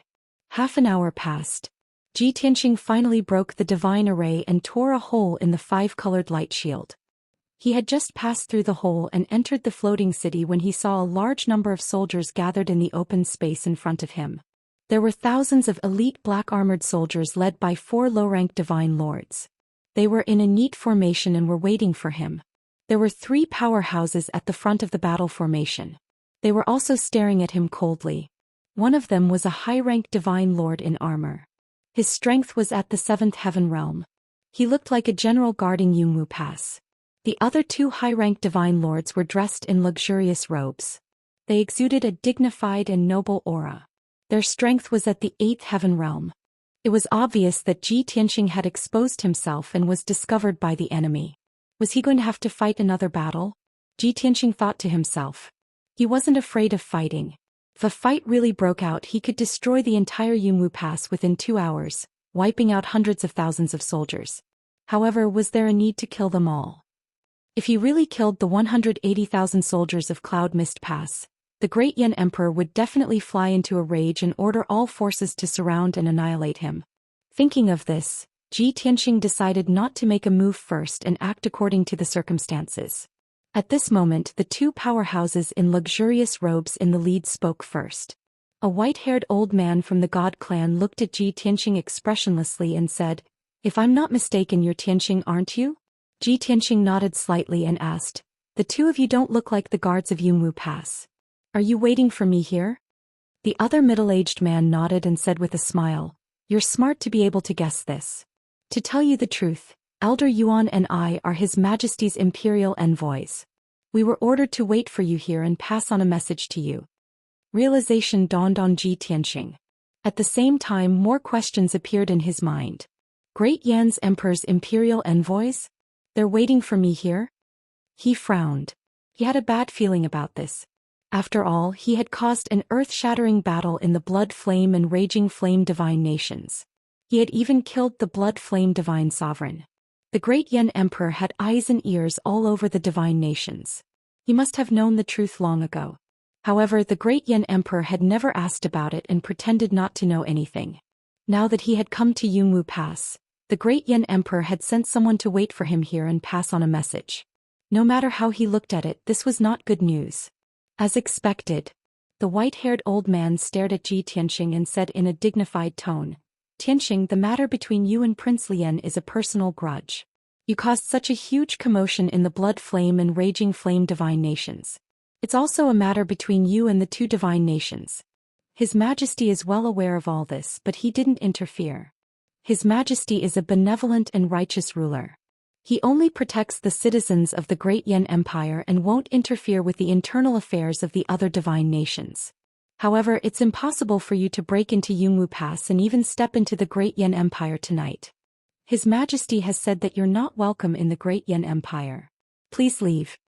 A: Half an hour passed. Ji Tianxing finally broke the divine array and tore a hole in the five-colored light shield. He had just passed through the hole and entered the floating city when he saw a large number of soldiers gathered in the open space in front of him. There were thousands of elite black-armored soldiers led by 4 low-ranked divine lords. They were in a neat formation and were waiting for him. There were 3 powerhouses at the front of the battle formation. They were also staring at him coldly. One of them was a high-ranked divine lord in armor. His strength was at the 7th heaven realm. He looked like a general guarding Yunwu Pass. The other 2 high-ranked divine lords were dressed in luxurious robes. They exuded a dignified and noble aura. Their strength was at the 8th heaven realm. It was obvious that Ji Tianxing had exposed himself and was discovered by the enemy. Was he going to have to fight another battle? Ji Tianxing thought to himself. He wasn't afraid of fighting. If a fight really broke out, he could destroy the entire Yunwu Pass within 2 hours, wiping out hundreds of thousands of soldiers. However, was there a need to kill them all? If he really killed the 180,000 soldiers of Cloud Mist Pass, the Great Yan Emperor would definitely fly into a rage and order all forces to surround and annihilate him. Thinking of this, Ji Tianxing decided not to make a move first and act according to the circumstances. At this moment, the 2 powerhouses in luxurious robes in the lead spoke first. A white-haired old man from the God clan looked at Ji Tianxing expressionlessly and said, "If I'm not mistaken, you're Tianxing, aren't you?" Ji Tianxing nodded slightly and asked, "The 2 of you don't look like the guards of Yunwu Pass. Are you waiting for me here?" The other middle-aged man nodded and said with a smile, "You're smart to be able to guess this. To tell you the truth, Elder Yuan and I are His Majesty's Imperial envoys. We were ordered to wait for you here and pass on a message to you." Realization dawned on Ji Tianxing. At the same time, more questions appeared in his mind. Great Yan's Emperor's Imperial envoys? They're waiting for me here? He frowned. He had a bad feeling about this. After all, he had caused an earth-shattering battle in the Blood Flame and Raging Flame Divine nations. He had even killed the Blood Flame Divine Sovereign. The Great Yan Emperor had eyes and ears all over the divine nations. He must have known the truth long ago. However, the Great Yan Emperor had never asked about it and pretended not to know anything. Now that he had come to Yunwu Pass, the Great Yan Emperor had sent someone to wait for him here and pass on a message. No matter how he looked at it, this was not good news. As expected, the white-haired old man stared at Ji Tianxing and said in a dignified tone, "Tianxing, the matter between you and Prince Lian is a personal grudge. You caused such a huge commotion in the Blood Flame and Raging Flame Divine nations. It's also a matter between you and the 2 divine nations. His Majesty is well aware of all this, but he didn't interfere. His Majesty is a benevolent and righteous ruler. He only protects the citizens of the Great Yan Empire and won't interfere with the internal affairs of the other divine nations. However, it's impossible for you to break into Yunwu Pass and even step into the Great Yan Empire tonight. His Majesty has said that you're not welcome in the Great Yan Empire. Please leave."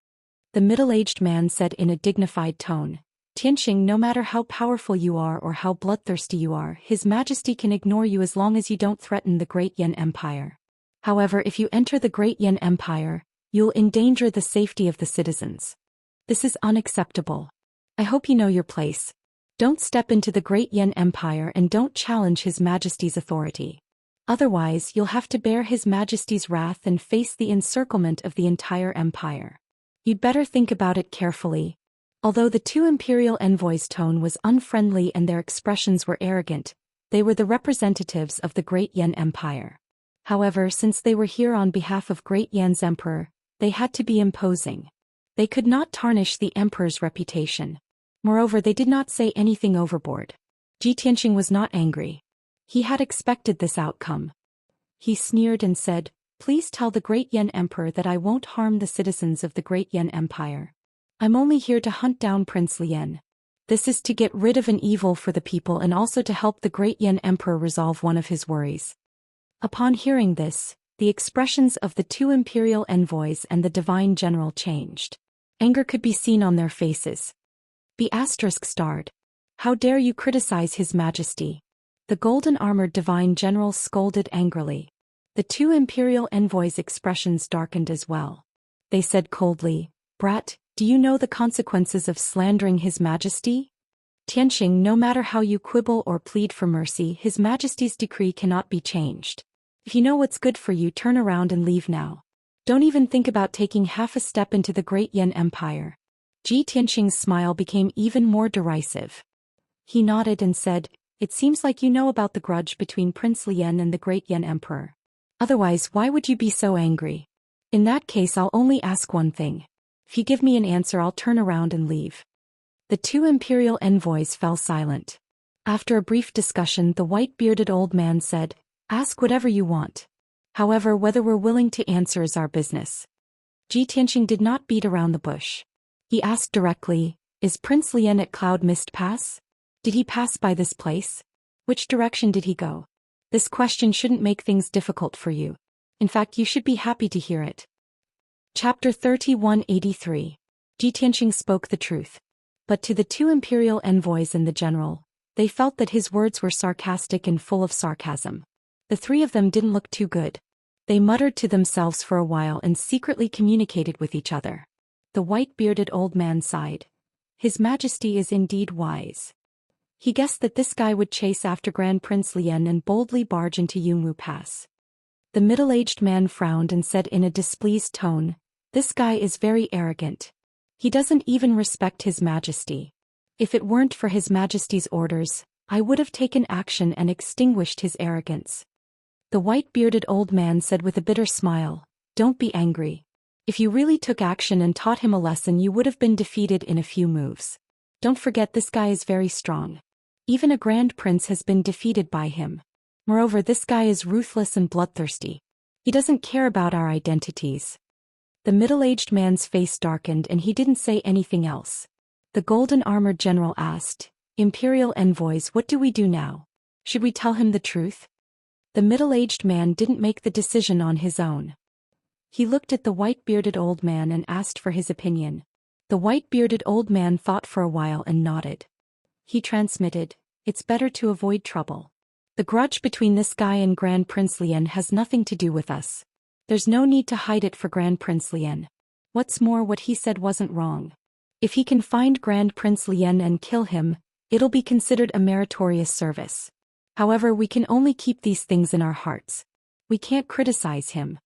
A: The middle-aged man said in a dignified tone, "Tianxing, no matter how powerful you are or how bloodthirsty you are, His Majesty can ignore you as long as you don't threaten the Great Yan Empire. However, if you enter the Great Yan Empire, you'll endanger the safety of the citizens. This is unacceptable. I hope you know your place. Don't step into the Great Yan Empire and don't challenge His Majesty's authority. Otherwise, you'll have to bear His Majesty's wrath and face the encirclement of the entire empire. You'd better think about it carefully." Although the 2 imperial envoys' tone was unfriendly and their expressions were arrogant, they were the representatives of the Great Yan Empire. However, since they were here on behalf of Great Yan's Emperor, they had to be imposing. They could not tarnish the Emperor's reputation. Moreover, they did not say anything overboard. Ji Tianxing was not angry. He had expected this outcome. He sneered and said, "Please tell the Great Yan Emperor that I won't harm the citizens of the Great Yan Empire. I'm only here to hunt down Prince Lian. This is to get rid of an evil for the people and also to help the Great Yan Emperor resolve one of his worries." Upon hearing this, the expressions of the 2 imperial envoys and the divine general changed. Anger could be seen on their faces. Be ****. How dare you criticize His Majesty? The golden-armored divine general scolded angrily. The 2 imperial envoys' expressions darkened as well. They said coldly, "Brat, do you know the consequences of slandering His Majesty? Tianxing, no matter how you quibble or plead for mercy, His Majesty's decree cannot be changed. If you know what's good for you, turn around and leave now. Don't even think about taking half a step into the Great Yan Empire." Tianxing's smile became even more derisive. He nodded and said, "It seems like you know about the grudge between Prince Lian and the Great Yan Emperor. Otherwise, why would you be so angry? In that case, I'll only ask one thing. If you give me an answer, I'll turn around and leave." The two imperial envoys fell silent. After a brief discussion, the white-bearded old man said, "Ask whatever you want. However, whether we're willing to answer is our business." Tianxing did not beat around the bush. He asked directly, "Is Prince Lian at Cloud Mist Pass? Did he pass by this place? Which direction did he go?" This question shouldn't make things difficult for you. In fact, you should be happy to hear it. Chapter 3183. Tianxing spoke the truth. But to the two imperial envoys and the general, they felt that his words were sarcastic and full of sarcasm. The three of them didn't look too good. They muttered to themselves for a while and secretly communicated with each other. The white-bearded old man sighed. His Majesty is indeed wise. He guessed that this guy would chase after Grand Prince Lian and boldly barge into Yunwu Pass. The middle-aged man frowned and said in a displeased tone, "This guy is very arrogant. He doesn't even respect His Majesty. If it weren't for His Majesty's orders, I would have taken action and extinguished his arrogance." The white-bearded old man said with a bitter smile, "Don't be angry. If you really took action and taught him a lesson, you would have been defeated in a few moves. Don't forget, this guy is very strong. Even a grand prince has been defeated by him. Moreover, this guy is ruthless and bloodthirsty. He doesn't care about our identities." The middle-aged man's face darkened and he didn't say anything else. The golden-armored general asked, "Imperial envoys, what do we do now? Should we tell him the truth?" The middle-aged man didn't make the decision on his own. He looked at the white-bearded old man and asked for his opinion. The white-bearded old man thought for a while and nodded. He transmitted, "It's better to avoid trouble. The grudge between this guy and Grand Prince Lian has nothing to do with us. There's no need to hide it for Grand Prince Lian. What's more, what he said wasn't wrong. If he can find Grand Prince Lian and kill him, it'll be considered a meritorious service. However, we can only keep these things in our hearts. We can't criticize him."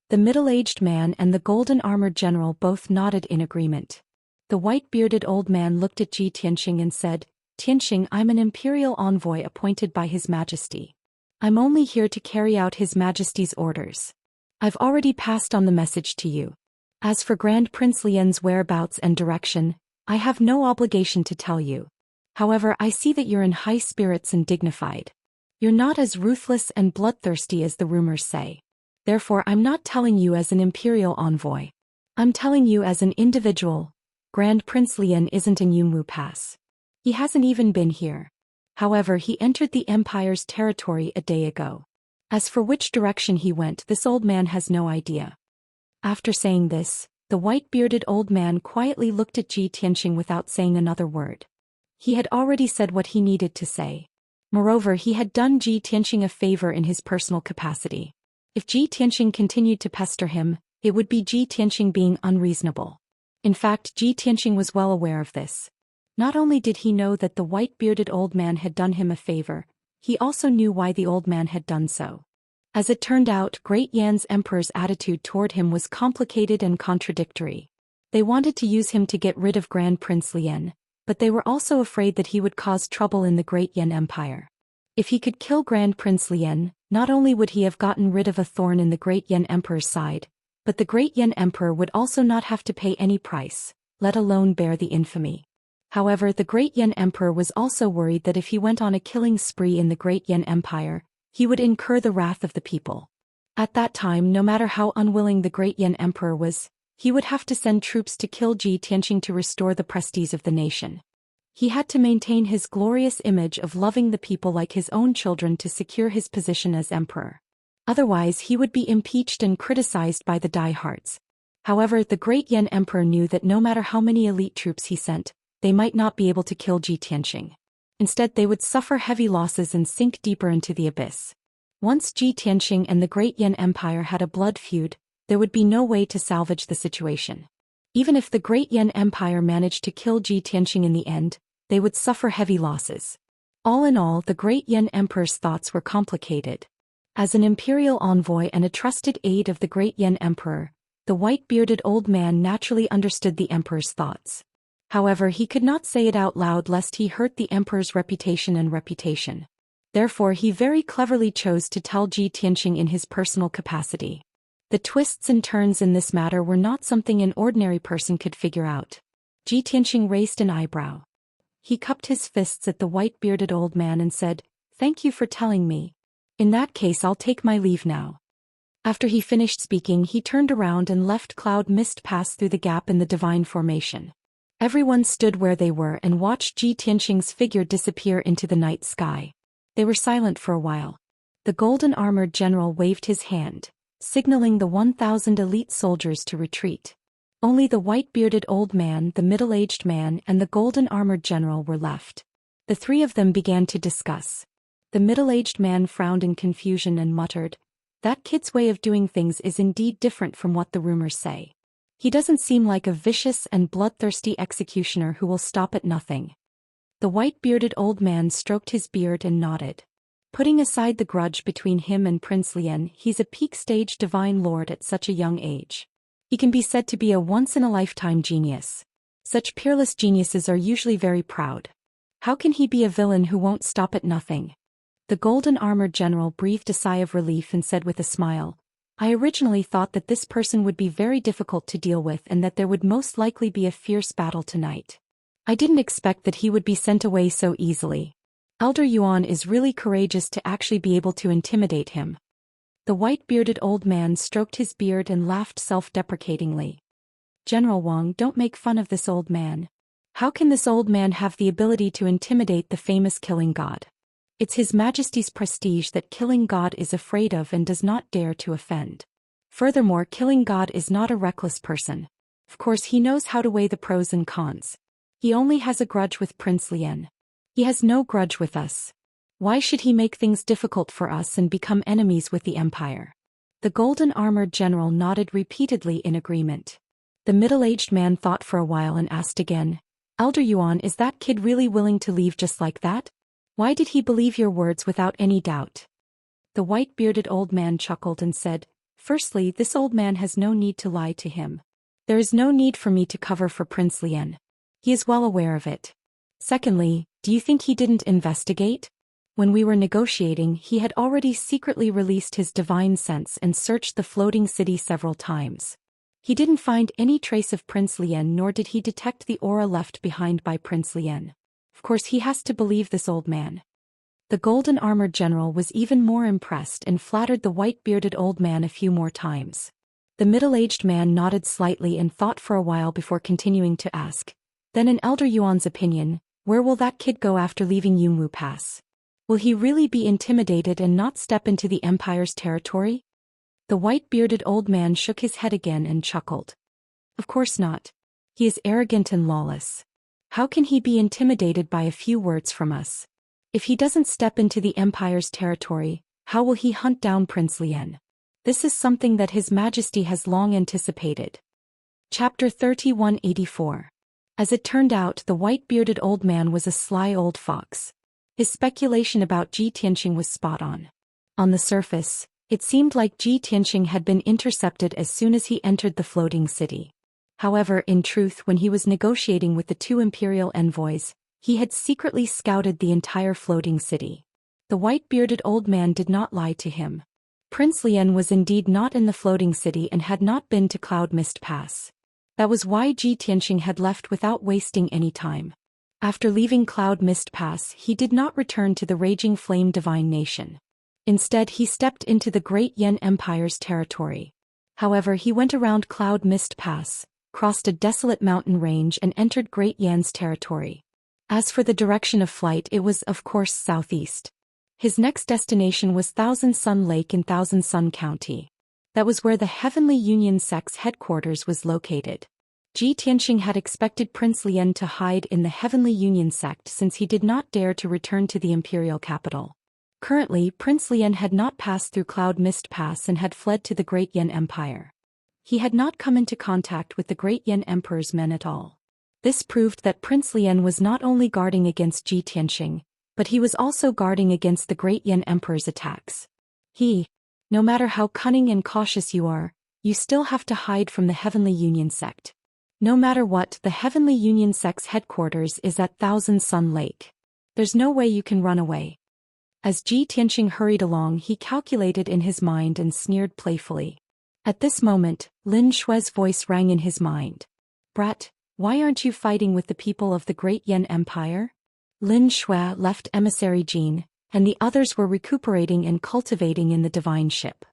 A: The middle-aged man and the golden-armored general both nodded in agreement. The white-bearded old man looked at Tianxing and said, "Tianxing, I'm an imperial envoy appointed by His Majesty. I'm only here to carry out His Majesty's orders. I've already passed on the message to you. As for Grand Prince Lian's whereabouts and direction, I have no obligation to tell you. However, I see that you're in high spirits and dignified. You're not as ruthless and bloodthirsty as the rumors say. Therefore, I'm not telling you as an imperial envoy. I'm telling you as an individual. Grand Prince Lian isn't in Yunwu Pass. He hasn't even been here. However, he entered the Empire's territory a day ago. As for which direction he went, this old man has no idea." After saying this, the white-bearded old man quietly looked at Tianxing without saying another word. He had already said what he needed to say. Moreover, he had done Tianxing a favor in his personal capacity. If Tianxing continued to pester him, it would be Tianxing being unreasonable. In fact, Tianxing was well aware of this. Not only did he know that the white-bearded old man had done him a favor, he also knew why the old man had done so. As it turned out, Great Yan's emperor's attitude toward him was complicated and contradictory. They wanted to use him to get rid of Grand Prince Lian, but they were also afraid that he would cause trouble in the Great Yan Empire. If he could kill Grand Prince Lian, not only would he have gotten rid of a thorn in the Great Yan Emperor's side, but the Great Yan Emperor would also not have to pay any price, let alone bear the infamy. However, the Great Yan Emperor was also worried that if he went on a killing spree in the Great Yan Empire, he would incur the wrath of the people. At that time, no matter how unwilling the Great Yan Emperor was, he would have to send troops to kill Tianxing to restore the prestige of the nation. He had to maintain his glorious image of loving the people like his own children to secure his position as emperor. Otherwise, he would be impeached and criticized by the diehards. However, the Great Yan Emperor knew that no matter how many elite troops he sent, they might not be able to kill Tianxing. Instead, they would suffer heavy losses and sink deeper into the abyss. Once Tianxing and the Great Yan Empire had a blood feud, there would be no way to salvage the situation. Even if the Great Yan Empire managed to kill Ji Tianqing in the end, they would suffer heavy losses. All in all, the Great Yan Emperor's thoughts were complicated. As an imperial envoy and a trusted aide of the Great Yan Emperor, the white-bearded old man naturally understood the emperor's thoughts. However, he could not say it out loud lest he hurt the emperor's reputation. Therefore, he very cleverly chose to tell Ji Tianqing in his personal capacity. The twists and turns in this matter were not something an ordinary person could figure out. Ji Tianqing raised an eyebrow. He cupped his fists at the white-bearded old man and said, "Thank you for telling me. In that case, I'll take my leave now." After he finished speaking, he turned around and left cloud mist pass through the gap in the divine formation. Everyone stood where they were and watched Ji Tianqing's figure disappear into the night sky. They were silent for a while. The golden-armored general waved his hand, signaling the 1,000 elite soldiers to retreat. Only the white-bearded old man, the middle-aged man, and the golden-armored general were left. The three of them began to discuss. The middle-aged man frowned in confusion and muttered, "That kid's way of doing things is indeed different from what the rumors say. He doesn't seem like a vicious and bloodthirsty executioner who will stop at nothing." The white-bearded old man stroked his beard and nodded. Putting aside the grudge between him and Prince Lian, he's a peak-stage divine lord at such a young age. He can be said to be a once-in-a-lifetime genius. Such peerless geniuses are usually very proud. How can he be a villain who won't stop at nothing? The golden-armored general breathed a sigh of relief and said with a smile, "I originally thought that this person would be very difficult to deal with and that there would most likely be a fierce battle tonight. I didn't expect that he would be sent away so easily. Elder Yuan is really courageous to actually be able to intimidate him." The white-bearded old man stroked his beard and laughed self-deprecatingly. "General Wang, don't make fun of this old man. How can this old man have the ability to intimidate the famous killing god? It's His Majesty's prestige that killing god is afraid of and does not dare to offend. Furthermore, killing god is not a reckless person. Of course, he knows how to weigh the pros and cons. He only has a grudge with Prince Lian. He has no grudge with us. Why should he make things difficult for us and become enemies with the Empire?" The golden-armored general nodded repeatedly in agreement. The middle-aged man thought for a while and asked again, "Elder Yuan, is that kid really willing to leave just like that? Why did he believe your words without any doubt?" The white-bearded old man chuckled and said, "Firstly, this old man has no need to lie to him. There is no need for me to cover for Prince Lian. He is well aware of it. Secondly, do you think he didn't investigate? When we were negotiating, he had already secretly released his divine sense and searched the floating city several times. He didn't find any trace of Prince Lian, nor did he detect the aura left behind by Prince Lian. Of course, he has to believe this old man." The golden-armored general was even more impressed and flattered the white-bearded old man a few more times. The middle-aged man nodded slightly and thought for a while before continuing to ask, "Then in Elder Yuan's opinion, where will that kid go after leaving Yunwu Pass? Will he really be intimidated and not step into the Empire's territory?" The white-bearded old man shook his head again and chuckled. "Of course not. He is arrogant and lawless. How can he be intimidated by a few words from us? If he doesn't step into the Empire's territory, how will he hunt down Prince Lian? This is something that His Majesty has long anticipated." Chapter 3184. As it turned out, the white-bearded old man was a sly old fox. His speculation about Ji Tianqing was spot on. On the surface, it seemed like Ji Tianqing had been intercepted as soon as he entered the floating city. However, in truth, when he was negotiating with the two imperial envoys, he had secretly scouted the entire floating city. The white-bearded old man did not lie to him. Prince Lian was indeed not in the floating city and had not been to Cloud Mist Pass. That was why Ji Tianqing had left without wasting any time. After leaving Cloud Mist Pass, he did not return to the Raging Flame Divine Nation. Instead, he stepped into the Great Yan Empire's territory. However, he went around Cloud Mist Pass, crossed a desolate mountain range and entered Great Yan's territory. As for the direction of flight, it was, of course, southeast. His next destination was Thousand Sun Lake in Thousand Sun County. That was where the Heavenly Union sect's headquarters was located. Ji Tianqing had expected Prince Lian to hide in the Heavenly Union sect since he did not dare to return to the imperial capital. Currently, Prince Lian had not passed through Cloud Mist Pass and had fled to the Great Yan Empire. He had not come into contact with the great Yan Emperor's men at all. This proved that Prince Lian was not only guarding against Ji Tianxing, but he was also guarding against the great Yan Emperor's attacks. No matter how cunning and cautious you are, you still have to hide from the Heavenly Union sect. No matter what, the Heavenly Union sect's headquarters is at Thousand Sun Lake. There's no way you can run away. As Ji Tianxing hurried along, he calculated in his mind and sneered playfully. At this moment, Lin Shue's voice rang in his mind. Brat, why aren't you fighting with the people of the Great Yan Empire? Lin Shui left emissary Jin, and the others were recuperating and cultivating in the divine ship.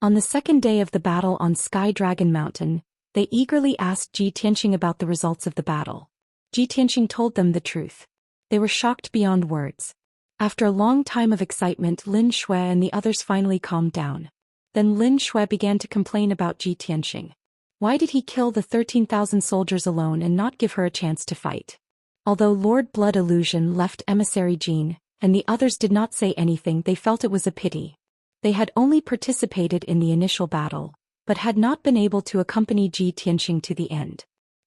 A: On the second day of the battle on Sky Dragon Mountain, they eagerly asked Ji Tianxing about the results of the battle. Ji Tianxing told them the truth. They were shocked beyond words. After a long time of excitement, Lin Shui and the others finally calmed down. Then Lin Shui began to complain about Ji Tianxing. Why did he kill the 13,000 soldiers alone and not give her a chance to fight? Although Lord Blood Illusion left emissary Jin, and the others did not say anything, they felt it was a pity. They had only participated in the initial battle, but had not been able to accompany Ji Tianxing to the end.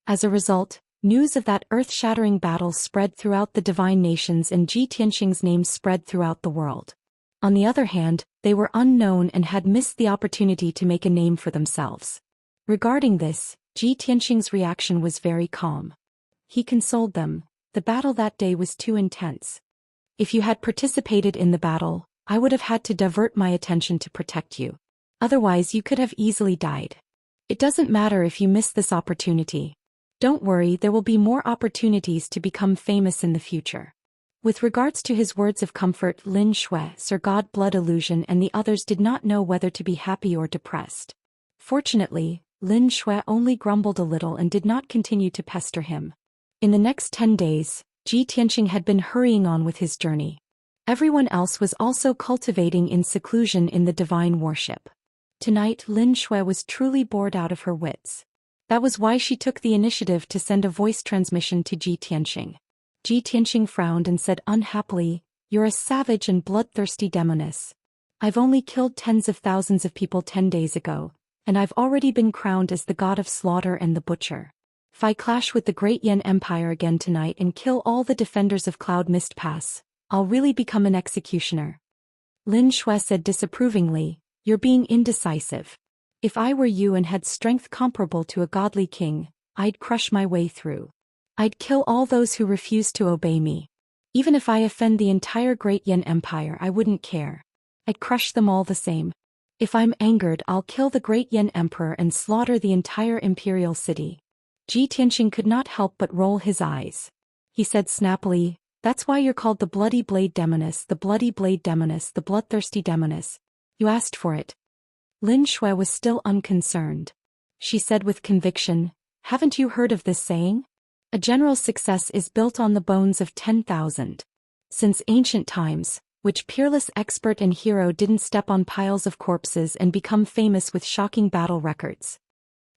A: As a result, news of that earth-shattering battle spread throughout the divine nations and Ji Tianxing's name spread throughout the world. On the other hand, they were unknown and had missed the opportunity to make a name for themselves. Regarding this, Ji Tianxing's reaction was very calm. He consoled them. The battle that day was too intense. If you had participated in the battle, I would have had to divert my attention to protect you. Otherwise you could have easily died. It doesn't matter if you miss this opportunity. Don't worry, there will be more opportunities to become famous in the future. With regards to his words of comfort, Lin Shui, Sir God Blood Illusion and the others did not know whether to be happy or depressed. Fortunately, Lin Shui only grumbled a little and did not continue to pester him. In the next 10 days, Ji Tianxing had been hurrying on with his journey. Everyone else was also cultivating in seclusion in the divine warship. Tonight Lin Shui was truly bored out of her wits. That was why she took the initiative to send a voice transmission to Ji Tianxing. Ji Tianxing frowned and said unhappily, "You're a savage and bloodthirsty demoness. I've only killed tens of thousands of people 10 days ago, and I've already been crowned as the god of slaughter and the butcher. If I clash with the great Yan Empire again tonight and kill all the defenders of Cloud Mist Pass, I'll really become an executioner." Lin Shui said disapprovingly, "You're being indecisive. If I were you and had strength comparable to a godly king, I'd crush my way through. I'd kill all those who refuse to obey me. Even if I offend the entire great Yan Empire, I wouldn't care. I'd crush them all the same. If I'm angered, I'll kill the great Yan Emperor and slaughter the entire imperial city." Ji Tianxing could not help but roll his eyes. He said snappily, "That's why you're called the Bloody Blade Demoness, the Bloody Blade Demoness, the Bloodthirsty Demoness. You asked for it." Lin Shui was still unconcerned. She said with conviction, "Haven't you heard of this saying? A general's success is built on the bones of 10,000. Since ancient times, which peerless expert and hero didn't step on piles of corpses and become famous with shocking battle records?"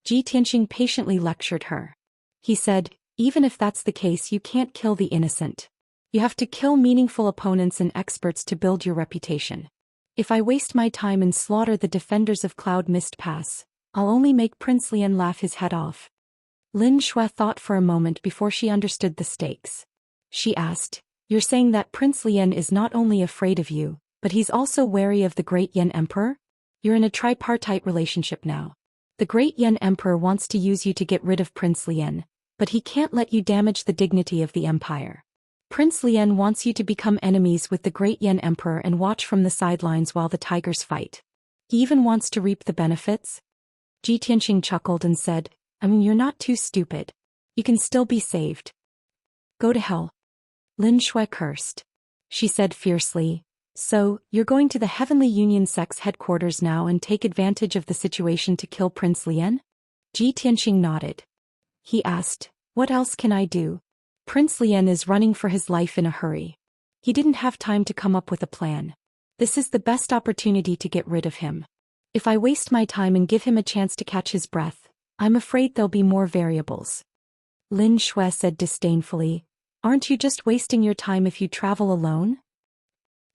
A: Ji Tianxing patiently lectured her. He said, "Even if that's the case, you can't kill the innocent. You have to kill meaningful opponents and experts to build your reputation. If I waste my time and slaughter the defenders of Cloud Mist Pass, I'll only make Prince Lian laugh his head off." Lin Shui thought for a moment before she understood the stakes. She asked, "You're saying that Prince Lian is not only afraid of you, but he's also wary of the great Yan Emperor? You're in a tripartite relationship now. The great Yan Emperor wants to use you to get rid of Prince Lian, but he can't let you damage the dignity of the empire. Prince Lian wants you to become enemies with the great Yan Emperor and watch from the sidelines while the tigers fight. He even wants to reap the benefits." Ji Tianxing chuckled and said, You're not too stupid. You can still be saved." "Go to hell." Lin Shui cursed. She said fiercely, "So, you're going to the Heavenly Union sect's headquarters now and take advantage of the situation to kill Prince Lian?" Ji Tianxing nodded. He asked, "What else can I do? Prince Lian is running for his life in a hurry. He didn't have time to come up with a plan. This is the best opportunity to get rid of him. If I waste my time and give him a chance to catch his breath, I'm afraid there'll be more variables." Lin Shui said disdainfully, "Aren't you just wasting your time if you travel alone?"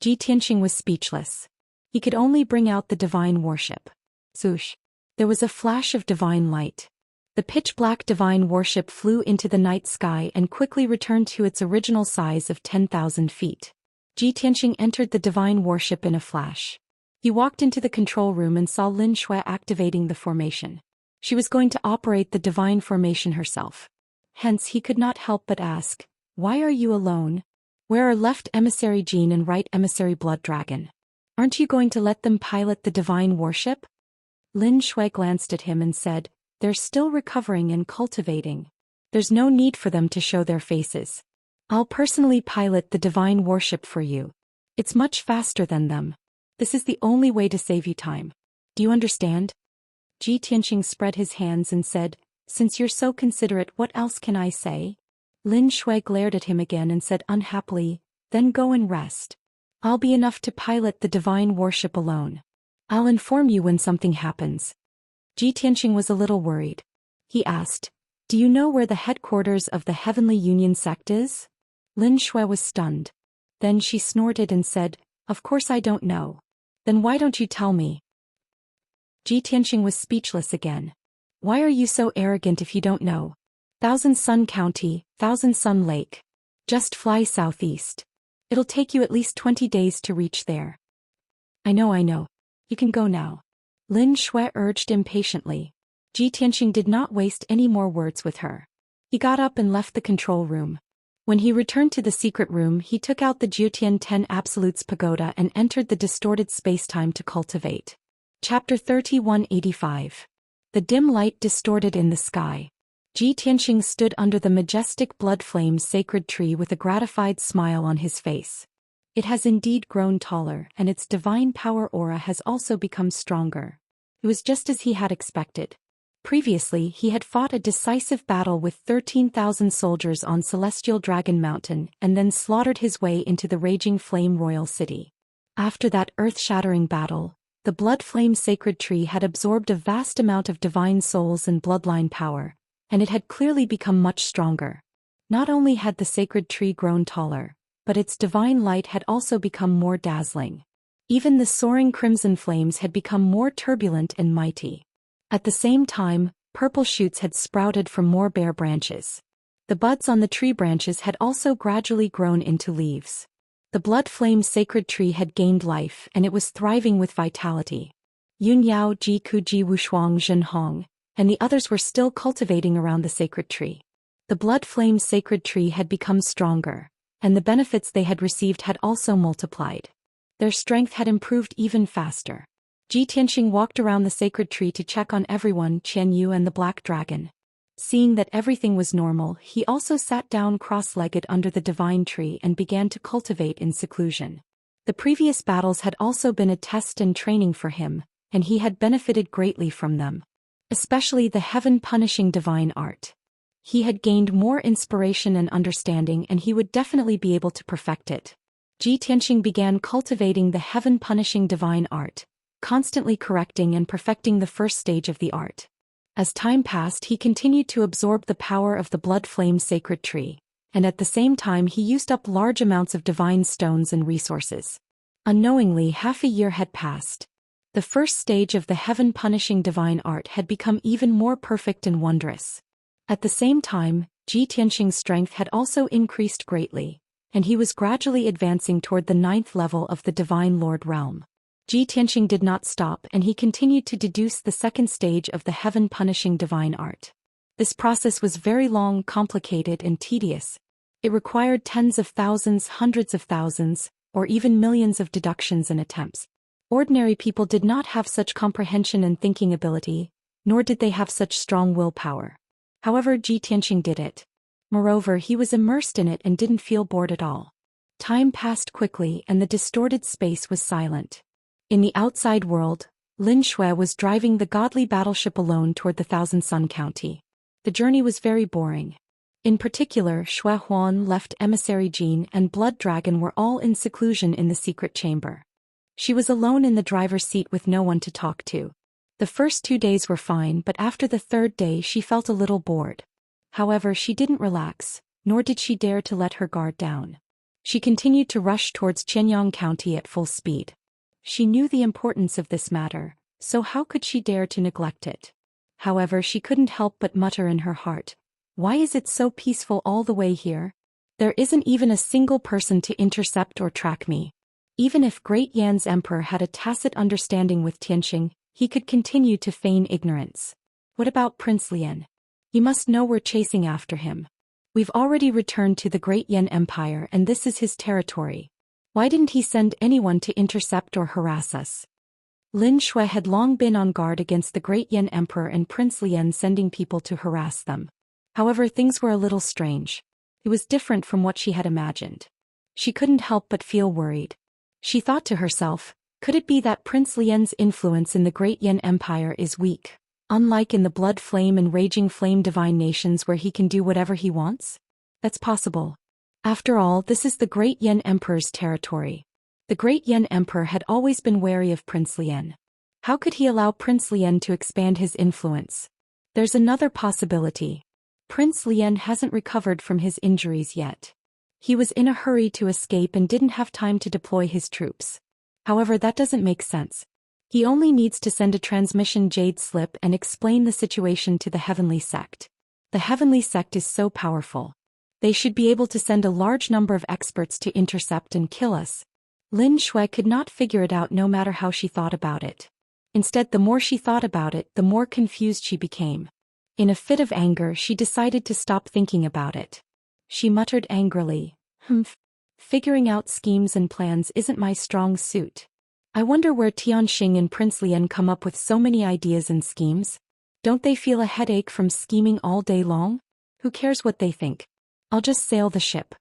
A: Ji Tianxing was speechless. He could only bring out the divine warship. Zhou There was a flash of divine light. The pitch-black divine warship flew into the night sky and quickly returned to its original size of 10,000 feet. Ji Tianxing entered the divine warship in a flash. He walked into the control room and saw Lin Shui activating the formation. She was going to operate the divine formation herself. Hence he could not help but ask, "Why are you alone? Where are left emissary Jin and right emissary Blood Dragon? Aren't you going to let them pilot the divine warship?" Lin Shui glanced at him and said, "They're still recovering and cultivating. There's no need for them to show their faces. I'll personally pilot the divine warship for you. It's much faster than them. This is the only way to save you time. Do you understand?" Ji Tianxing spread his hands and said, "Since you're so considerate, what else can I say?" Lin Shui glared at him again and said unhappily, "Then go and rest. I'll be enough to pilot the divine warship alone. I'll inform you when something happens." Ji Tianxing was a little worried. He asked, "Do you know where the headquarters of the Heavenly Union sect is?" Lin Shui was stunned. Then she snorted and said, "Of course I don't know. Then why don't you tell me?" Ji Tianxing was speechless again. "Why are you so arrogant if you don't know? Thousand Sun County, Thousand Sun Lake. Just fly southeast. It'll take you at least 20 days to reach there." I know. You can go now," Lin Shui urged impatiently. Ji Tianxing did not waste any more words with her. He got up and left the control room. When he returned to the secret room, he took out the Jiutian 10 Absolutes Pagoda and entered the distorted spacetime to cultivate. Chapter 3185. The dim light distorted in the sky. Ji Tianxing stood under the majestic blood flame sacred tree with a gratified smile on his face. It has indeed grown taller, and its divine power aura has also become stronger. It was just as he had expected. Previously, he had fought a decisive battle with 13,000 soldiers on Celestial Dragon Mountain and then slaughtered his way into the raging flame royal city. After that earth-shattering battle, the blood flame sacred tree had absorbed a vast amount of divine souls and bloodline power, and it had clearly become much stronger. Not only had the sacred tree grown taller, but its divine light had also become more dazzling. Even the soaring crimson flames had become more turbulent and mighty. At the same time, purple shoots had sprouted from more bare branches. The buds on the tree branches had also gradually grown into leaves. The blood flame sacred tree had gained life and it was thriving with vitality. Yun Yao, Ji Ku Ji Wushuang Zhen Hong, and the others were still cultivating around the sacred tree. The blood flame sacred tree had become stronger, and the benefits they had received had also multiplied. Their strength had improved even faster. Ji Tianxing walked around the sacred tree to check on everyone, Qian Yu and the Black Dragon. Seeing that everything was normal, he also sat down cross-legged under the divine tree and began to cultivate in seclusion. The previous battles had also been a test and training for him, and he had benefited greatly from them. Especially the heaven-punishing divine art. He had gained more inspiration and understanding, and he would definitely be able to perfect it. Ji Tianxing began cultivating the heaven-punishing divine art, constantly correcting and perfecting the first stage of the art. As time passed, he continued to absorb the power of the blood flame sacred tree, and at the same time he used up large amounts of divine stones and resources. Unknowingly, half a year had passed. The first stage of the heaven-punishing divine art had become even more perfect and wondrous. At the same time, Ji Tianxing's strength had also increased greatly, and he was gradually advancing toward the 9th level of the Divine Lord realm. Ji Tianxing did not stop, and he continued to deduce the second stage of the heaven-punishing divine art. This process was very long, complicated, and tedious. It required tens of thousands, hundreds of thousands, or even millions of deductions and attempts. Ordinary people did not have such comprehension and thinking ability, nor did they have such strong willpower. However, Ji Tianxing did it. Moreover, he was immersed in it and didn't feel bored at all. Time passed quickly and the distorted space was silent. In the outside world, Lin Shui was driving the godly battleship alone toward the Thousand Sun County. The journey was very boring. In particular, Shui Huan, left emissary Jin, and Blood Dragon were all in seclusion in the secret chamber. She was alone in the driver's seat with no one to talk to. The first 2 days were fine, but after the 3rd day she felt a little bored. However, she didn't relax, nor did she dare to let her guard down. She continued to rush towards Qianyang County at full speed. She knew the importance of this matter, so how could she dare to neglect it? However, she couldn't help but mutter in her heart, "Why is it so peaceful all the way here? There isn't even a single person to intercept or track me." Even if Great Yan's emperor had a tacit understanding with Tianxing, he could continue to feign ignorance. What about Prince Lian? He must know we're chasing after him. We've already returned to the Great Yan Empire and this is his territory. Why didn't he send anyone to intercept or harass us? Lin Shui had long been on guard against the Great Yan Emperor and Prince Lian sending people to harass them. However, things were a little strange. It was different from what she had imagined. She couldn't help but feel worried. She thought to herself, could it be that Prince Lian's influence in the Great Yan Empire is weak, unlike in the Blood Flame and Raging Flame Divine Nations where he can do whatever he wants? That's possible. After all, this is the Great Yan Emperor's territory. The Great Yan Emperor had always been wary of Prince Lian. How could he allow Prince Lian to expand his influence? There's another possibility. Prince Lian hasn't recovered from his injuries yet. He was in a hurry to escape and didn't have time to deploy his troops. However, that doesn't make sense. He only needs to send a transmission jade slip and explain the situation to the Heavenly Sect. The Heavenly Sect is so powerful. They should be able to send a large number of experts to intercept and kill us. Lin Shui could not figure it out no matter how she thought about it. Instead, the more she thought about it, the more confused she became. In a fit of anger, she decided to stop thinking about it. She muttered angrily, figuring out schemes and plans isn't my strong suit. I wonder where Tianxing and Prince Lian come up with so many ideas and schemes. Don't they feel a headache from scheming all day long? Who cares what they think? I'll just sail the ship.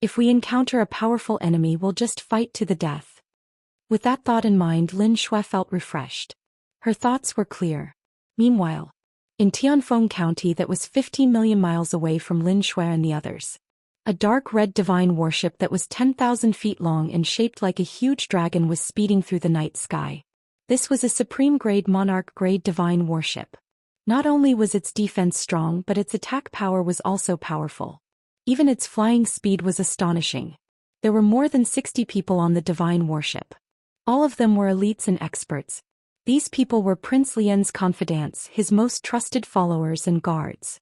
A: If we encounter a powerful enemy, we'll just fight to the death." With that thought in mind, Lin Shui felt refreshed. Her thoughts were clear. Meanwhile, in Tianfeng County that was 15 million miles away from Lin Shui and the others, a dark red divine warship that was 10,000 feet long and shaped like a huge dragon was speeding through the night sky. This was a supreme-grade monarch-grade divine warship. Not only was its defense strong, but its attack power was also powerful. Even its flying speed was astonishing. There were more than 60 people on the divine warship. All of them were elites and experts. These people were Prince Lian's confidants, his most trusted followers and guards.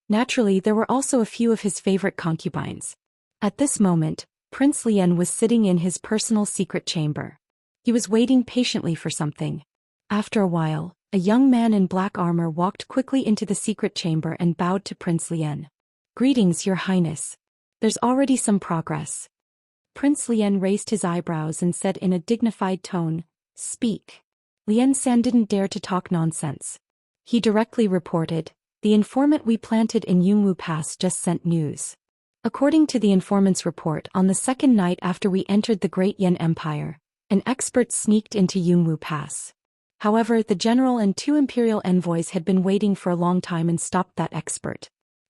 A: Naturally, there were also a few of his favorite concubines. At this moment, Prince Lian was sitting in his personal secret chamber. He was waiting patiently for something. After a while, a young man in black armor walked quickly into the secret chamber and bowed to Prince Lian. "Greetings, Your Highness. There's already some progress." Prince Lian raised his eyebrows and said in a dignified tone, "Speak." Lian San didn't dare to talk nonsense. He directly reported, "The informant we planted in Yunwu Pass just sent news." According to the informant's report, on the second night after we entered the Great Yan Empire, an expert sneaked into Yunwu Pass. However, the general and 2 imperial envoys had been waiting for a long time and stopped that expert.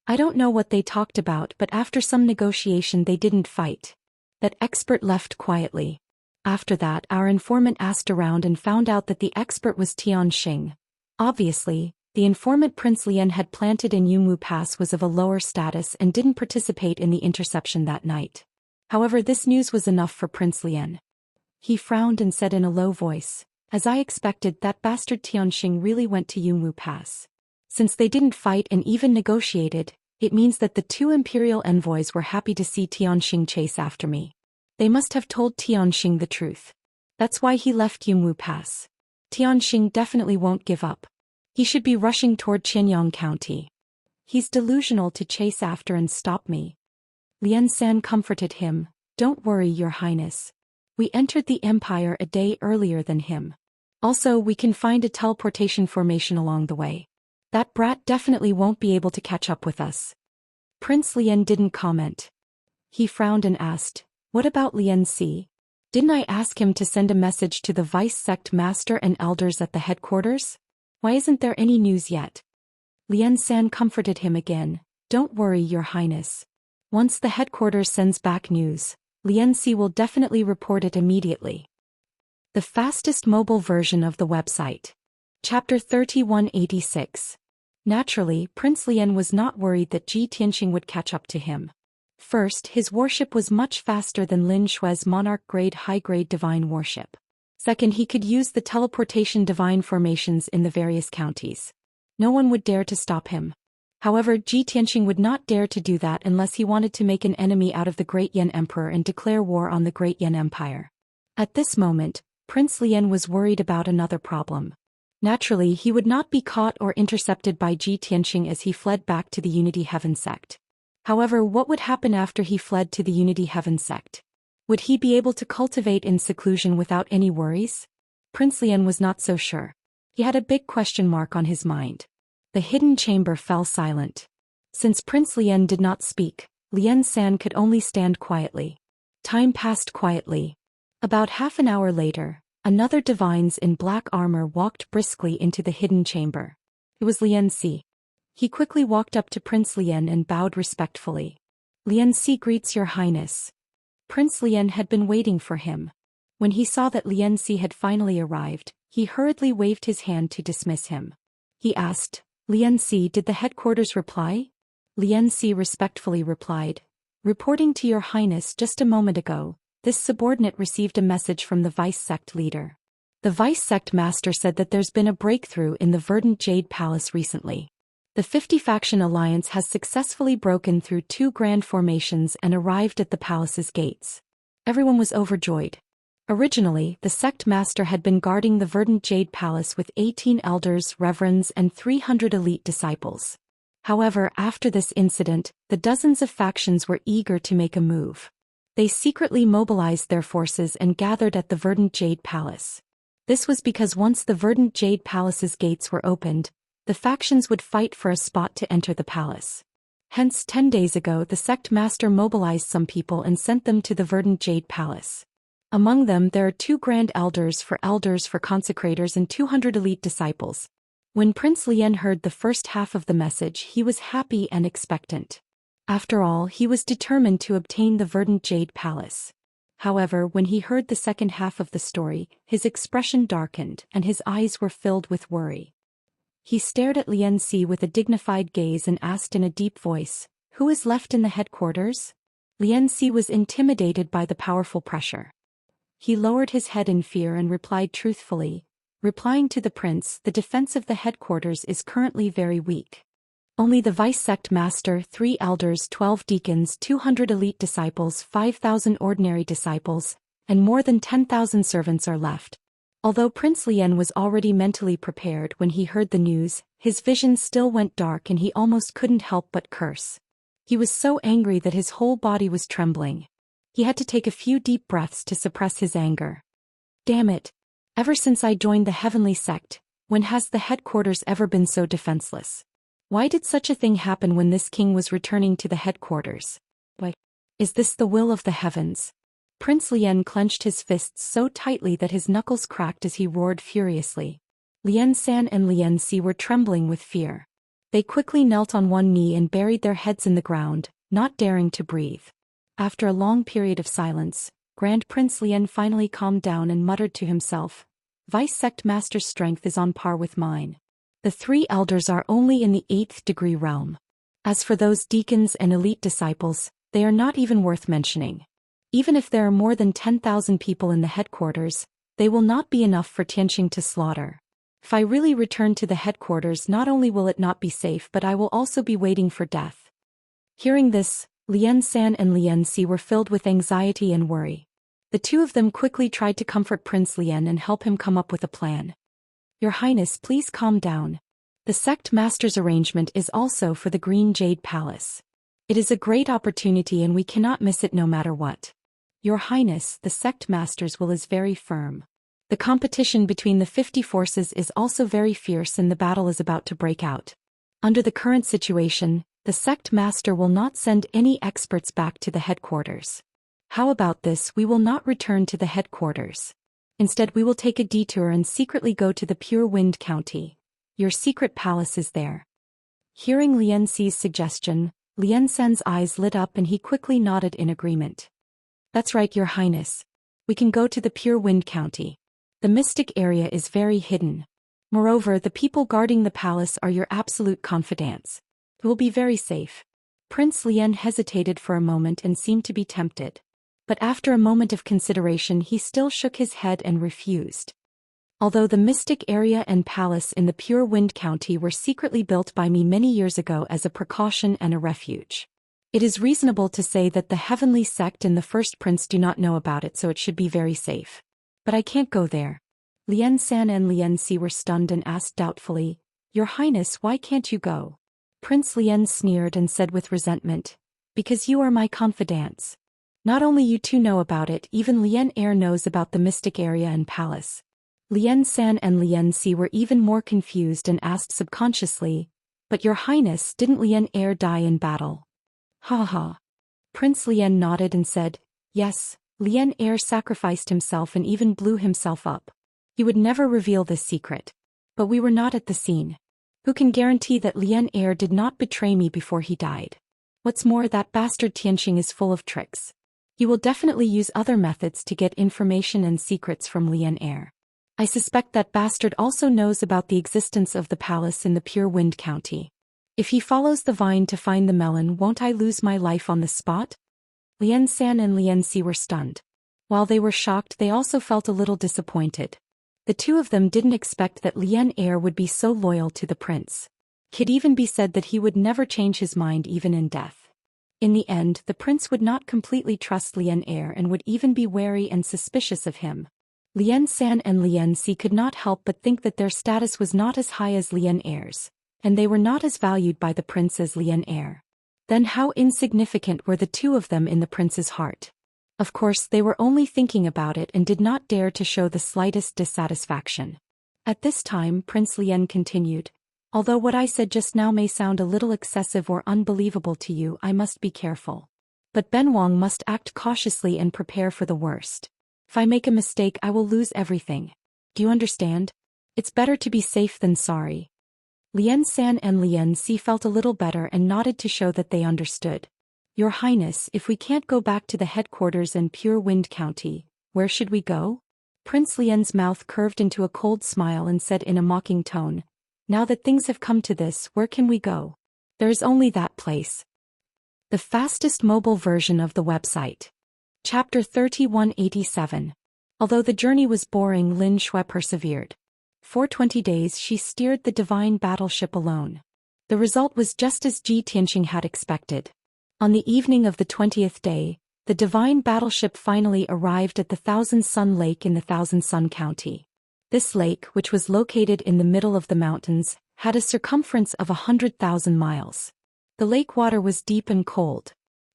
A: I don't know what they talked about, but after some negotiation they didn't fight. That expert left quietly. After that, our informant asked around and found out that the expert was Tianxing. Obviously, the informant Prince Lian had planted in Yunwu Pass was of a lower status and didn't participate in the interception that night. However, this news was enough for Prince Lian. He frowned and said in a low voice, "As I expected, that bastard Tianxing really went to Yunwu Pass. Since they didn't fight and even negotiated, it means that the 2 imperial envoys were happy to see Tianxing chase after me. They must have told Tianxing the truth. That's why he left Yunwu Pass. Tianxing definitely won't give up. He should be rushing toward Qianyang County. He's delusional to chase after and stop me." Lian San comforted him, "Don't worry, Your Highness. We entered the Empire a day earlier than him. Also, we can find a teleportation formation along the way. That brat definitely won't be able to catch up with us." Prince Lian didn't comment. He frowned and asked, "What about Lian Si? Didn't I ask him to send a message to the vice sect master and elders at the headquarters? Why isn't there any news yet?" Lian San comforted him again, "Don't worry, Your Highness. Once the headquarters sends back news, Lian Si will definitely report it immediately." The fastest mobile version of the website. Chapter 3186. Naturally, Prince Lian was not worried that Ji Tianxing would catch up to him. First, his warship was much faster than Lin Shui's monarch-grade high-grade divine warship. Second, he could use the teleportation divine formations in the various counties. No one would dare to stop him. However, Ji Tianxing would not dare to do that unless he wanted to make an enemy out of the Great Yan Emperor and declare war on the Great Yan Empire. At this moment, Prince Lian was worried about another problem. Naturally, he would not be caught or intercepted by Ji Tianxing as he fled back to the Unity Heaven sect. However, what would happen after he fled to the Unity Heaven sect? Would he be able to cultivate in seclusion without any worries? Prince Lian was not so sure. He had a big question mark on his mind. The hidden chamber fell silent. Since Prince Lian did not speak, Lian San could only stand quietly. Time passed quietly. About half an hour later, another divines in black armor walked briskly into the hidden chamber. It was Lian Si. He quickly walked up to Prince Lian and bowed respectfully. Lian Si greets your highness. Prince Lian had been waiting for him. When he saw that Lian Si had finally arrived, he hurriedly waved his hand to dismiss him. He asked, Lian Si, did the headquarters reply? Lian Si respectfully replied, reporting to your highness just a moment ago, this subordinate received a message from the vice sect leader. The vice sect master said that there's been a breakthrough in the Verdant Jade Palace recently. The 50-faction alliance has successfully broken through 2 grand formations and arrived at the palace's gates. Everyone was overjoyed. Originally, the sect master had been guarding the Verdant Jade Palace with 18 elders, reverends, and 300 elite disciples. However, after this incident, the dozens of factions were eager to make a move. They secretly mobilized their forces and gathered at the Verdant Jade Palace. This was because once the Verdant Jade Palace's gates were opened, the factions would fight for a spot to enter the palace. Hence, 10 days ago the sect master mobilized some people and sent them to the Verdant Jade Palace. Among them there are 2 grand elders for consecrators and 200 elite disciples. When Prince Lian heard the first half of the message, he was happy and expectant. After all, he was determined to obtain the Verdant Jade Palace. However, when he heard the second half of the story, his expression darkened and his eyes were filled with worry. He stared at Lian Si with a dignified gaze and asked in a deep voice, who is left in the headquarters? Lian Si was intimidated by the powerful pressure. He lowered his head in fear and replied truthfully, replying to the prince, the defense of the headquarters is currently very weak. Only the vice sect master, 3 elders, 12 deacons, 200 elite disciples, 5,000 ordinary disciples, and more than 10,000 servants are left. Although Prince Lian was already mentally prepared when he heard the news, his vision still went dark and he almost couldn't help but curse. He was so angry that his whole body was trembling. He had to take a few deep breaths to suppress his anger. Damn it! Ever since I joined the heavenly sect, when has the headquarters ever been so defenseless? Why did such a thing happen when this king was returning to the headquarters? Why? Is this the will of the heavens? Prince Lian clenched his fists so tightly that his knuckles cracked as he roared furiously. Lian San and Lian Si were trembling with fear. They quickly knelt on one knee and buried their heads in the ground, not daring to breathe. After a long period of silence, Grand Prince Lian finally calmed down and muttered to himself, Vice Sect Master's strength is on par with mine. The 3 elders are only in the 8th degree realm. As for those deacons and elite disciples, they are not even worth mentioning. Even if there are more than 10,000 people in the headquarters, they will not be enough for Tianxing to slaughter. If I really return to the headquarters, not only will it not be safe, but I will also be waiting for death. Hearing this, Lian San and Lian Si were filled with anxiety and worry. The 2 of them quickly tried to comfort Prince Lian and help him come up with a plan. Your Highness, please calm down. The sect master's arrangement is also for the Green Jade Palace. It is a great opportunity and we cannot miss it no matter what. Your Highness, the sect master's will is very firm. The competition between the 50 forces is also very fierce and the battle is about to break out. Under the current situation, the sect master will not send any experts back to the headquarters. How about this? We will not return to the headquarters. Instead, we will take a detour and secretly go to the Pure Wind County. Your secret palace is there. Hearing Lian Si's suggestion, Lian San's eyes lit up and he quickly nodded in agreement. That's right, Your Highness. We can go to the Pure Wind County. The mystic area is very hidden. Moreover, the people guarding the palace are your absolute confidants. It will be very safe. Prince Lian hesitated for a moment and seemed to be tempted. But after a moment of consideration he still shook his head and refused. Although the mystic area and palace in the Pure Wind County were secretly built by me many years ago as a precaution and a refuge, it is reasonable to say that the heavenly sect and the first prince do not know about it, so it should be very safe. But I can't go there. Lian San and Lian Si were stunned and asked doubtfully, Your Highness, why can't you go? Prince Lian sneered and said with resentment, Because you are my confidants. Not only you two know about it, even Lian Air knows about the mystic area and palace. Lian San and Lian Si were even more confused and asked subconsciously, But Your Highness, didn't Lian Air die in battle? Ha ha. Prince Lian nodded and said, Yes, Lian Air sacrificed himself and even blew himself up. He would never reveal this secret. But we were not at the scene. Who can guarantee that Lian Air did not betray me before he died? What's more, that bastard Tianxing is full of tricks. He will definitely use other methods to get information and secrets from Lian Air. I suspect that bastard also knows about the existence of the palace in the Pure Wind County. If he follows the vine to find the melon, won't I lose my life on the spot? Lian San and Lian Si were stunned. While they were shocked, they also felt a little disappointed. The two of them didn't expect that Lian Air would be so loyal to the prince. It could even be said that he would never change his mind even in death. In the end, the prince would not completely trust Lian Air and would even be wary and suspicious of him. Lian San and Lian Si could not help but think that their status was not as high as Lian Air's, and they were not as valued by the prince as Lian Air. Then how insignificant were the two of them in the prince's heart? Of course, they were only thinking about it and did not dare to show the slightest dissatisfaction. At this time, Prince Lian continued, Although what I said just now may sound a little excessive or unbelievable to you, I must be careful. But Ben Wang must act cautiously and prepare for the worst. If I make a mistake, I will lose everything. Do you understand? It's better to be safe than sorry. Lian San and Lian Si felt a little better and nodded to show that they understood. Your Highness, if we can't go back to the headquarters in Pure Wind County, where should we go? Prince Lian's mouth curved into a cold smile and said in a mocking tone, Now that things have come to this, where can we go? There is only that place. The fastest mobile version of the website. Chapter 3187. Although the journey was boring, Lin Shui persevered. For 20 days she steered the divine battleship alone. The result was just as Ji Tianxing had expected. On the evening of the 20th day, the divine battleship finally arrived at the Thousand Sun Lake in the Thousand Sun County. This lake, which was located in the middle of the mountains, had a circumference of 100,000 miles. The lake water was deep and cold.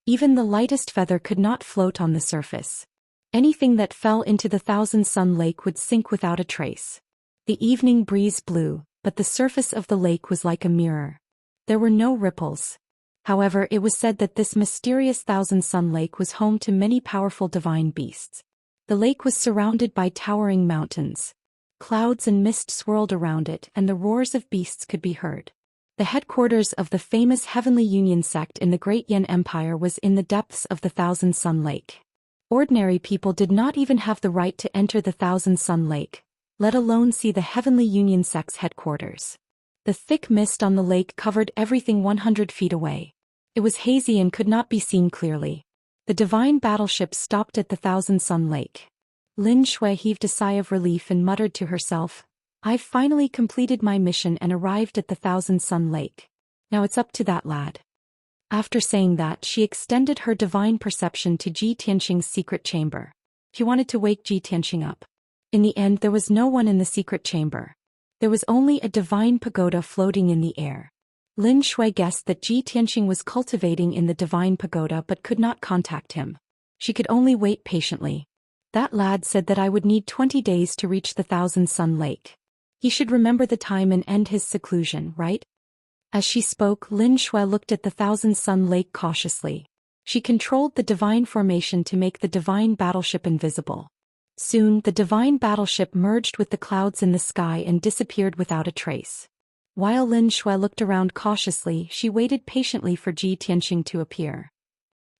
A: Even the lightest feather could not float on the surface. Anything that fell into the Thousand Sun Lake would sink without a trace. The evening breeze blew, but the surface of the lake was like a mirror. There were no ripples. However, it was said that this mysterious Thousand Sun Lake was home to many powerful divine beasts. The lake was surrounded by towering mountains. Clouds and mist swirled around it, and the roars of beasts could be heard. The headquarters of the famous Heavenly Union sect in the Great Yan Empire was in the depths of the Thousand Sun Lake. Ordinary people did not even have the right to enter the Thousand Sun Lake, let alone see the Heavenly Union sect's headquarters. The thick mist on the lake covered everything 100 feet away. It was hazy and could not be seen clearly. The divine battleship stopped at the Thousand Sun Lake. Lin Shui heaved a sigh of relief and muttered to herself, I've finally completed my mission and arrived at the Thousand Sun Lake. Now it's up to that lad. After saying that, she extended her divine perception to Ji Tianxing's secret chamber. She wanted to wake Ji Tianxing up. In the end, there was no one in the secret chamber. There was only a divine pagoda floating in the air. Lin Shui guessed that Ji Tianxing was cultivating in the divine pagoda but could not contact him. She could only wait patiently. That lad said that I would need 20 days to reach the Thousand Sun Lake. He should remember the time and end his seclusion, right? As she spoke, Lin Shui looked at the Thousand Sun Lake cautiously. She controlled the divine formation to make the divine battleship invisible. Soon, the divine battleship merged with the clouds in the sky and disappeared without a trace. While Lin Shui looked around cautiously, she waited patiently for Ji Tianxing to appear.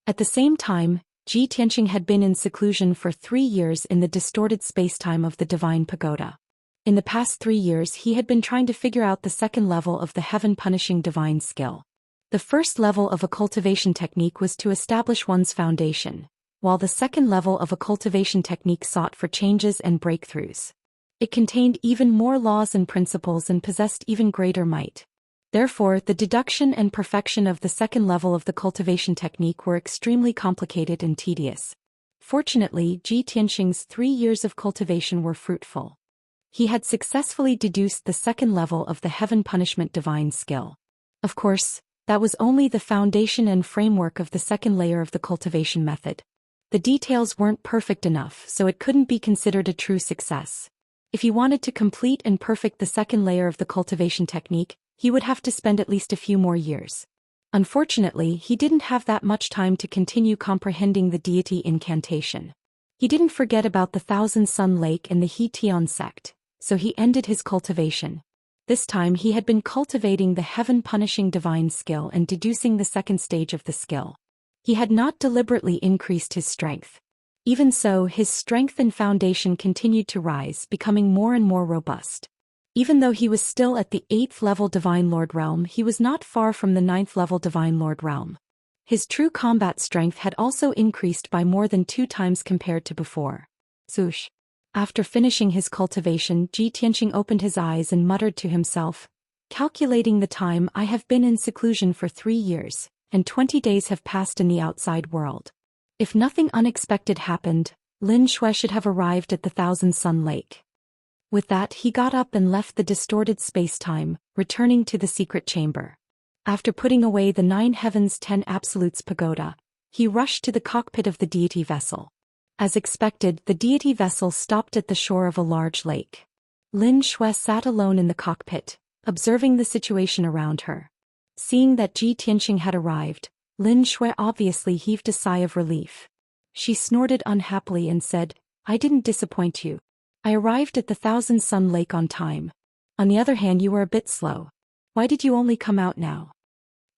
A: At the same time, Ji Tianxing had been in seclusion for 3 years in the distorted spacetime of the divine pagoda. In the past 3 years he had been trying to figure out the second level of the heaven-punishing divine skill. The first level of a cultivation technique was to establish one's foundation, while the second level of a cultivation technique sought for changes and breakthroughs. It contained even more laws and principles and possessed even greater might. Therefore, the deduction and perfection of the second level of the cultivation technique were extremely complicated and tedious. Fortunately, Ji Tianxing's 3 years of cultivation were fruitful. He had successfully deduced the second level of the Heaven Punishment Divine skill. Of course, that was only the foundation and framework of the second layer of the cultivation method. The details weren't perfect enough, so it couldn't be considered a true success. If he wanted to complete and perfect the second layer of the cultivation technique, he would have to spend at least a few more years. Unfortunately, he didn't have that much time to continue comprehending the deity incantation. He didn't forget about the Thousand Sun Lake and the He Tian sect, so he ended his cultivation. This time he had been cultivating the heaven-punishing divine skill and deducing the second stage of the skill. He had not deliberately increased his strength. Even so, his strength and foundation continued to rise, becoming more and more robust. Even though he was still at the 8th level Divine Lord realm, he was not far from the 9th level Divine Lord realm. His true combat strength had also increased by more than 2 times compared to before. Sush. After finishing his cultivation, Ji Tianxing opened his eyes and muttered to himself, "Calculating the time, I have been in seclusion for 3 years, and 20 days have passed in the outside world. If nothing unexpected happened, Lin Shui should have arrived at the Thousand Sun Lake." With that, he got up and left the distorted space-time, returning to the secret chamber. After putting away the 9 Heavens 10 Absolutes pagoda, he rushed to the cockpit of the deity vessel. As expected, the deity vessel stopped at the shore of a large lake. Lin Shui sat alone in the cockpit, observing the situation around her. Seeing that Ji Tianxing had arrived, Lin Shui obviously heaved a sigh of relief. She snorted unhappily and said, "I didn't disappoint you. I arrived at the Thousand Sun Lake on time. On the other hand, you were a bit slow. Why did you only come out now?"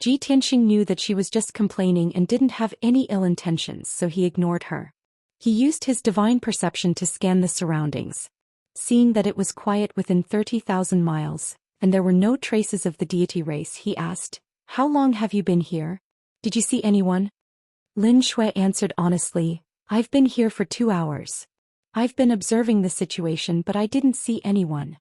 A: Ji Tianxing knew that she was just complaining and didn't have any ill intentions, so he ignored her. He used his divine perception to scan the surroundings. Seeing that it was quiet within 30,000 miles, and there were no traces of the deity race, he asked, "How long have you been here? Did you see anyone?" Lin Shui answered honestly, "I've been here for 2 hours. I've been observing the situation, but I didn't see anyone."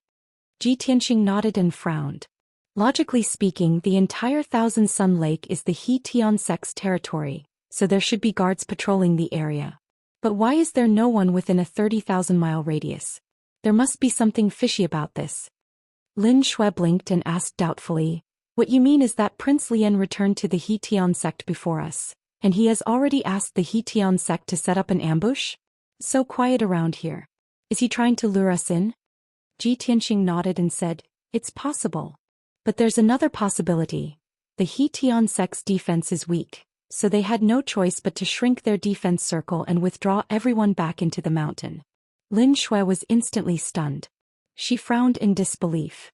A: Ji Tianxing nodded and frowned. Logically speaking, the entire Thousand Sun Lake is the He Tian sect's territory, so there should be guards patrolling the area. But why is there no one within a 30,000-mile radius? There must be something fishy about this. Lin Shui blinked and asked doubtfully, "What you mean is that Prince Lian returned to the He Tian sect before us, and he has already asked the He Tian sect to set up an ambush? So quiet around here. Is he trying to lure us in?" Ji Tianxing nodded and said, "It's possible. But there's another possibility. The He Tian sect's defense is weak, so they had no choice but to shrink their defense circle and withdraw everyone back into the mountain." Lin Shui was instantly stunned. She frowned in disbelief.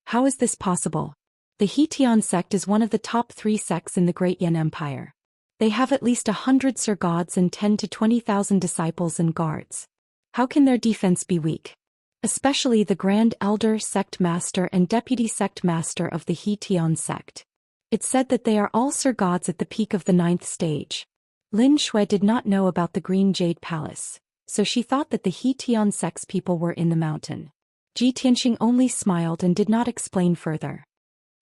A: How is this possible? The He Tian sect is one of the top 3 sects in the Great Yan Empire. They have at least 100 Sir Gods and 10 to 20,000 disciples and guards. How can their defense be weak? Especially the Grand Elder Sect Master and Deputy Sect Master of the He Tian sect. It's said that they are all Sir Gods at the peak of the 9th stage. Lin Shui did not know about the Green Jade Palace, so she thought that the He Tian sect's people were in the mountain. Ji Tianxing only smiled and did not explain further.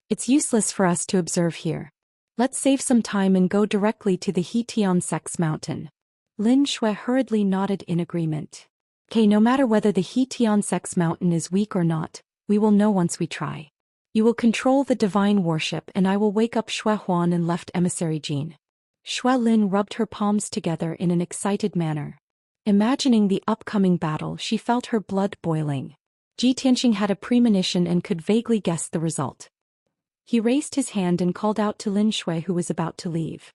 A: "It's useless for us to observe here. Let's save some time and go directly to the He Tian sect's mountain." Lin Shui hurriedly nodded in agreement. "Okay, no matter whether the He Tian sect's mountain is weak or not, we will know once we try. You will control the divine worship and I will wake up Shui Huan and left emissary Jin." Shui Lin rubbed her palms together in an excited manner. Imagining the upcoming battle, she felt her blood boiling. Ji Tianxing had a premonition and could vaguely guess the result. He raised his hand and called out to Lin Shui, who was about to leave.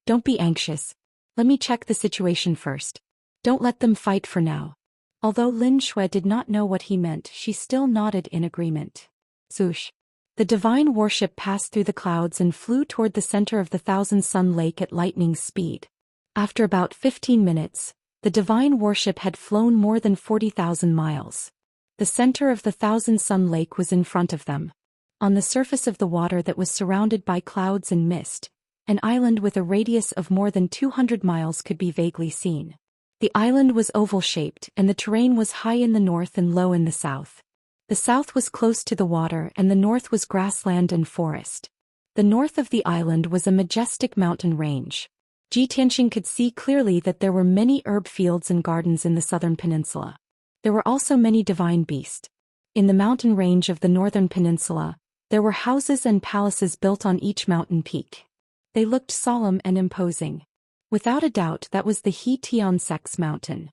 A: "Don't be anxious. Let me check the situation first. Don't let them fight for now." Although Lin Shui did not know what he meant, she still nodded in agreement. Swoosh. The divine warship passed through the clouds and flew toward the center of the Thousand Sun Lake at lightning speed. After about 15 minutes, the divine warship had flown more than 40,000 miles. The center of the Thousand Sun Lake was in front of them. On the surface of the water that was surrounded by clouds and mist, An island with a radius of more than 200 miles could be vaguely seen. The island was oval-shaped and the terrain was high in the north and low in the south. The south was close to the water and the north was grassland and forest. The north of the island was a majestic mountain range. Xianxia could see clearly that there were many herb fields and gardens in the southern peninsula. There were also many divine beasts. In the mountain range of the northern peninsula, there were houses and palaces built on each mountain peak. They looked solemn and imposing. Without a doubt that was the He Tian Sex Mountain.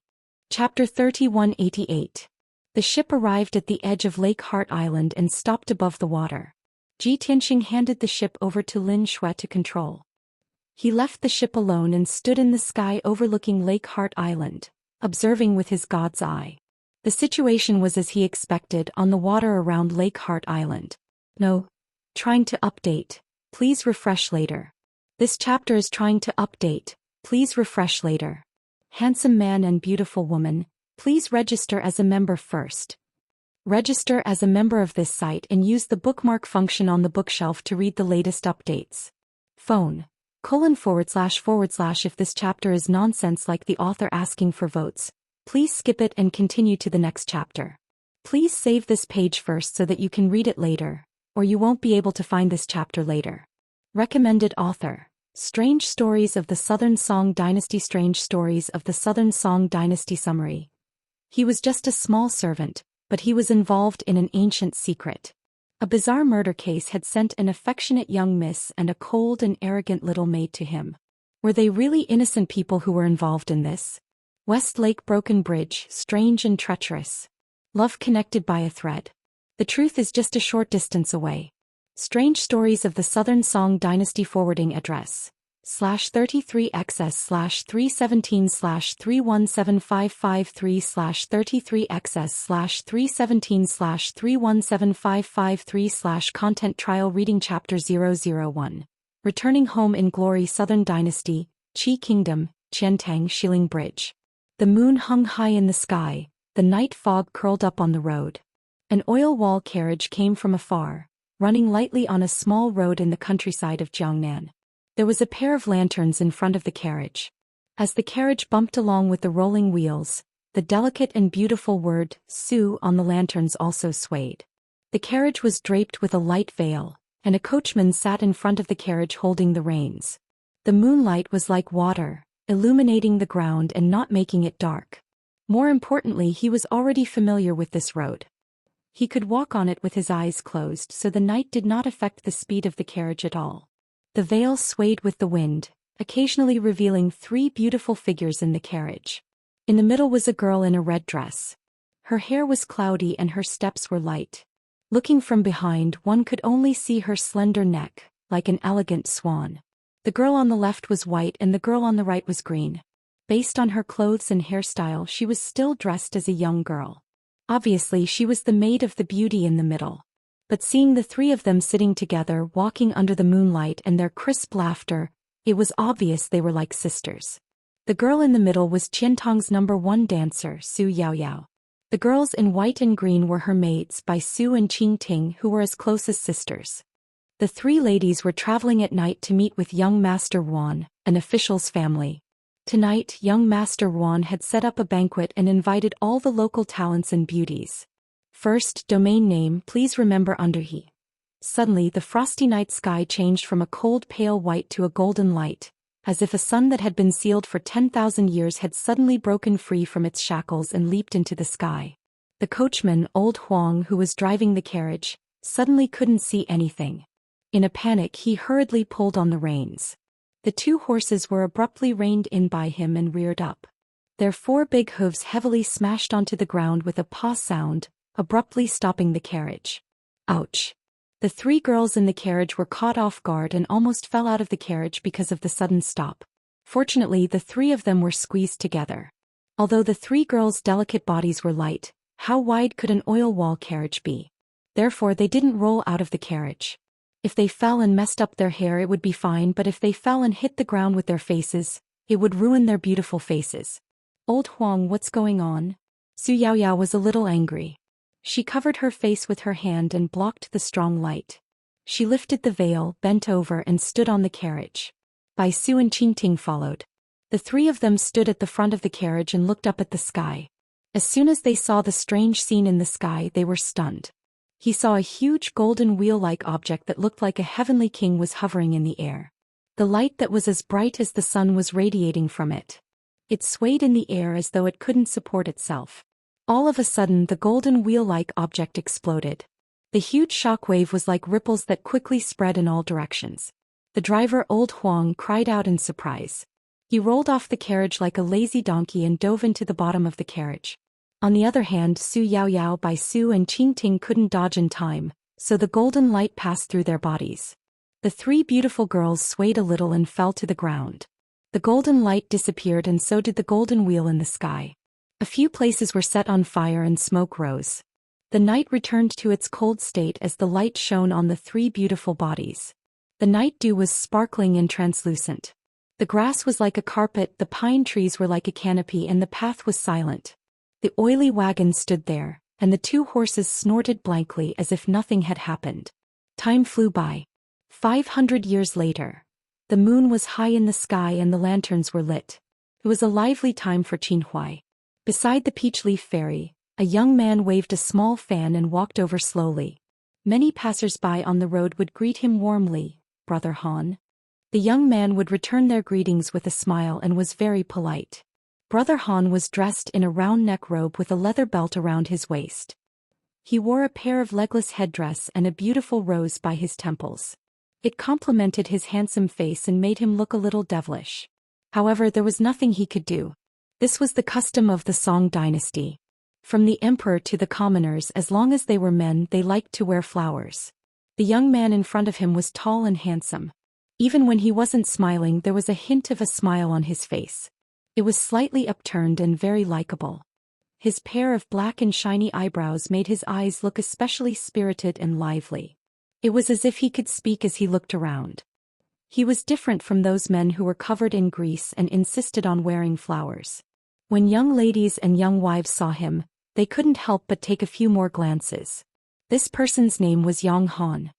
A: Chapter 3188. The ship arrived at the edge of Lake Heart Island and stopped above the water. Xianxia handed the ship over to Lin Shui to control. He left the ship alone and stood in the sky overlooking Lake Heart Island, observing with his god's eye. The situation was as he expected on the water around Lake Heart Island. No. Trying to update. Please refresh later. This chapter is trying to update. Please refresh later. Handsome man and beautiful woman, please register as a member first. Register as a member of this site and use the bookmark function on the bookshelf to read the latest updates. Phone. // If this chapter is nonsense like the author asking for votes, please skip it and continue to the next chapter. Please save this page first so that you can read it later, or you won't be able to find this chapter later. Recommended author. Strange Stories of the Southern Song Dynasty. Strange Stories of the Southern Song Dynasty. Summary. He was just a small servant, but he was involved in an ancient secret. A bizarre murder case had sent an affectionate young miss and a cold and arrogant little maid to him. Were they really innocent people who were involved in this? Westlake Broken Bridge, strange and treacherous. Love connected by a thread. The truth is just a short distance away. Strange Stories of the Southern Song Dynasty. Forwarding address /33xs/317/317/317/317/553/content trial reading chapter 001. Returning home in glory. Southern Dynasty, Qi Kingdom, Qiantang Shilling Bridge. The moon hung high in the sky, the night fog curled up on the road. An oil wall carriage came from afar, running lightly on a small road in the countryside of Jiangnan. There was a pair of lanterns in front of the carriage. As the carriage bumped along with the rolling wheels, the delicate and beautiful word, Su, on the lanterns also swayed. The carriage was draped with a light veil, and a coachman sat in front of the carriage holding the reins. The moonlight was like water, illuminating the ground and not making it dark. More importantly, he was already familiar with this road. He could walk on it with his eyes closed, so the night did not affect the speed of the carriage at all. The veil swayed with the wind, occasionally revealing 3 beautiful figures in the carriage. In the middle was a girl in a red dress. Her hair was cloudy and her steps were light. Looking from behind, one could only see her slender neck, like an elegant swan. The girl on the left was white and the girl on the right was green. Based on her clothes and hairstyle, she was still dressed as a young girl. Obviously, she was the maid of the beauty in the middle. But seeing the 3 of them sitting together walking under the moonlight and their crisp laughter, it was obvious they were like sisters. The girl in the middle was Qiantang's #1 dancer, Su Yaoyao. The girls in white and green were her maids by Su and Qing Ting, who were as close as sisters. The 3 ladies were traveling at night to meet with young Master Wan, an official's family. Tonight, young Master Wan had set up a banquet and invited all the local talents and beauties. First, domain name, please remember under he. Suddenly, the frosty night sky changed from a cold pale white to a golden light, as if a sun that had been sealed for 10,000 years had suddenly broken free from its shackles and leaped into the sky. The coachman, old Huang, who was driving the carriage, suddenly couldn't see anything. In a panic, he hurriedly pulled on the reins. The 2 horses were abruptly reined in by him and reared up. Their 4 big hooves heavily smashed onto the ground with a paw sound, abruptly stopping the carriage. Ouch! The 3 girls in the carriage were caught off guard and almost fell out of the carriage because of the sudden stop. Fortunately, the 3 of them were squeezed together. Although the 3 girls' delicate bodies were light, how wide could an oil wall carriage be? Therefore, they didn't roll out of the carriage. If they fell and messed up their hair, it would be fine, but if they fell and hit the ground with their faces, it would ruin their beautiful faces. Old Huang, what's going on? Su Yaoyao was a little angry. She covered her face with her hand and blocked the strong light. She lifted the veil, bent over and stood on the carriage. Bai Su and Qingting followed. The three of them stood at the front of the carriage and looked up at the sky. As soon as they saw the strange scene in the sky, they were stunned. He saw a huge golden wheel-like object that looked like a heavenly king was hovering in the air. The light that was as bright as the sun was radiating from it. It swayed in the air as though it couldn't support itself. All of a sudden, the golden wheel-like object exploded. The huge shockwave was like ripples that quickly spread in all directions. The driver, Old Huang, cried out in surprise. He rolled off the carriage like a lazy donkey and dove into the bottom of the carriage. On the other hand, Su Yaoyao, Bai Su and Qingting couldn't dodge in time, so the golden light passed through their bodies. The three beautiful girls swayed a little and fell to the ground. The golden light disappeared and so did the golden wheel in the sky. A few places were set on fire and smoke rose. The night returned to its cold state as the light shone on the three beautiful bodies. The night dew was sparkling and translucent. The grass was like a carpet, the pine trees were like a canopy, and the path was silent. The oily wagon stood there, and the two horses snorted blankly as if nothing had happened. Time flew by. 500 years later. The moon was high in the sky and the lanterns were lit. It was a lively time for Qinhuai. Beside the peach leaf ferry, a young man waved a small fan and walked over slowly. Many passers-by on the road would greet him warmly, "Brother Han." The young man would return their greetings with a smile and was very polite. Brother Han was dressed in a round neck robe with a leather belt around his waist. He wore a pair of legless headdress and a beautiful rose by his temples. It complemented his handsome face and made him look a little devilish. However, there was nothing he could do. This was the custom of the Song dynasty. From the emperor to the commoners, as long as they were men, they liked to wear flowers. The young man in front of him was tall and handsome. Even when he wasn't smiling, there was a hint of a smile on his face. It was slightly upturned and very likable. His pair of black and shiny eyebrows made his eyes look especially spirited and lively. It was as if he could speak as he looked around. He was different from those men who were covered in grease and insisted on wearing flowers. When young ladies and young wives saw him, they couldn't help but take a few more glances. This person's name was Yang Han.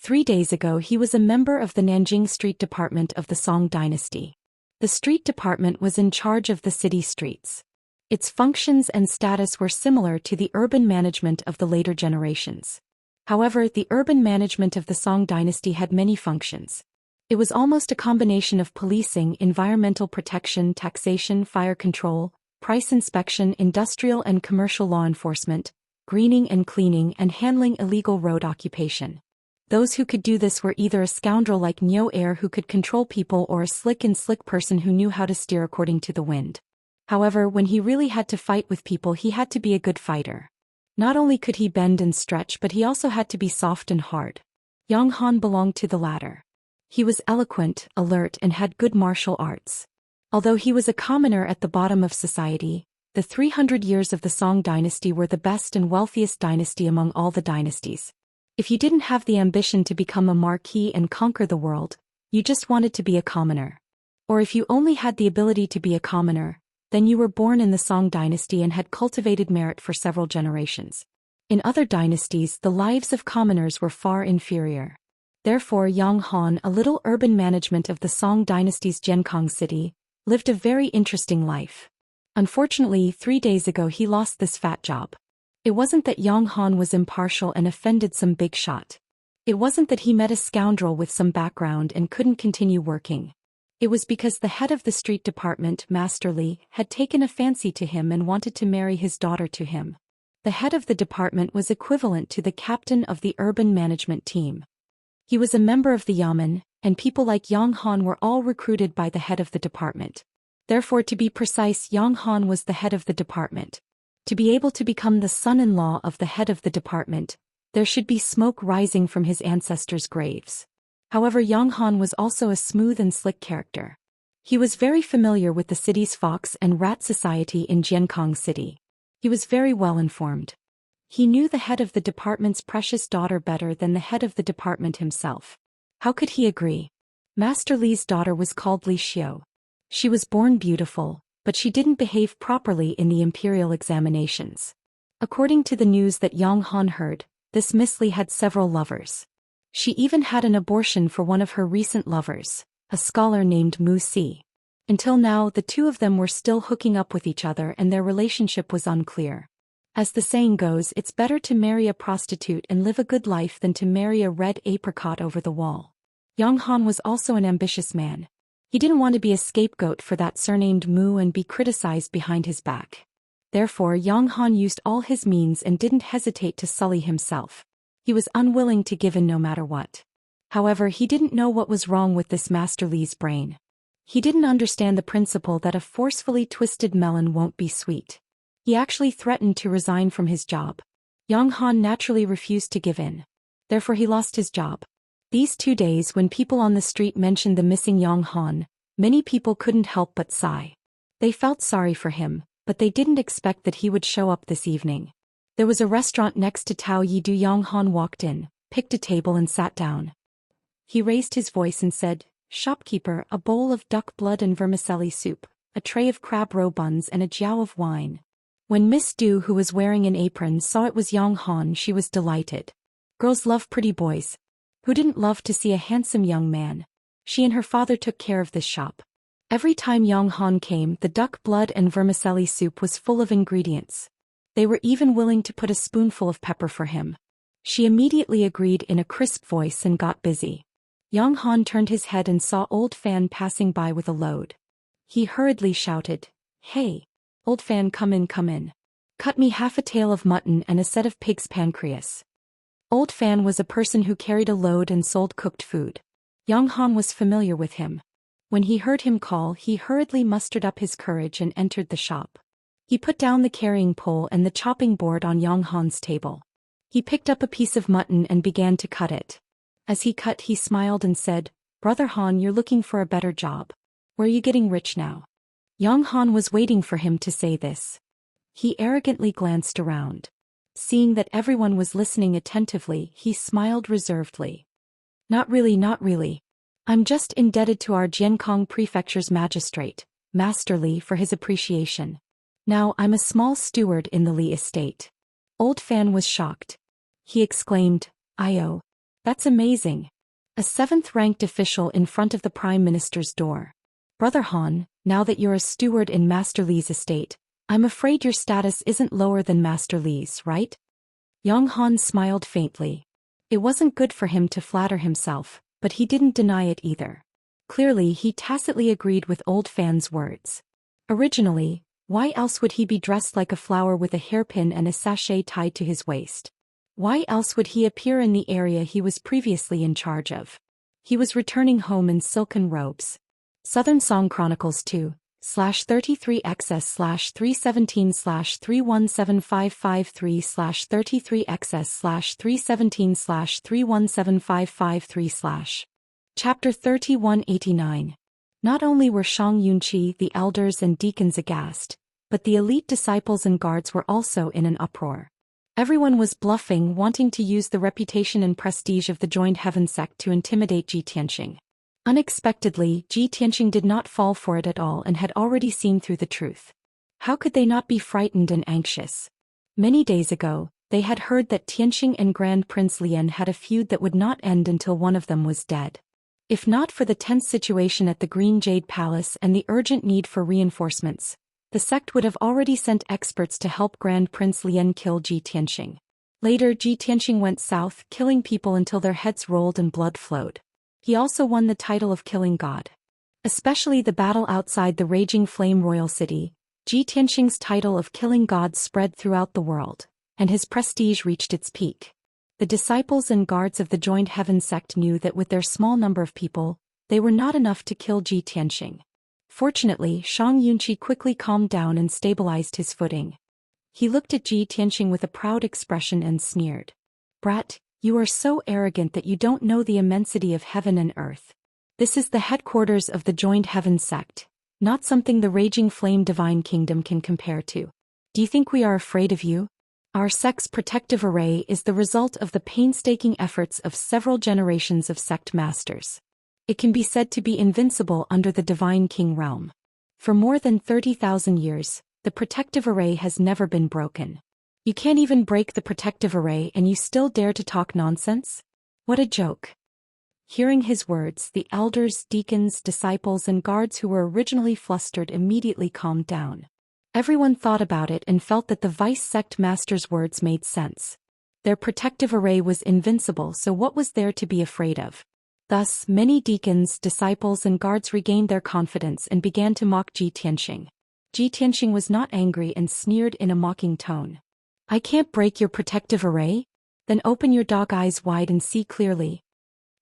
A: 3 days ago he was a member of the Nanjing Street Department of the Song dynasty. The street department was in charge of the city streets. Its functions and status were similar to the urban management of the later generations. However, the urban management of the Song dynasty had many functions. It was almost a combination of policing, environmental protection, taxation, fire control, price inspection, industrial and commercial law enforcement, greening and cleaning, and handling illegal road occupation. Those who could do this were either a scoundrel like Niu Air who could control people or a slick person who knew how to steer according to the wind. However, when he really had to fight with people, he had to be a good fighter. Not only could he bend and stretch, but he also had to be soft and hard. Yang Han belonged to the latter. He was eloquent, alert, and had good martial arts. Although he was a commoner at the bottom of society, the 300 years of the Song dynasty were the best and wealthiest dynasty among all the dynasties. If you didn't have the ambition to become a marquis and conquer the world, you just wanted to be a commoner. Or if you only had the ability to be a commoner, then you were born in the Song dynasty and had cultivated merit for several generations. In other dynasties, the lives of commoners were far inferior. Therefore, Yang Han, a little urban management of the Song dynasty's Jiankang city, lived a very interesting life. Unfortunately, 3 days ago he lost this fat job. It wasn't that Yang Han was impartial and offended some big shot. It wasn't that he met a scoundrel with some background and couldn't continue working. It was because the head of the street department, Master Li, had taken a fancy to him and wanted to marry his daughter to him. The head of the department was equivalent to the captain of the urban management team. He was a member of the Yamen, and people like Yang Han were all recruited by the head of the department. Therefore, to be precise, Yang Han was the head of the department. To be able to become the son-in-law of the head of the department, there should be smoke rising from his ancestors' graves. However, Yang Han was also a smooth and slick character. He was very familiar with the city's fox and rat society in Jiankang City. He was very well informed. He knew the head of the department's precious daughter better than the head of the department himself. How could he agree? Master Li's daughter was called Li Xiu. She was born beautiful, but she didn't behave properly in the imperial examinations. According to the news that Yang Han heard, this Miss Li had several lovers. She even had an abortion for one of her recent lovers. a scholar named Mu Si. Until now, the two of them were still hooking up with each other and their relationship was unclear. As the saying goes, it's better to marry a prostitute and live a good life than to marry a red apricot over the wall. Yang Han was also an ambitious man. He didn't want to be a scapegoat for that surnamed Mu and be criticized behind his back. Therefore, Yang Han used all his means and didn't hesitate to sully himself. He was unwilling to give in no matter what. However, he didn't know what was wrong with this Master Li's brain. He didn't understand the principle that a forcefully twisted melon won't be sweet. He actually threatened to resign from his job. Yang Han naturally refused to give in. Therefore he lost his job. These 2 days when people on the street mentioned the missing Yang Han, many people couldn't help but sigh. They felt sorry for him, but they didn't expect that he would show up this evening. There was a restaurant next to Tao Yidu. Yang Han walked in, picked a table and sat down. He raised his voice and said, "Shopkeeper, a bowl of duck blood and vermicelli soup, a tray of crab roe buns and a jiao of wine." When Miss Du, who was wearing an apron, saw it was Yang Han, she was delighted. Girls love pretty boys. Who didn't love to see a handsome young man? She and her father took care of this shop. Every time Yang Han came, the duck blood and vermicelli soup was full of ingredients. They were even willing to put a spoonful of pepper for him. She immediately agreed in a crisp voice and got busy. Yang Han turned his head and saw Old Fan passing by with a load. He hurriedly shouted, "Hey! Old Fan, come in, come in. Cut me half a tail of mutton and a set of pig's pancreas." Old Fan was a person who carried a load and sold cooked food. Yang Han was familiar with him. When he heard him call, he hurriedly mustered up his courage and entered the shop. He put down the carrying pole and the chopping board on Yang Han's table. He picked up a piece of mutton and began to cut it. As he cut, he smiled and said, "Brother Han, you're looking for a better job. Where are you getting rich now?" Yang Han was waiting for him to say this. He arrogantly glanced around. Seeing that everyone was listening attentively, he smiled reservedly. Not really, not really. I'm just indebted to our Jiankong Prefecture's magistrate, Master Li, for his appreciation. Now I'm a small steward in the Li estate." Old Fan was shocked. He exclaimed, "Io. That's amazing. A 7th-ranked official in front of the Prime Minister's door. Brother Han, now that you're a steward in Master Li's estate, I'm afraid your status isn't lower than Master Li's, right?" Yang Han smiled faintly. It wasn't good for him to flatter himself, but he didn't deny it either. Clearly, he tacitly agreed with Old Fan's words. Originally, why else would he be dressed like a flower with a hairpin and a sachet tied to his waist? Why else would he appear in the area he was previously in charge of? He was returning home in silken robes. Southern Song Chronicles 2/33xs/317/317/317/317/317/553/. Chapter 3189. Not only were Shang Yunqi, the elders and deacons aghast, but the elite disciples and guards were also in an uproar. Everyone was bluffing, wanting to use the reputation and prestige of the Joined Heaven sect to intimidate Ji Tianqing. Unexpectedly, Ji Tianqing did not fall for it at all and had already seen through the truth. How could they not be frightened and anxious? Many days ago, they had heard that Tianqing and Grand Prince Lian had a feud that would not end until one of them was dead. If not for the tense situation at the Green Jade Palace and the urgent need for reinforcements, the sect would have already sent experts to help Grand Prince Lian kill Ji Tianqing. Later, Ji Tianqing went south, killing people until their heads rolled and blood flowed. He also won the title of Killing God. Especially the battle outside the Raging Flame Royal City, Ji Tianqing's title of Killing God spread throughout the world, and his prestige reached its peak. The disciples and guards of the Joined Heaven sect knew that with their small number of people, they were not enough to kill Ji Tianqing. Fortunately, Shang Yunqi quickly calmed down and stabilized his footing. He looked at Ji Tianqing with a proud expression and sneered. "Brat, you are so arrogant that you don't know the immensity of heaven and earth. This is the headquarters of the Joined Heaven sect, not something the Raging Flame Divine Kingdom can compare to. Do you think we are afraid of you? Our sect's protective array is the result of the painstaking efforts of several generations of sect masters. It can be said to be invincible under the Divine King realm. For more than 30,000 years, the protective array has never been broken. You can't even break the protective array and you still dare to talk nonsense? What a joke." Hearing his words, the elders, deacons, disciples and guards who were originally flustered immediately calmed down. Everyone thought about it and felt that the vice sect master's words made sense. Their protective array was invincible, so what was there to be afraid of? Thus, many deacons, disciples and guards regained their confidence and began to mock Ji Tianxing. Ji Tianxing was not angry and sneered in a mocking tone. "I can't break your protective array? Then open your dog eyes wide and see clearly."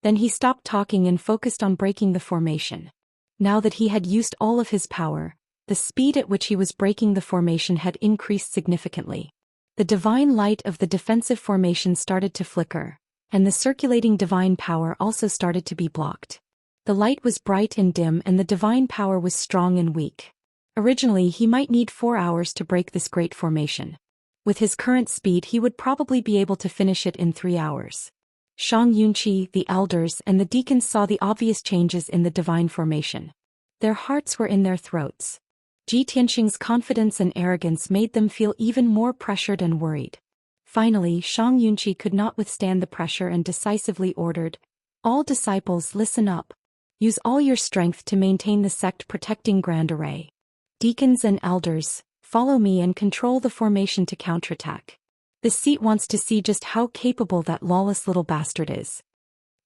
A: Then he stopped talking and focused on breaking the formation. Now that he had used all of his power, the speed at which he was breaking the formation had increased significantly. The divine light of the defensive formation started to flicker, and the circulating divine power also started to be blocked. The light was bright and dim and the divine power was strong and weak. Originally he might need 4 hours to break this great formation. With his current speed he would probably be able to finish it in 3 hours. Shang Yunqi, the elders and the deacons saw the obvious changes in the divine formation. Their hearts were in their throats. Ji Tianxing's confidence and arrogance made them feel even more pressured and worried. Finally, Shang Yunqi could not withstand the pressure and decisively ordered, "All disciples, listen up. Use all your strength to maintain the sect protecting grand array. Deacons and elders, follow me and control the formation to counterattack. This seat wants to see just how capable that lawless little bastard is."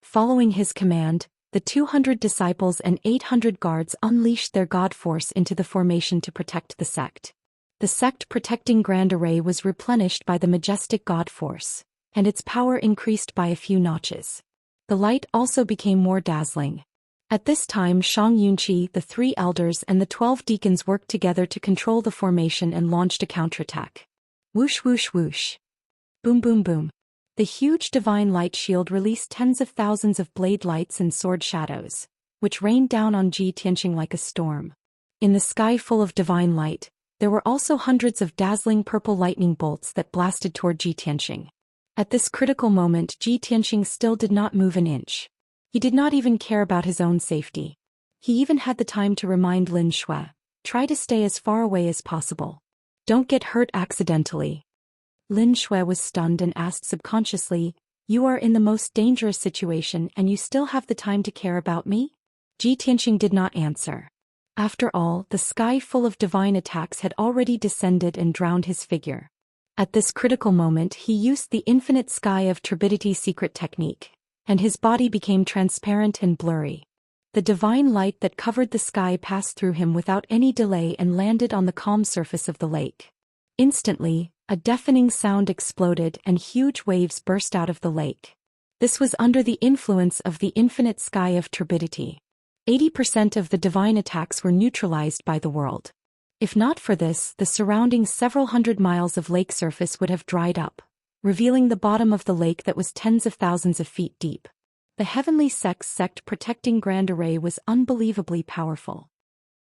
A: Following his command, the 200 disciples and 800 guards unleashed their god force into the formation to protect the sect. The sect protecting grand array was replenished by the majestic god force, and its power increased by a few notches. The light also became more dazzling. At this time Shang Yunqi, the 3 elders and the 12 deacons worked together to control the formation and launched a counterattack. Whoosh whoosh whoosh. Boom boom boom. The huge divine light shield released tens of thousands of blade lights and sword shadows, which rained down on Ji Tianxing like a storm. In the sky full of divine light, there were also hundreds of dazzling purple lightning bolts that blasted toward Ji Tianxing. At this critical moment Ji Tianxing still did not move an inch. He did not even care about his own safety. He even had the time to remind Lin Shui, "Try to stay as far away as possible. Don't get hurt accidentally." Lin Shui was stunned and asked subconsciously, "You are in the most dangerous situation and you still have the time to care about me?" Ji Tianxing did not answer. After all, the sky full of divine attacks had already descended and drowned his figure. At this critical moment he used the infinite sky of turbidity secret technique, and his body became transparent and blurry. The divine light that covered the sky passed through him without any delay and landed on the calm surface of the lake. Instantly, a deafening sound exploded and huge waves burst out of the lake. This was under the influence of the infinite sky of turbidity. 80% of the divine attacks were neutralized by the world. If not for this, the surrounding several hundred miles of lake surface would have dried up, revealing the bottom of the lake that was tens of thousands of feet deep. The heavenly sect protecting grand array was unbelievably powerful.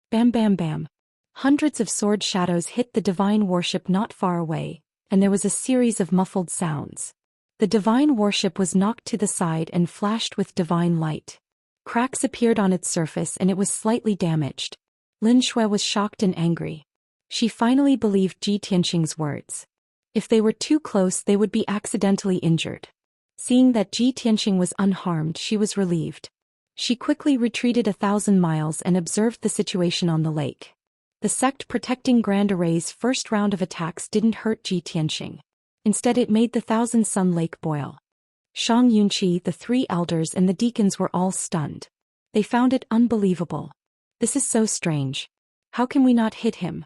A: Bam bam bam. Hundreds of sword shadows hit the divine warship not far away, and there was a series of muffled sounds. The divine warship was knocked to the side and flashed with divine light. Cracks appeared on its surface and it was slightly damaged. Lin Shui was shocked and angry. She finally believed Ji Tianxing's words. If they were too close they would be accidentally injured. Seeing that Ji Tianxing was unharmed, she was relieved. She quickly retreated 1,000 miles and observed the situation on the lake. The sect protecting Grand Array's first round of attacks didn't hurt Ji Tianxing. Instead it made the Thousand-Sun Lake boil. Shang Yunqi, the 3 elders and the deacons were all stunned. They found it unbelievable. "This is so strange. How can we not hit him?"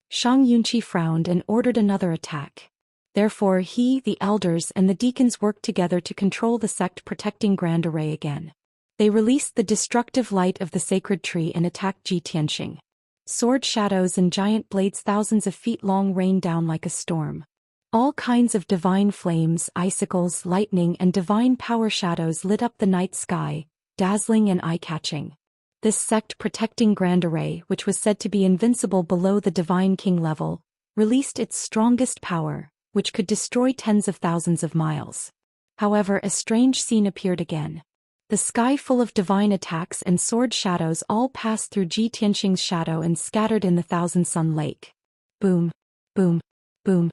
A: Shang Yunqi frowned and ordered another attack. Therefore he, the elders and the deacons worked together to control the sect protecting Grand Array again. They released the destructive light of the sacred tree and attacked Ji Tianxing. Sword shadows and giant blades thousands of feet long rained down like a storm. All kinds of divine flames, icicles, lightning and divine power shadows lit up the night sky, dazzling and eye-catching. This sect protecting Grand Array, which was said to be invincible below the divine king level, released its strongest power, which could destroy tens of thousands of miles. However, a strange scene appeared again. The sky full of divine attacks and sword shadows all passed through Ji Tianxing's shadow and scattered in the Thousand-Sun Lake. Boom, boom, boom,